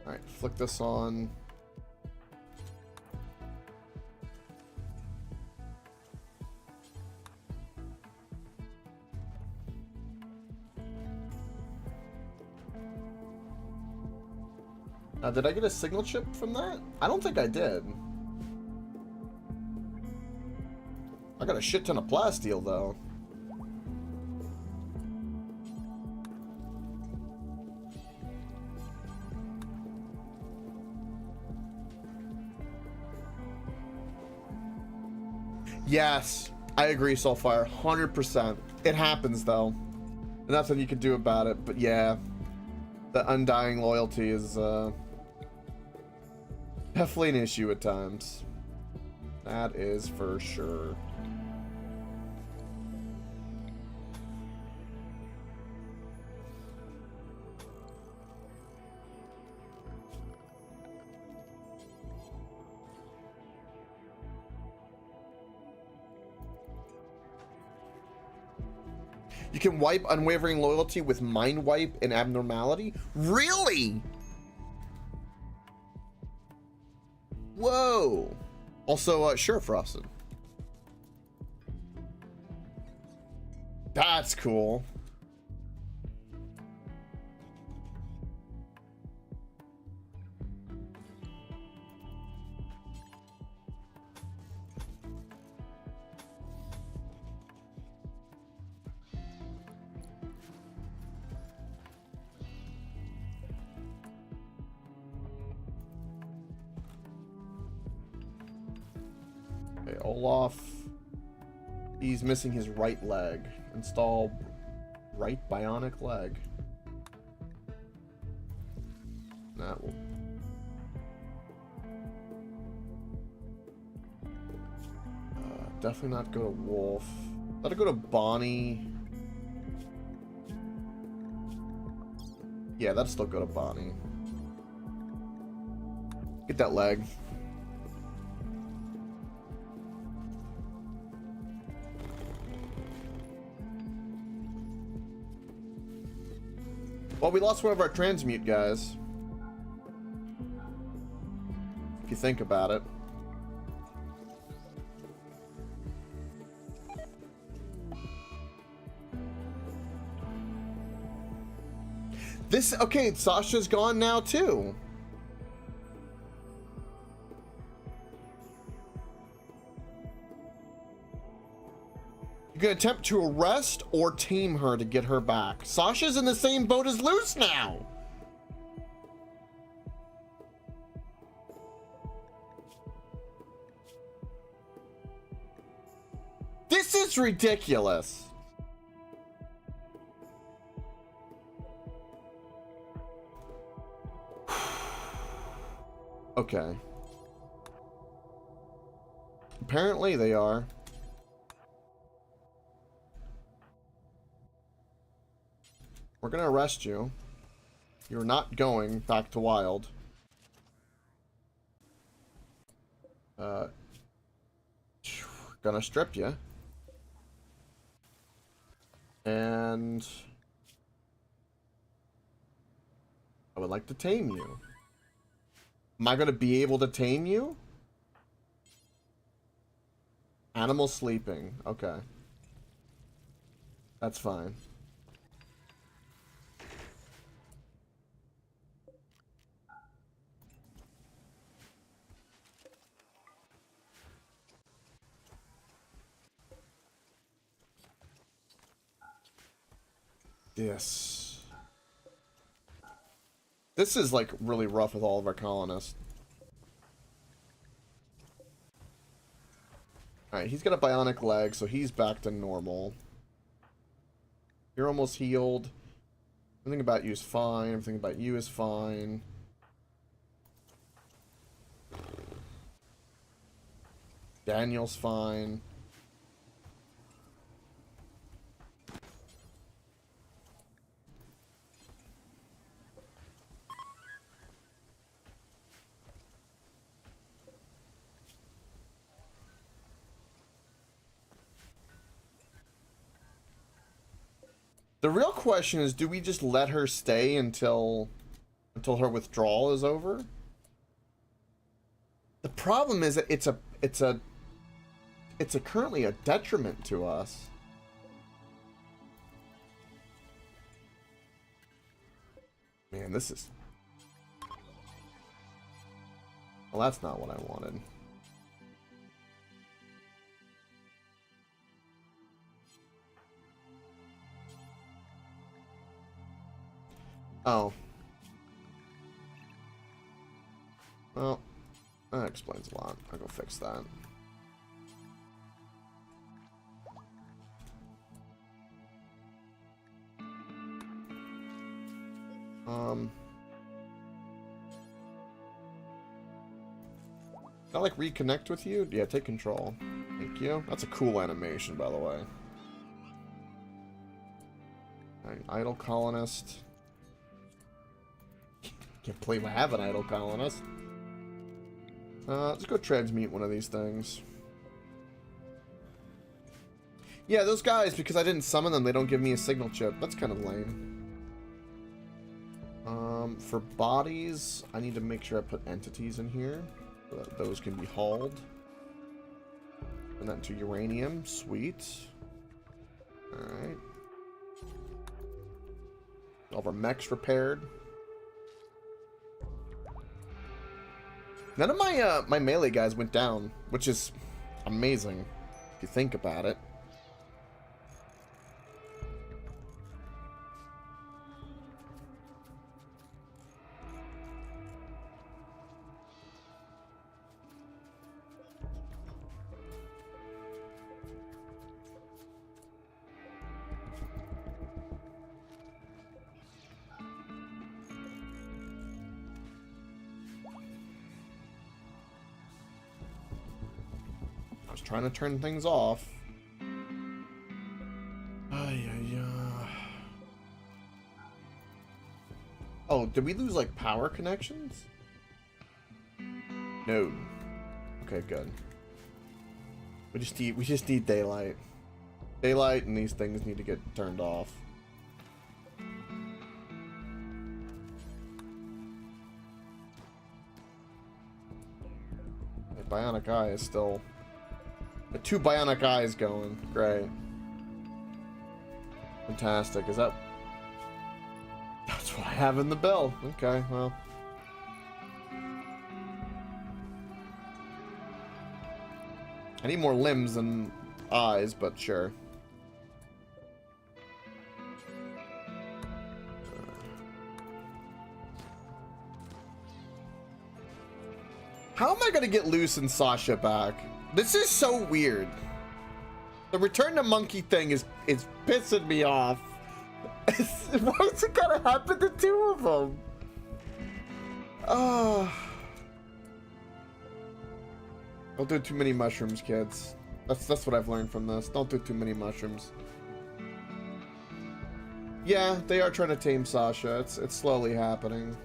Alright, flick this on. Did I get a signal chip from that? I don't think I did. I got a shit ton of plasteel though. Yes, I agree, Soulfire, 100%. It happens though, and nothing you can do about it. But yeah, the undying loyalty is definitely an issue at times. That is for sure. You can wipe unwavering loyalty with mind wipe and abnormality. Really? Whoa. Also, sure, Frosted. That's cool. Okay, Olaf. He's missing his right leg. Install right bionic leg. That will. Definitely not go to Wolf. Gotta go to Bonnie. Yeah, that'll still go to Bonnie. Get that leg. Well, we lost one of our transmute guys. If you think about it. This, okay, Sasha's gone now too. You can attempt to arrest or tame her to get her back. Sasha's in the same boat as Luce now. This is ridiculous. Okay. Apparently they are. We're gonna arrest you. You're not going back to Wild. Gonna strip you. And I would like to tame you. Am I gonna be able to tame you? Animal sleeping. Okay. That's fine. This is like really rough with all of our colonists. Alright, he's got a bionic leg, so he's back to normal. You're almost healed. Everything about you is fine. Everything about you is fine. Daniel's fine. The real question is, do we just let her stay until her withdrawal is over? The problem is that it's currently a detriment to us. Man, this is... Well, that's not what I wanted. Oh. Well, that explains a lot. I'll go fix that. Can I like reconnect with you? Yeah, take control. Thank you. That's a cool animation, by the way. Alright, idle colonist. Can't believe I have an idle colonist. Let's go transmute one of these things. Yeah, those guys, because I didn't summon them, they don't give me a signal chip. That's kind of lame. For bodies, I need to make sure I put entities in here so that those can be hauled. And that to uranium. Sweet. Alright. All of our mechs repaired. None of my my melee guys went down, which is amazing if you think about it. I was trying to turn things off. Oh, did we lose like power connections? No. Okay, good. We just need daylight. Daylight and these things need to get turned off. The bionic eye is still... The 2 bionic eyes going. Great. Fantastic. Is that... That's what I have in the bill. Okay, well. I need more limbs than eyes, but sure. How am I gonna get Luce and Sasha back? This is so weird. The return to monkey thing is pissing me off. Why is it gonna happen to 2 of them? Don't do too many mushrooms, kids. That's what I've learned from this. Don't do too many mushrooms. Yeah, they are trying to tame Sasha. It's slowly happening.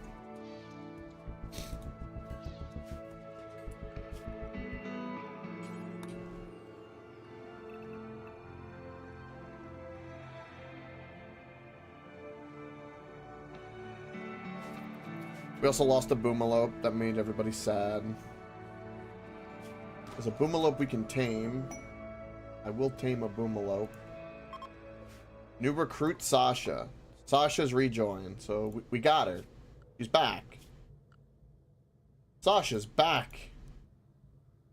We also lost a boomalope. That made everybody sad. There's a boomalope we can tame. I will tame a boomalope. New recruit Sasha. Sasha's rejoined, so we got her. She's back. Sasha's back.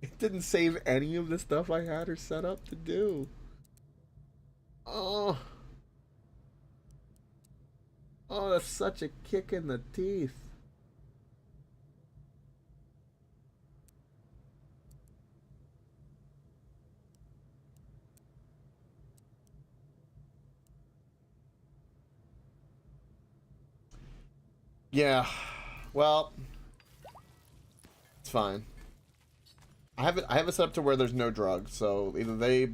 It didn't save any of the stuff I had her set up to do. Oh. Oh, that's such a kick in the teeth. Yeah, well, it's fine. I have it set up to where there's no drugs, so either they...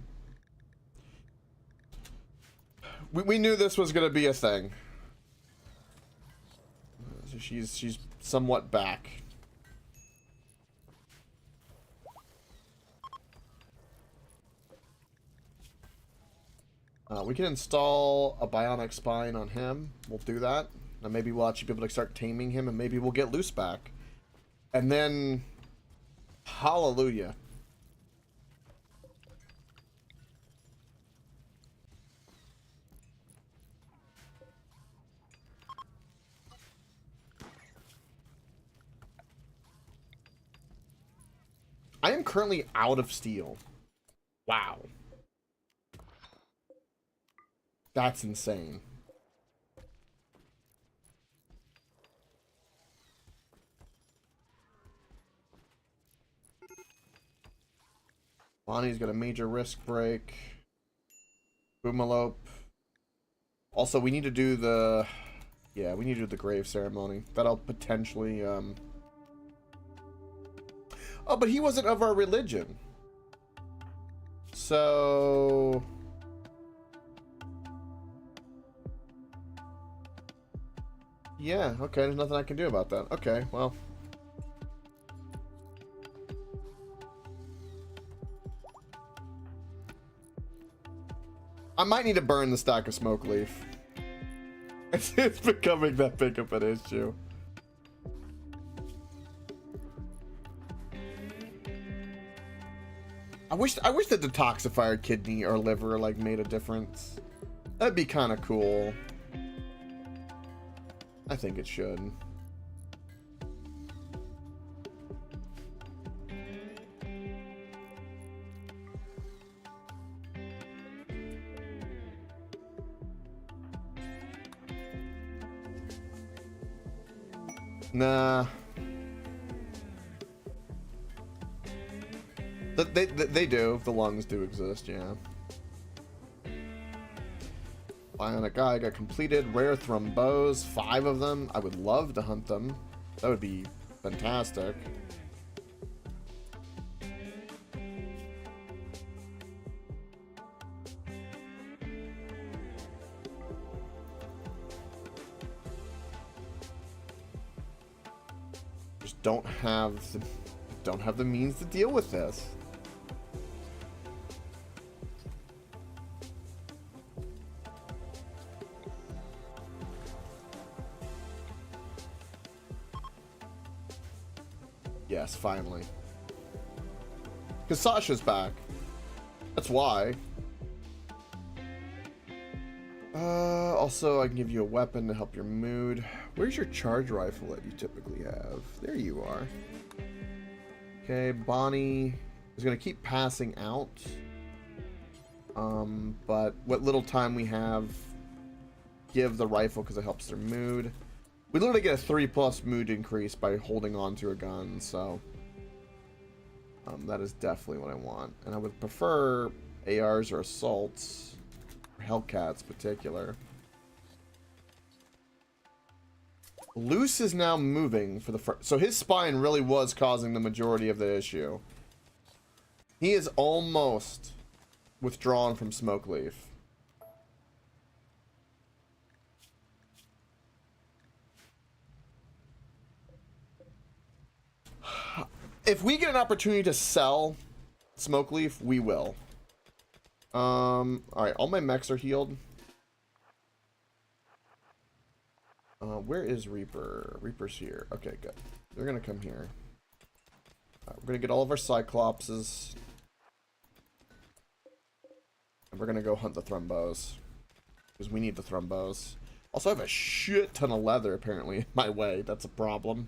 We knew this was gonna be a thing. So she's somewhat back. We can install a bionic spine on him. We'll do that. Now maybe we'll actually be able to start taming him, and maybe we'll get Luce back. And then... Hallelujah. I am currently out of steel. Wow. That's insane. Lonnie's got a major risk break. Boomalope. Also, we need to do the... Yeah, we need to do the grave ceremony. That'll potentially, Oh, but he wasn't of our religion. So... Yeah, okay, there's nothing I can do about that. Okay, well... I might need to burn the stack of smoke leaf. It's becoming that big of an issue. I wish the detoxifier kidney or liver like made a difference. That'd be kind of cool. I think it should. Nah. They do. The lungs do exist, yeah. Bionic eye got completed. Rare thrombose, 5 of them. I would love to hunt them. That would be fantastic. Just don't have the means to deal with this. Yes, finally. Because Sasha's back. That's why. Also, I can give you a weapon to help your mood. Where's your charge rifle that you typically have? There you are. Okay, Bonnie is going to keep passing out. But what little time we have, give the rifle because it helps their mood. We literally get a 3+ mood increase by holding on to a gun, so that is definitely what I want. And I would prefer ARs or assaults, or Hellcats in particular. Loose is now moving for the first, so his spine really was causing the majority of the issue. He is almost withdrawn from Smoke Leaf. If we get an opportunity to sell Smoke Leaf, we will. Alright, all my mechs are healed. Where is Reaper? Reaper's here. Okay, good. They're gonna come here. We're gonna get all of our Cyclopses. And we're gonna go hunt the Thrumbos. Because we need the Thrumbos. Also, I have a shit ton of leather, apparently, in my way. That's a problem.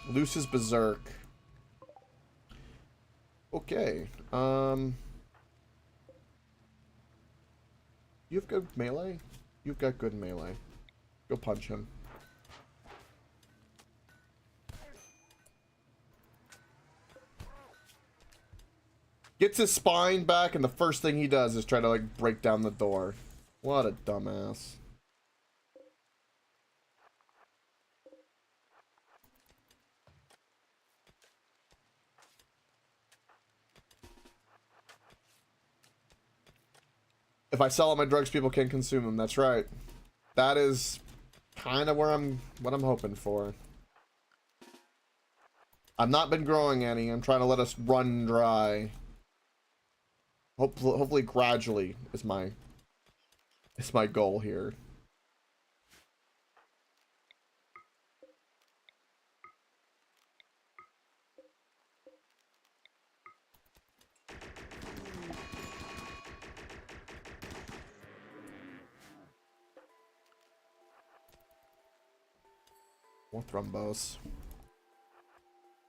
Luce's Berserk. Okay. You have good melee? You've got good melee. Go punch him. Gets his spine back, and the first thing he does is try to, like, break down the door. What a dumbass. If I sell all my drugs, people can consume them. That's right. That is kind of where what I'm hoping for. I've not been growing any. I'm trying to let us run dry. Hopefully gradually is my goal here. More Thrumbos.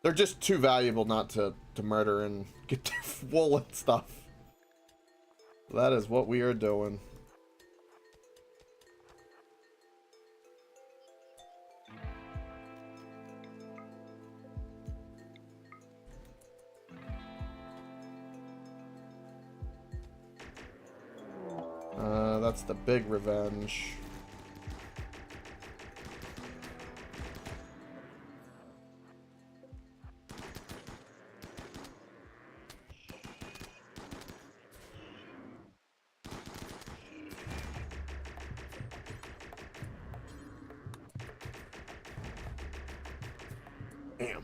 They're just too valuable not to murder and get their wool and stuff. That is what we are doing. That's the big revenge. Damn.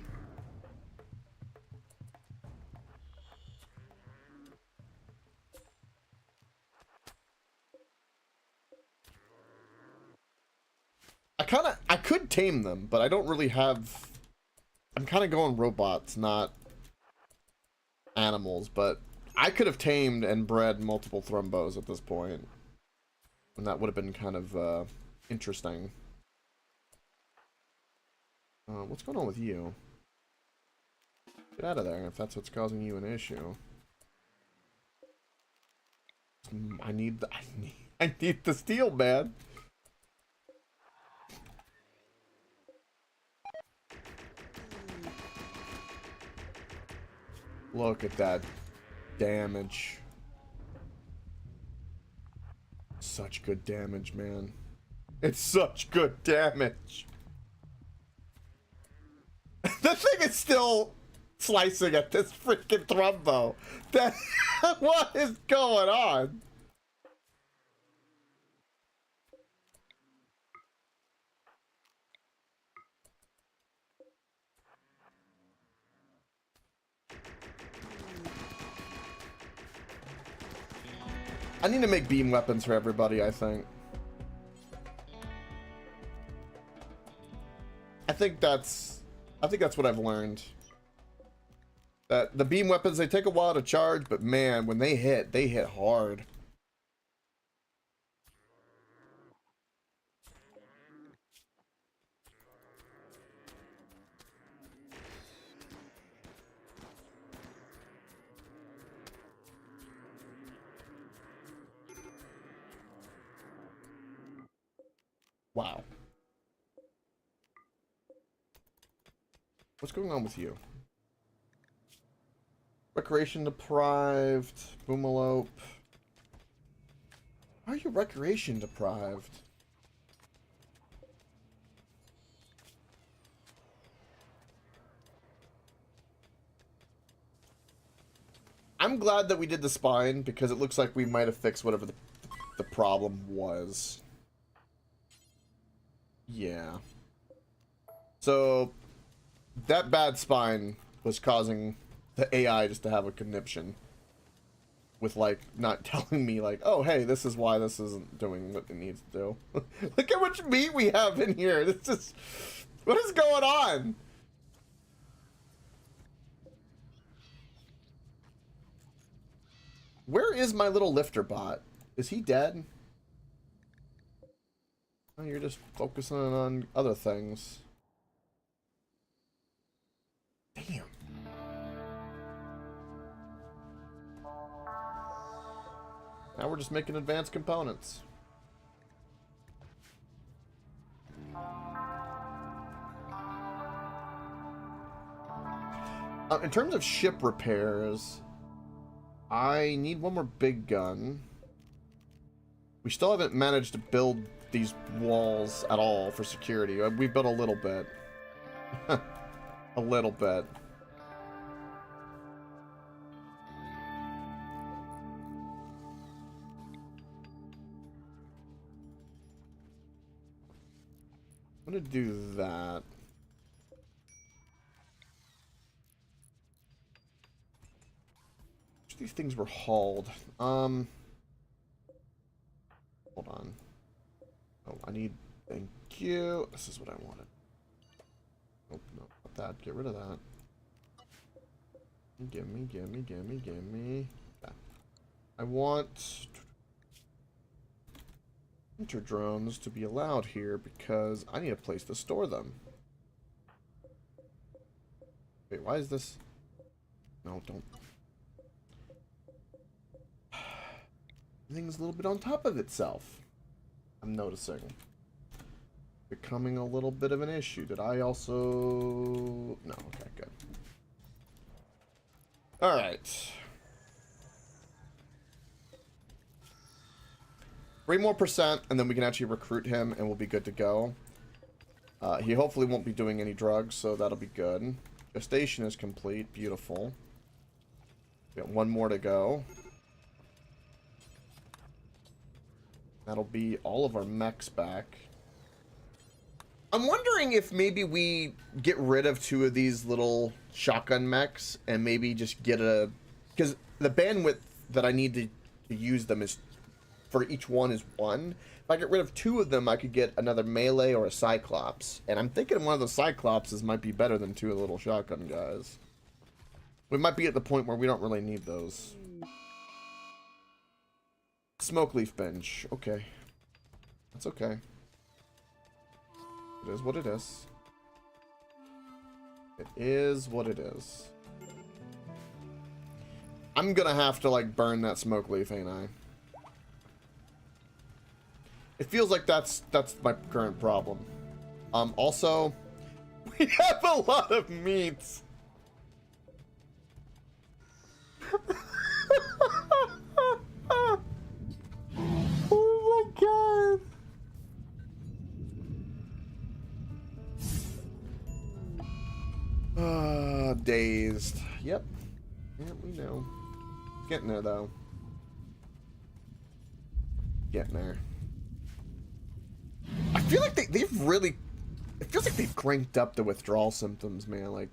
I could tame them, but I don't really have... I'm kind of going robots, not animals, but I could have tamed and bred multiple Thrumbos at this point. And that would have been kind of interesting. What's going on with you? Get out of there if that's what's causing you an issue. I need the steel, man. Look at that damage. Such good damage, man. It's such good damage. The thing is still slicing at this freaking Thrumbo. That what is going on? I need to make beam weapons for everybody, I think. I think that's what I've learned. That the beam weapons, they take a while to charge, but man, when they hit hard. Wow. What's going on with you? Recreation deprived. Boomalope. Why are you recreation deprived? I'm glad that we did the spine because it looks like we might have fixed whatever the problem was. Yeah. So that bad spine was causing the AI just to have a conniption with, like, not telling me, like, oh, hey, this is why this isn't doing what it needs to do. Look how much meat we have in here. This is... What is going on? Where is my little lifter bot? Is he dead? Oh, you're just focusing on other things. Damn. Now we're just making advanced components. In terms of ship repairs, I need one more big gun. We still haven't managed to build these walls at all for security. We built a little bit. A little bit. I'm gonna do that. These things were hauled. Hold on. Oh, I need... Thank you. This is what I wanted. Oh, no, not that. Get rid of that. Gimme. Yeah. I want... Hunter drones to be allowed here because I need a place to store them. Wait, why is this... No, don't... Everything's a little bit on top of itself. I'm noticing. Becoming a little bit of an issue. Did I also... No, okay, good. Alright. 3 more %, and then we can actually recruit him, and we'll be good to go. He hopefully won't be doing any drugs, so that'll be good. Gestation is complete. Beautiful. We got 1 more to go. That'll be all of our mechs back. I'm wondering if maybe we get rid of 2 of these little shotgun mechs and maybe just get a... Because the bandwidth that I need to use them is... For each one is 1. If I get rid of 2 of them, I could get another melee or a cyclops. And I'm thinking one of the cyclopses might be better than 2 little shotgun guys. We might be at the point where we don't really need those. Smoke leaf bench. Okay. That's okay. It is what it is. It is what it is. I'm gonna have to, like, burn that smoke leaf, ain't I? It feels like that's my current problem. Also, we have a lot of meats. Oh my god. Dazed. Yep. Yeah, we know. Getting there, though. Getting there. I feel like they've really... It feels like they've cranked up the withdrawal symptoms, man. Like,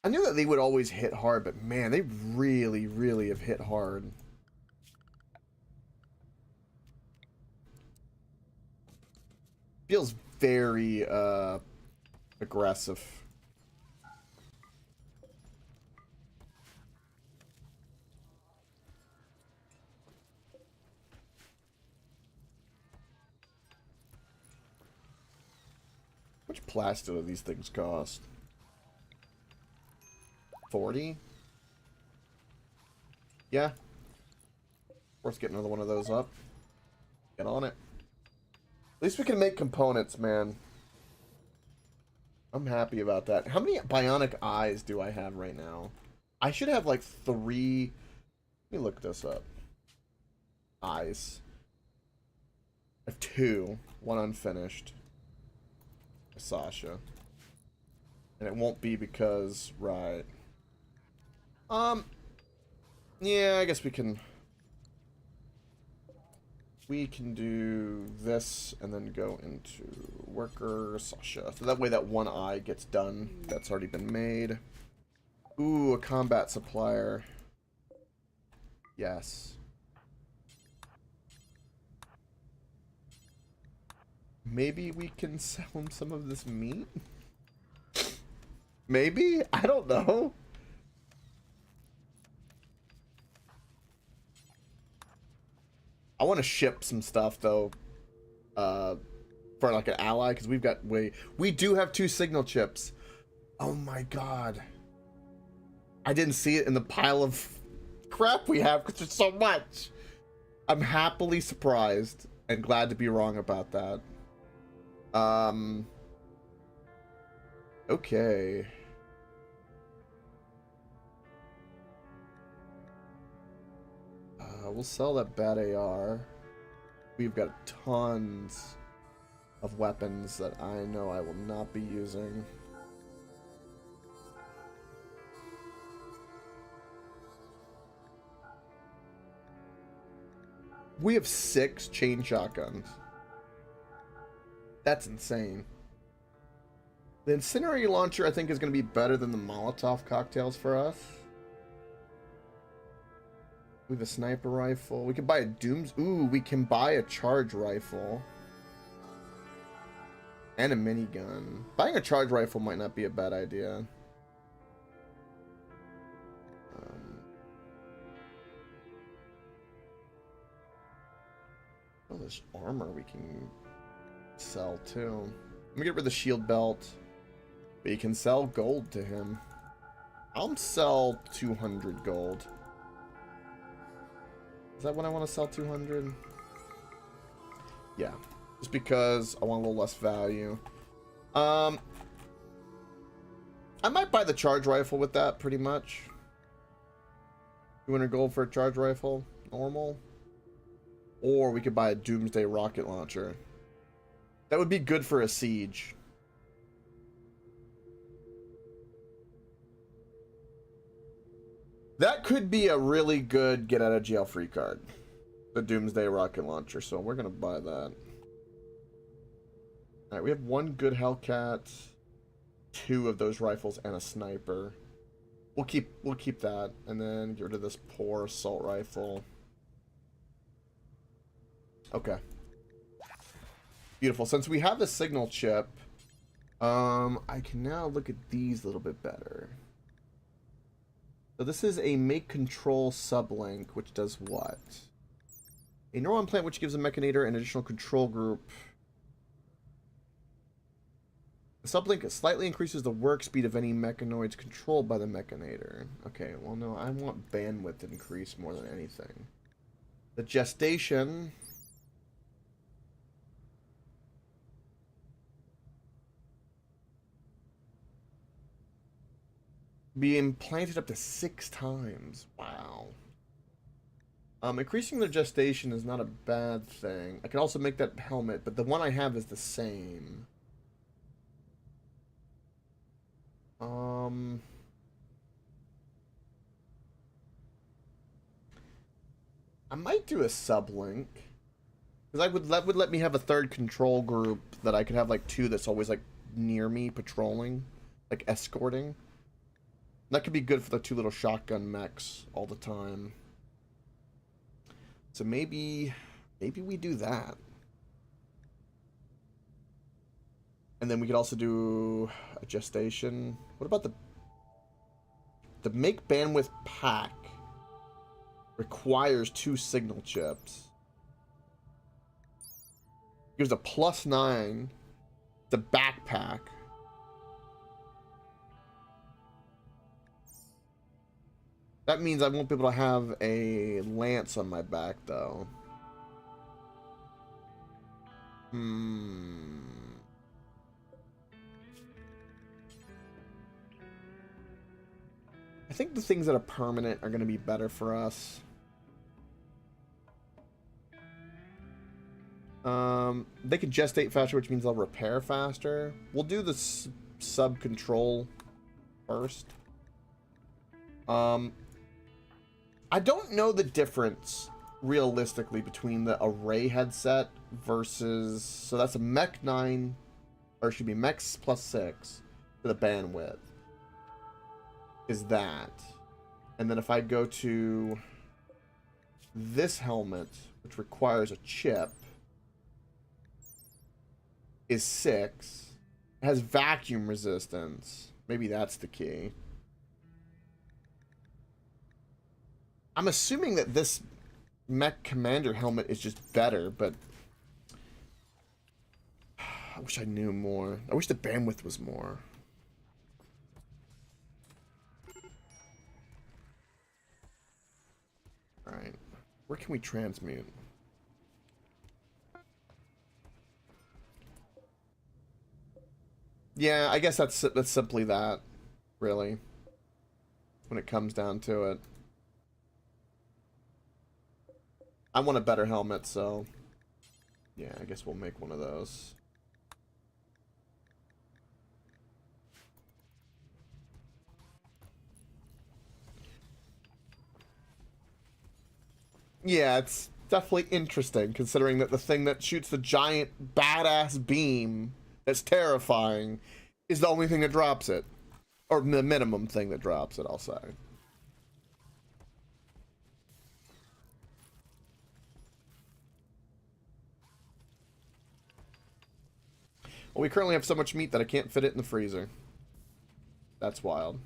I knew that they would always hit hard, but man, they really, really have hit hard. Feels very, aggressive. How much plastic do these things cost? 40? Yeah. Worth getting another one of those up. Get on it. At least we can make components, man. I'm happy about that. How many bionic eyes do I have right now? I should have like 3. Let me look this up. Eyes. I have 2. 1 unfinished. Sasha. And it won't be because, right. Yeah, I guess we can do this and then go into worker Sasha. So that way that 1 eye gets done. That's already been made. Ooh, a combat supplier. Yes. Maybe we can sell him some of this meat? Maybe? I don't know. I want to ship some stuff, though, for, like, an ally, because we've got we do have 2 signal chips. Oh, my God. I didn't see it in the pile of crap we have, because there's so much. I'm happily surprised and glad to be wrong about that. Okay. We'll sell that bad AR. We've got tons of weapons that I know I will not be using. We have 6 chain shotguns. That's insane. The incendiary launcher, I think, is going to be better than the Molotov cocktails for us. We have a sniper rifle. We can buy a Dooms... Ooh, we can buy a charge rifle. And a minigun. Buying a charge rifle might not be a bad idea. Oh, there's armor we can sell, too. Let me get rid of the shield belt. But you can sell gold to him. I'll sell 200 gold. Is that what I want to sell 200? Yeah. Just because I want a little less value. I might buy the charge rifle with that, pretty much. 200 gold for a charge rifle. Normal. Or we could buy a Doomsday rocket launcher. That would be good for a siege. That could be a really good get out of jail free card. The Doomsday rocket launcher, so we're gonna buy that. Alright, we have 1 good Hellcat, 2 of those rifles, and a sniper. We'll keep that, and then get rid of this poor assault rifle. Okay. Beautiful. Since we have the signal chip, I can now look at these a little bit better. So this is a make control sublink, which does what? A neuron plant which gives a mechanator an additional control group. The sublink slightly increases the work speed of any mechanoids controlled by the mechanator. Okay, well no, I want bandwidth to increase more than anything. The gestation... be implanted up to 6 times. Wow. Increasing their gestation is not a bad thing. I can also make that helmet, but the one I have is the same. I might do a sublink. Because that would let me have a third control group that I could have like 2 that's always like near me patrolling. Like escorting. That could be good for the 2 little shotgun mechs all the time. So maybe we do that. And then we could also do a gestation. What about the make bandwidth pack requires 2 signal chips. Gives a +9. The backpack. That means I won't be able to have a lance on my back, though. I think the things that are permanent are going to be better for us. They can gestate faster, which means they'll repair faster. We'll do the sub-control first. I don't know the difference realistically between the array headset versus, so that's a mech 9, or it should be mechs +6 for the bandwidth. Is that. And then if I go to this helmet, which requires a chip, is 6. It has vacuum resistance. Maybe that's the key. I'm assuming that this mech commander helmet is just better, but I wish I knew more. I wish the bandwidth was more. Alright. Where can we transmute? Yeah, I guess that's simply that, really. When it comes down to it. I want a better helmet, so yeah, I guess we'll make one of those. Yeah, it's definitely interesting, considering that the thing that shoots the giant badass beam that's terrifying is the only thing that drops it. Or the minimum thing that drops it, I'll say. Well, we currently have so much meat that I can't fit it in the freezer. That's wild.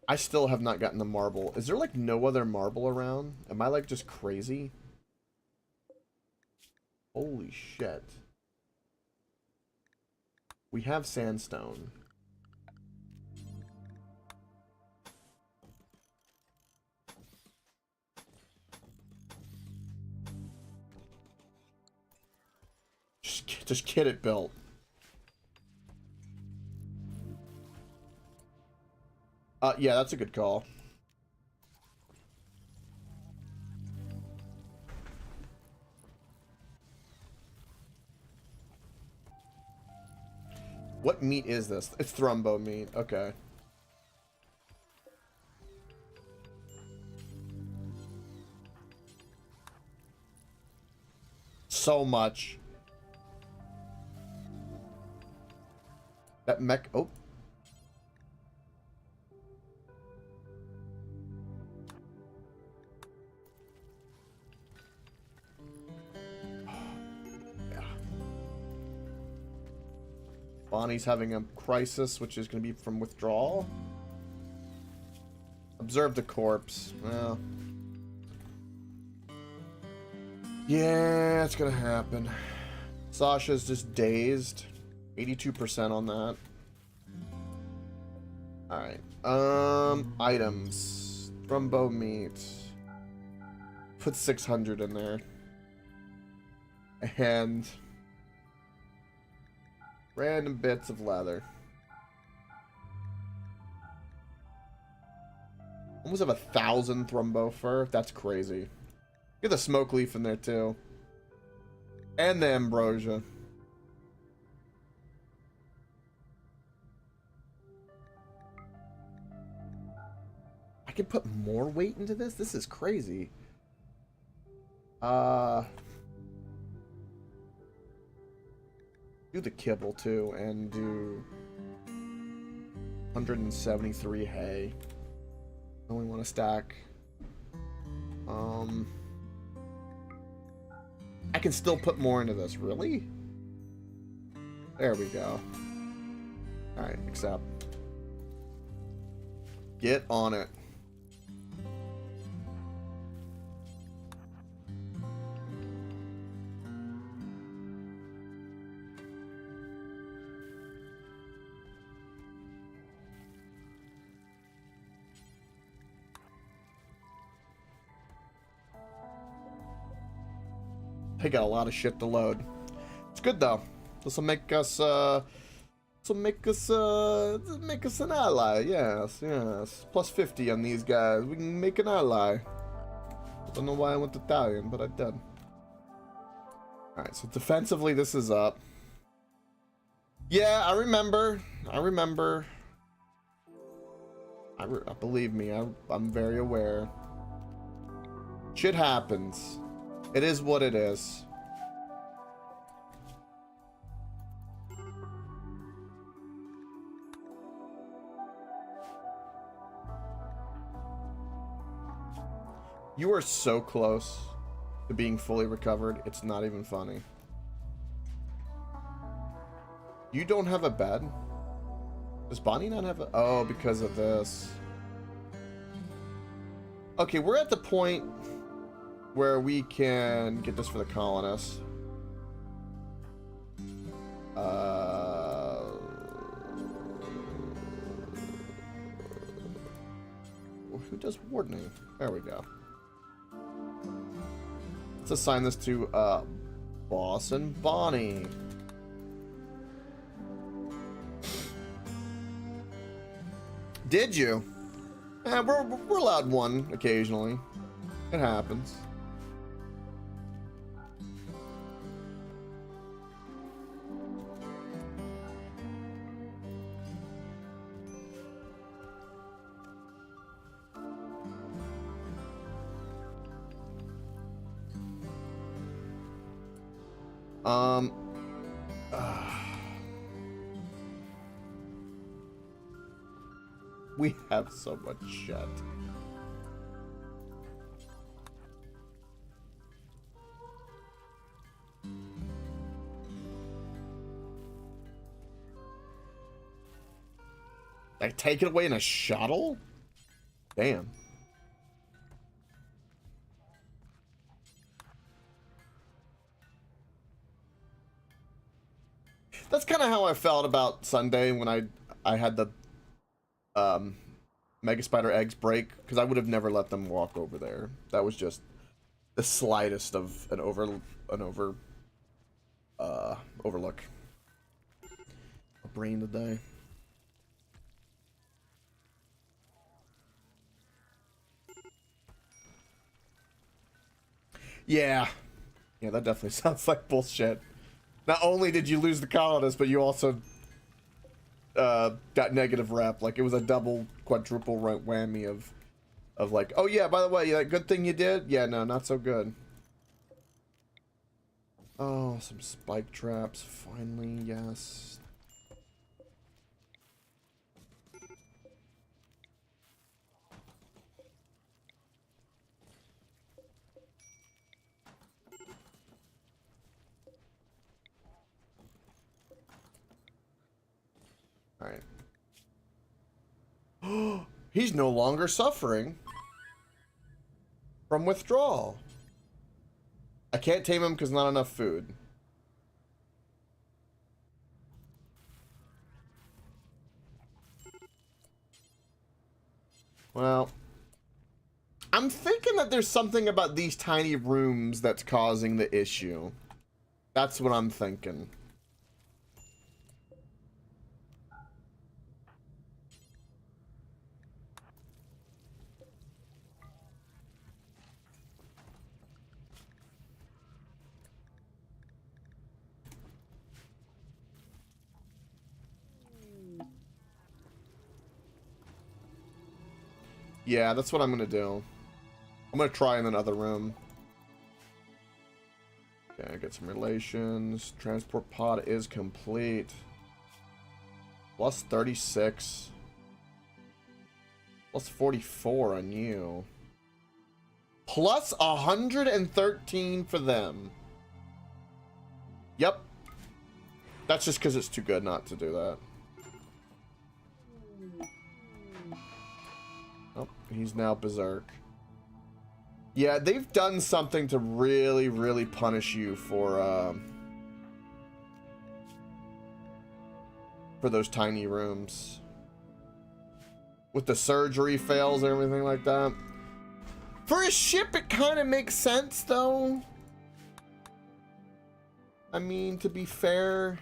I still have not gotten the marble. Is there like no other marble around? Am I like just crazy? Holy shit. We have sandstone. Just get it built. Yeah, that's a good call. What meat is this? It's thrumbo meat. Okay. So much. That mech... Oh. Bonnie's having a crisis, which is going to be from withdrawal. Observe the corpse. Well. Yeah, it's going to happen. Sasha's just dazed. 82% on that. Alright. Items. Thrumbo meat. Put 600 in there. And random bits of leather. Almost have 1,000 Thrumbo fur. That's crazy. Get the smoke leaf in there too. And the ambrosia. I can put more weight into this? This is crazy. Do the kibble too, and do 173 hay. I only want to stack. I can still put more into this, really? There we go. Alright, accept. Get on it. They got a lot of shit to load. It's good though. This will make us make us an ally. Yes, yes. Plus 50 on these guys. We can make an ally. Don't know why I went Italian, but I did. Alright, so defensively this is up. Yeah, I remember. Believe me, I'm very aware. Shit happens. It is what it is. You are so close to being fully recovered, it's not even funny. You don't have a bed? Does Bonnie not have a... Oh, because of this. Okay, we're at the point where we can get this for the colonists. Who does wardening? There we go. Let's assign this to Boss and Bonnie. Did you? We're allowed one occasionally. It happens. We have so much shit. Like, take it away in a shuttle? Damn. That's kind of how I felt about Sunday when I had the Mega Spider eggs break, because I would have never let them walk over there. That was just the slightest of an overlook. A brain today. Yeah, that definitely sounds like bullshit. Not only did you lose the colonists, but you also got negative rep. Like, it was a double, quadruple whammy of like, oh yeah, by the way, that good thing you did? Yeah, no, not so good. Oh, some spike traps, finally, yes. He's no longer suffering from withdrawal. I can't tame him because not enough food. Well, I'm thinking that there's something about these tiny rooms that's causing the issue. That's what I'm thinking. Yeah, that's what I'm gonna do. I'm gonna try in another room. Okay, get some relations. Transport pod is complete. Plus 36. Plus 44 on you. Plus 113 for them. Yep. That's just because it's too good not to do that. Oh, he's now berserk. Yeah, they've done something to really, really punish you for those tiny rooms. With the surgery fails and everything like that. For a ship, it kind of makes sense, though. I mean, to be fair.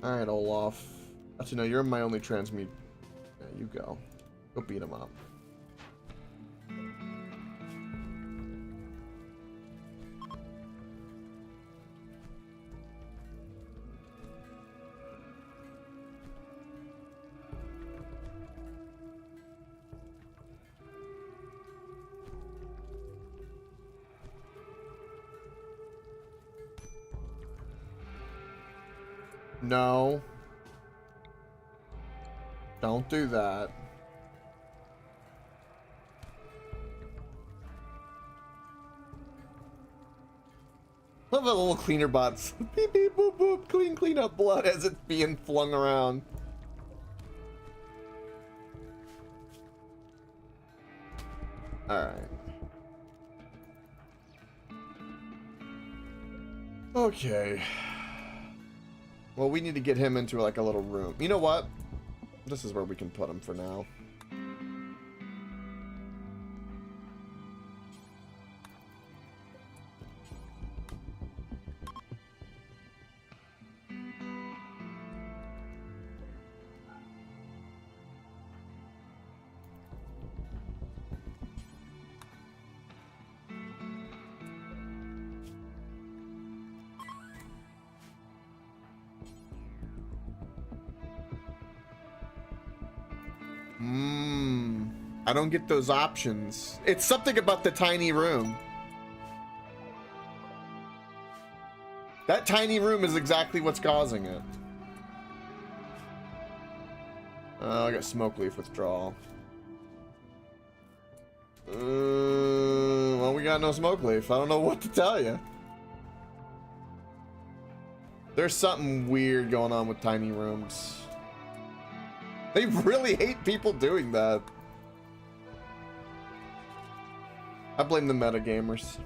Alright, Olaf. Actually, no, you're my only transmute. Yeah, you go. Go beat him up. No. Don't do that. Love the little cleaner bots. Beep beep boop boop. Clean clean up blood as it's being flung around. Alright. Okay. Well, we need to get him into like a little room. You know what? This is where we can put him for now. I don't get those options. It's something about the tiny room. That tiny room is exactly what's causing it. Oh, I got smoke leaf withdrawal. Well, we got no smoke leaf. I don't know what to tell you. There's something weird going on with tiny rooms. They really hate people doing that. I blame the metagamers.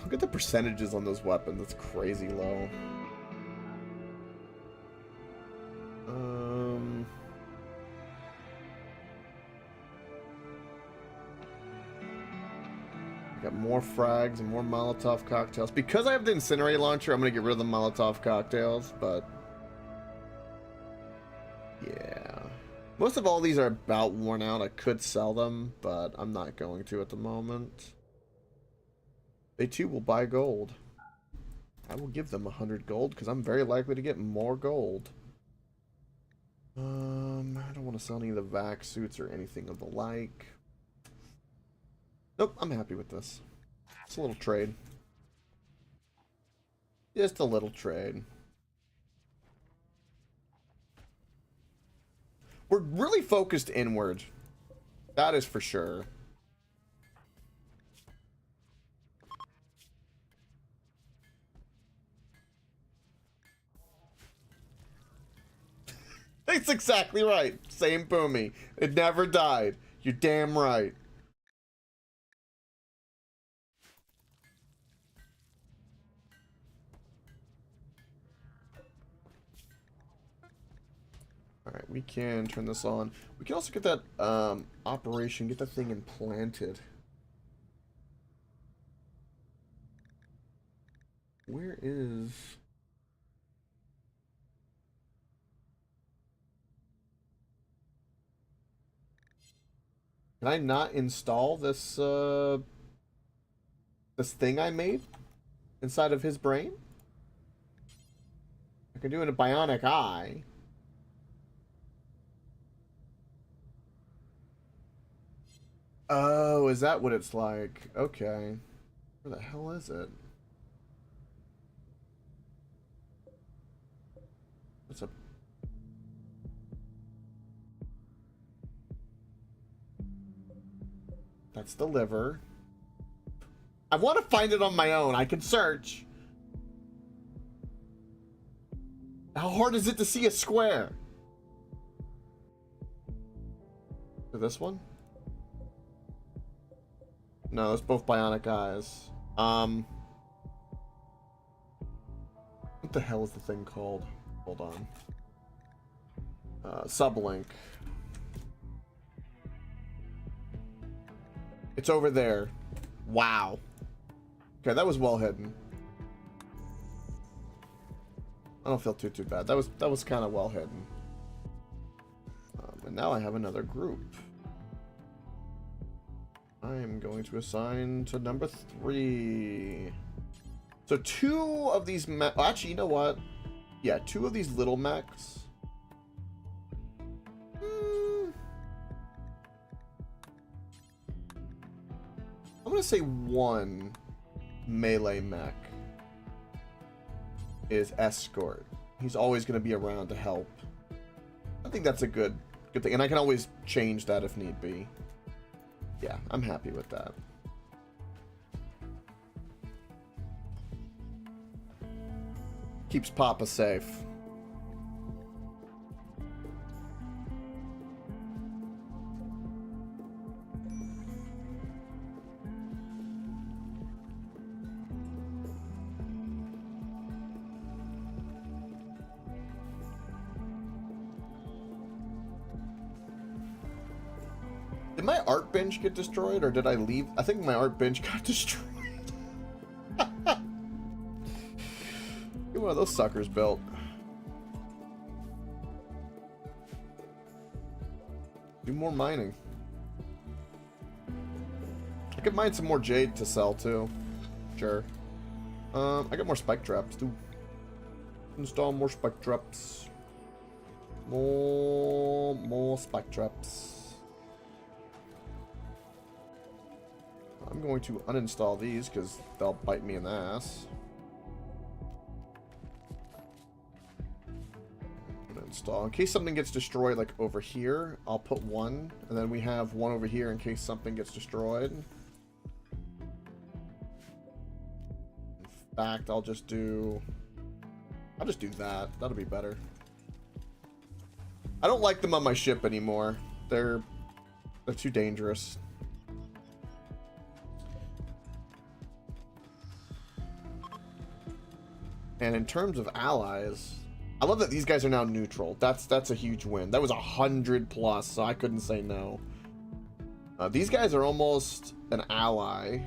Look at the percentages on those weapons. That's crazy low. Got more frags and more Molotov cocktails. Because I have the incinerate launcher, I'm gonna get rid of the Molotov cocktails, but yeah. Most of all these are about worn out. I could sell them, but I'm not going to at the moment. They too will buy gold. I will give them 100 gold because I'm very likely to get more gold. I don't want to sell any of the vac suits or anything of the like. Nope, I'm happy with this. It's a little trade. Just a little trade. We're really focused inward. That is for sure. That's exactly right. Same Boomy. It never died. You're damn right. Alright, we can turn this on. We can also get that operation, get the thing implanted. Where is... Can I not install this this thing I made inside of his brain? I can do it a bionic eye. Oh, is that what it's like? Okay. Where the hell is it? What's up? That's the liver. I want to find it on my own. I can search. How hard is it to see a square? For this one? No, it's both bionic eyes. What the hell is the thing called? Hold on. Sublink. It's over there. Wow. Okay, that was well hidden. I don't feel too bad. That was kind of well hidden. And now I have another group. I am going to assign to number 3. So 2 of these mechs... Actually, you know what? Yeah, 2 of these little mechs. I'm going to say 1 melee mech is escort. He's always going to be around to help. I think that's a good thing. And I can always change that if need be. Yeah, I'm happy with that. Keeps Papa safe. Did my art bench get destroyed, or did I leave? I think my art bench got destroyed. Get one of those suckers built. Do more mining. I could mine some more jade to sell too. Sure. I got more spike traps too. Install more spike traps. More spike traps. I'm going to uninstall these because they'll bite me in the ass. Uninstall. In case something gets destroyed, like over here, I'll put 1, and then we have 1 over here in case something gets destroyed. In fact, I'll just do that. That'll be better. I don't like them on my ship anymore. They're too dangerous. And in terms of allies, I love that these guys are now neutral. That's a huge win. That was 100+, so I couldn't say no. These guys are almost an ally.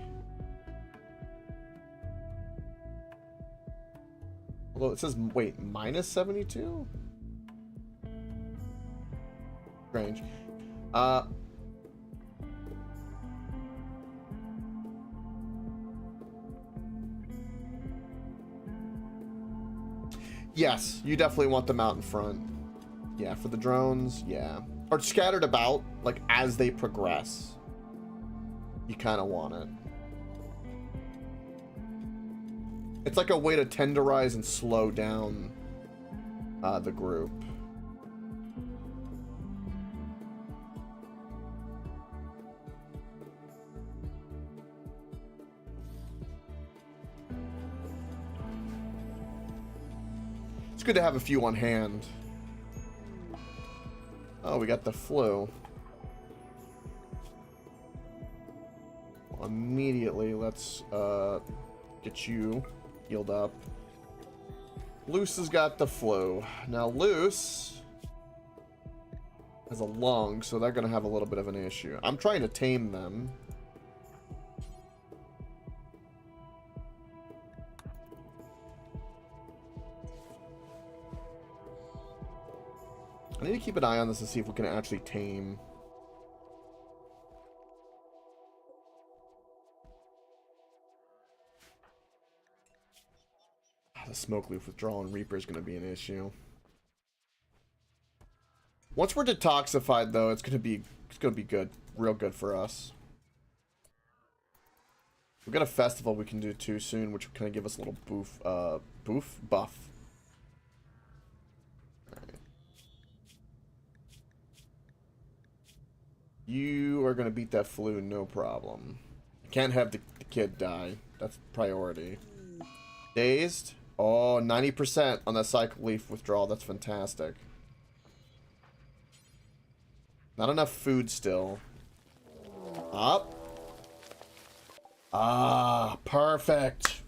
Although it says, wait, -72? Strange. Yes, you definitely want them out in front. Yeah, for the drones, yeah. Or scattered about, like, as they progress. You kind of want it. It's like a way to tenderize and slow down the group. good to have a few on hand. Oh, we got the flu. Immediately, let's get you healed up. Luce has got the flu. Now, Luce has a lung, so they're going to have a little bit of an issue. I'm trying to tame them. I need to keep an eye on this to see if we can actually tame. The smoke leaf withdrawal and Reaper is going to be an issue. Once we're detoxified, though, it's going to be good, real good for us. We've got a festival we can do too soon, which will kind of give us a little buff. Alright. You are going to beat that flu, no problem. I can't have the kid die. That's priority. Dazed. Oh, 90% on that cycle leaf withdrawal. That's fantastic. Not enough food still. Up. Ah, perfect.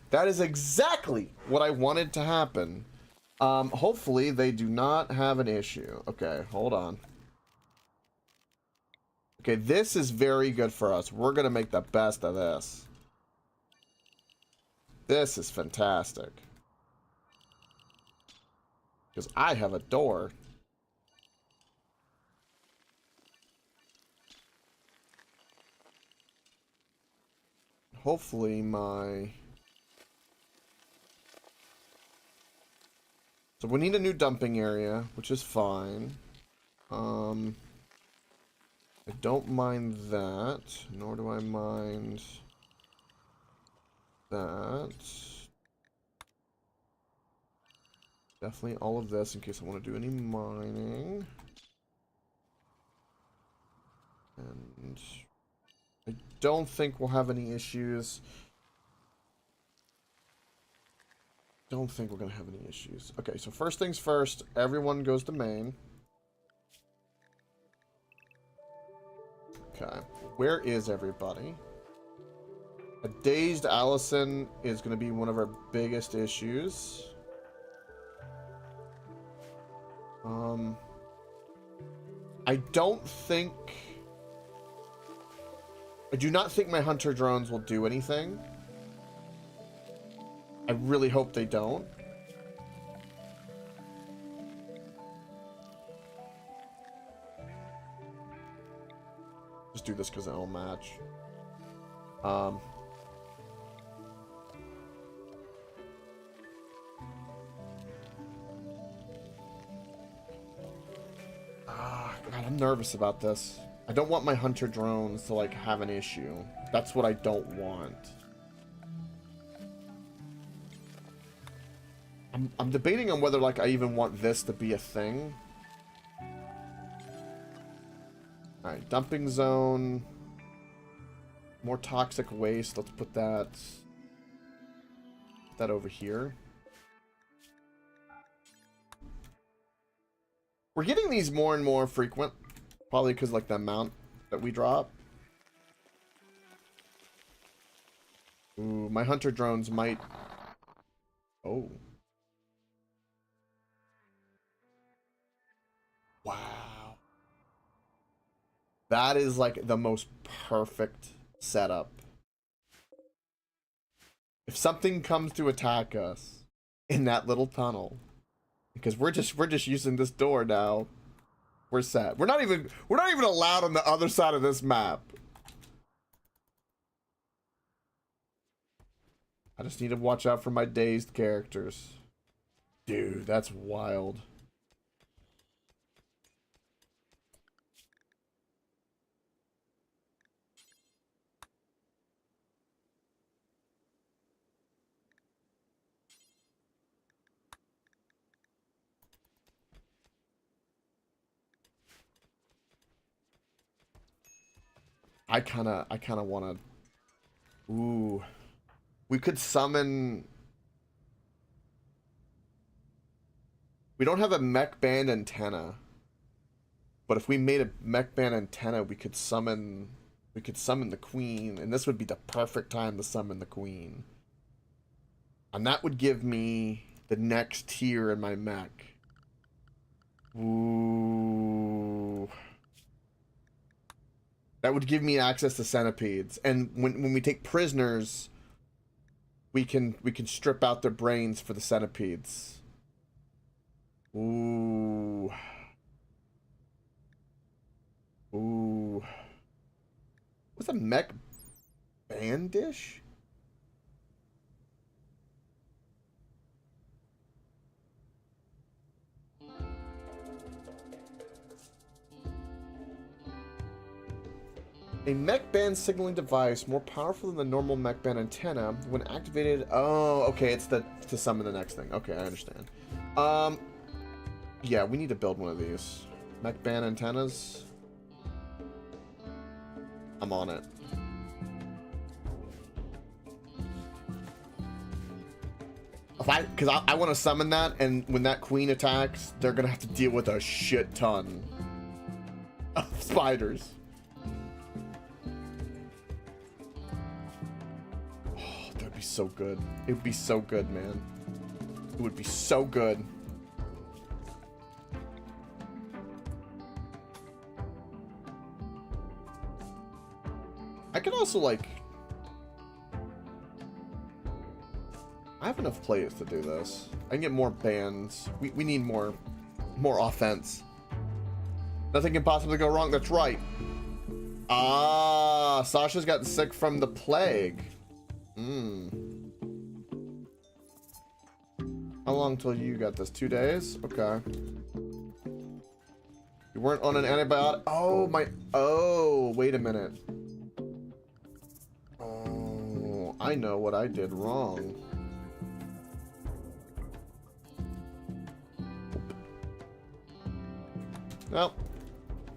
That is exactly what I wanted to happen. Hopefully they do not have an issue. Okay, hold on. Okay, this is very good for us. We're going to make the best of this. This is fantastic. Because I have a door. Hopefully my... So we need a new dumping area, which is fine. I don't mind that, nor do I mind that. Definitely all of this in case I want to do any mining. And I don't think we'll have any issues. Don't think we're going to have any issues. Okay, so first things first, everyone goes to main. Okay, where is everybody? A dazed Allison is going to be one of our biggest issues. I do not think my hunter drones will do anything. I really hope they don't. Just do this because it'll match. God, I'm nervous about this. I don't want my hunter drones to, like, have an issue. That's what I don't want. I'm debating on whether, like, I even want this to be a thing. Alright, dumping zone. More toxic waste. Let's put that over here. We're getting these more and more frequent. Probably because, like, the amount that we drop. Ooh, my hunter drones might... Oh. Wow. That is, like, the most perfect setup. If something comes to attack us in that little tunnel, because we're just using this door now, we're set. We're not even allowed on the other side of this map. I just need to watch out for my dazed characters. Dude, that's wild. I kind of want to... Ooh. We could summon... We don't have a mech band antenna. But if we made a mech band antenna, we could summon the queen, and this would be the perfect time to summon the queen. And that would give me the next tier in my mech. Ooh. That would give me access to centipedes. And when we take prisoners, we can strip out their brains for the centipedes. Ooh. Ooh. What's a mech bandish? A mech band signaling device more powerful than the normal mech band antenna when activated. Oh, okay, it's to summon the next thing. Okay, I understand. Yeah, we need to build one of these mech band antennas. I'm on it. Because I want to summon that, and when that queen attacks, they're gonna have to deal with a shit ton of spiders. Oh, that'd be so good. It would be so good, man. It would be so good. I could also, like... I have enough players to do this. I can get more bands. We need more offense. Nothing can possibly go wrong. That's right. Ah, Sasha's gotten sick from the plague. How long till you got this? 2 days? Okay. You weren't on an antibiotic? Oh, my... Oh, wait a minute. Oh, I know what I did wrong. Well,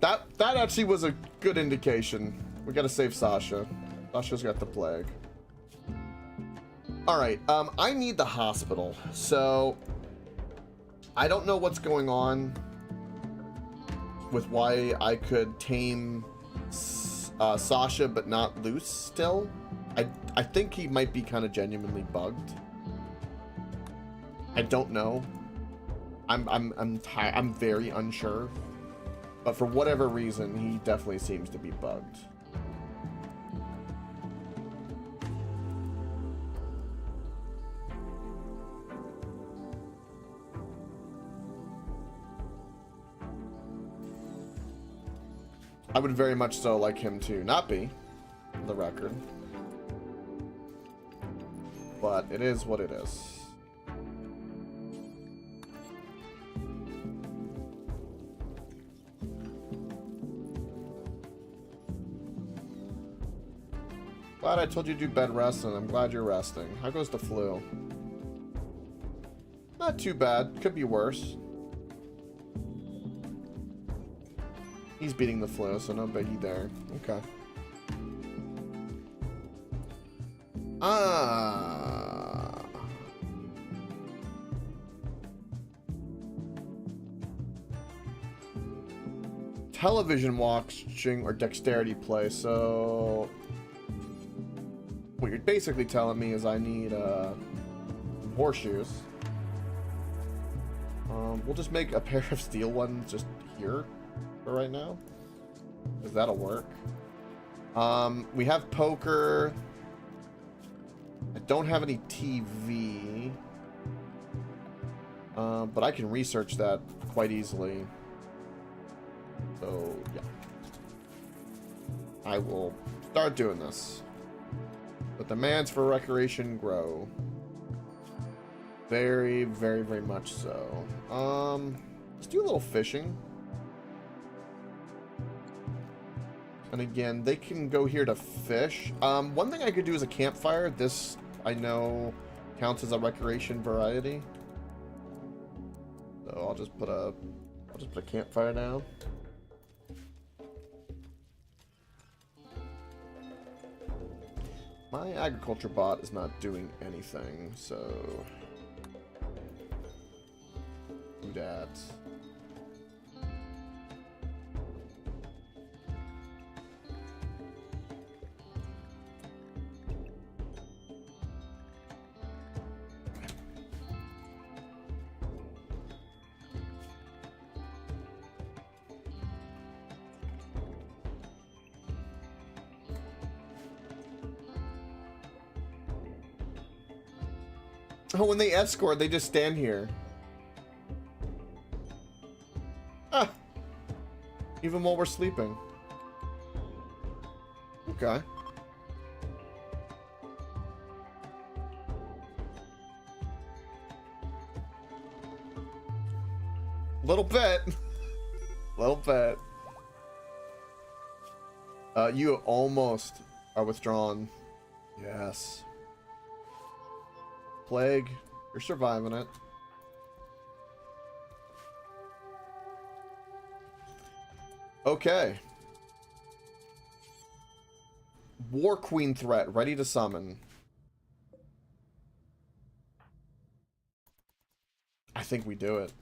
that actually was a good indication. We gotta save Sasha. Sasha's got the plague. Alright, I need the hospital. So, I don't know what's going on with why I could tame Sasha but not Luce still. I think he might be kind of genuinely bugged. I don't know. I'm very unsure. But for whatever reason, he definitely seems to be bugged. I would very much so like him to not be, for the record. But it is what it is. Glad I told you to do bed rest, and I'm glad you're resting. How goes the flu? Not too bad. Could be worse. He's beating the flu, so no biggie there. Okay. Television watching or dexterity play, so... What you're basically telling me is I need horseshoes. We'll just make a pair of steel ones just here for right now, because that'll work. We have poker. I don't have any TV, but I can research that quite easily. So yeah, I will start doing this. The demands for recreation grow. Very, very, very much so. Let's do a little fishing. And again, they can go here to fish. One thing I could do is a campfire. This, I know, counts as a recreation variety. So I'll just put a campfire down. My agriculture bot is not doing anything, so do that. Oh, when they escort, they just stand here. Ah! Even while we're sleeping. Okay. Little bit. Little bit. You almost are withdrawn. Yes. Plague, you're surviving it. Okay. War Queen threat, ready to summon. I think we do it.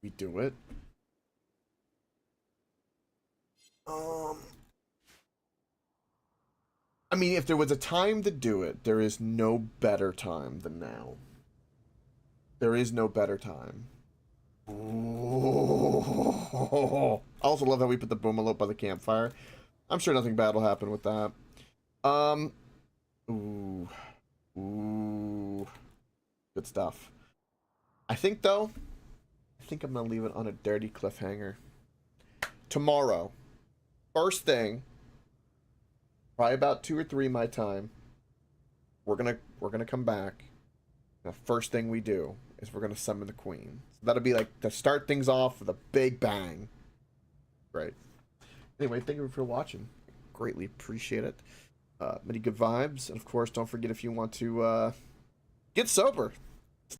We do it. I mean, if there was a time to do it, there is no better time than now. There is no better time. Ooh. I also love how we put the boomalope by the campfire. I'm sure nothing bad will happen with that. Ooh. Ooh. Good stuff. I think, though, I'm going to leave it on a dirty cliffhanger. Tomorrow, first thing, probably about 2 or 3 my time, we're gonna come back. The first thing we do is we're gonna summon the queen. So that'll be like to start things off with a big bang. Great. Anyway, thank you for watching. Greatly appreciate it. Many good vibes, and of course, don't forget if you want to get sober.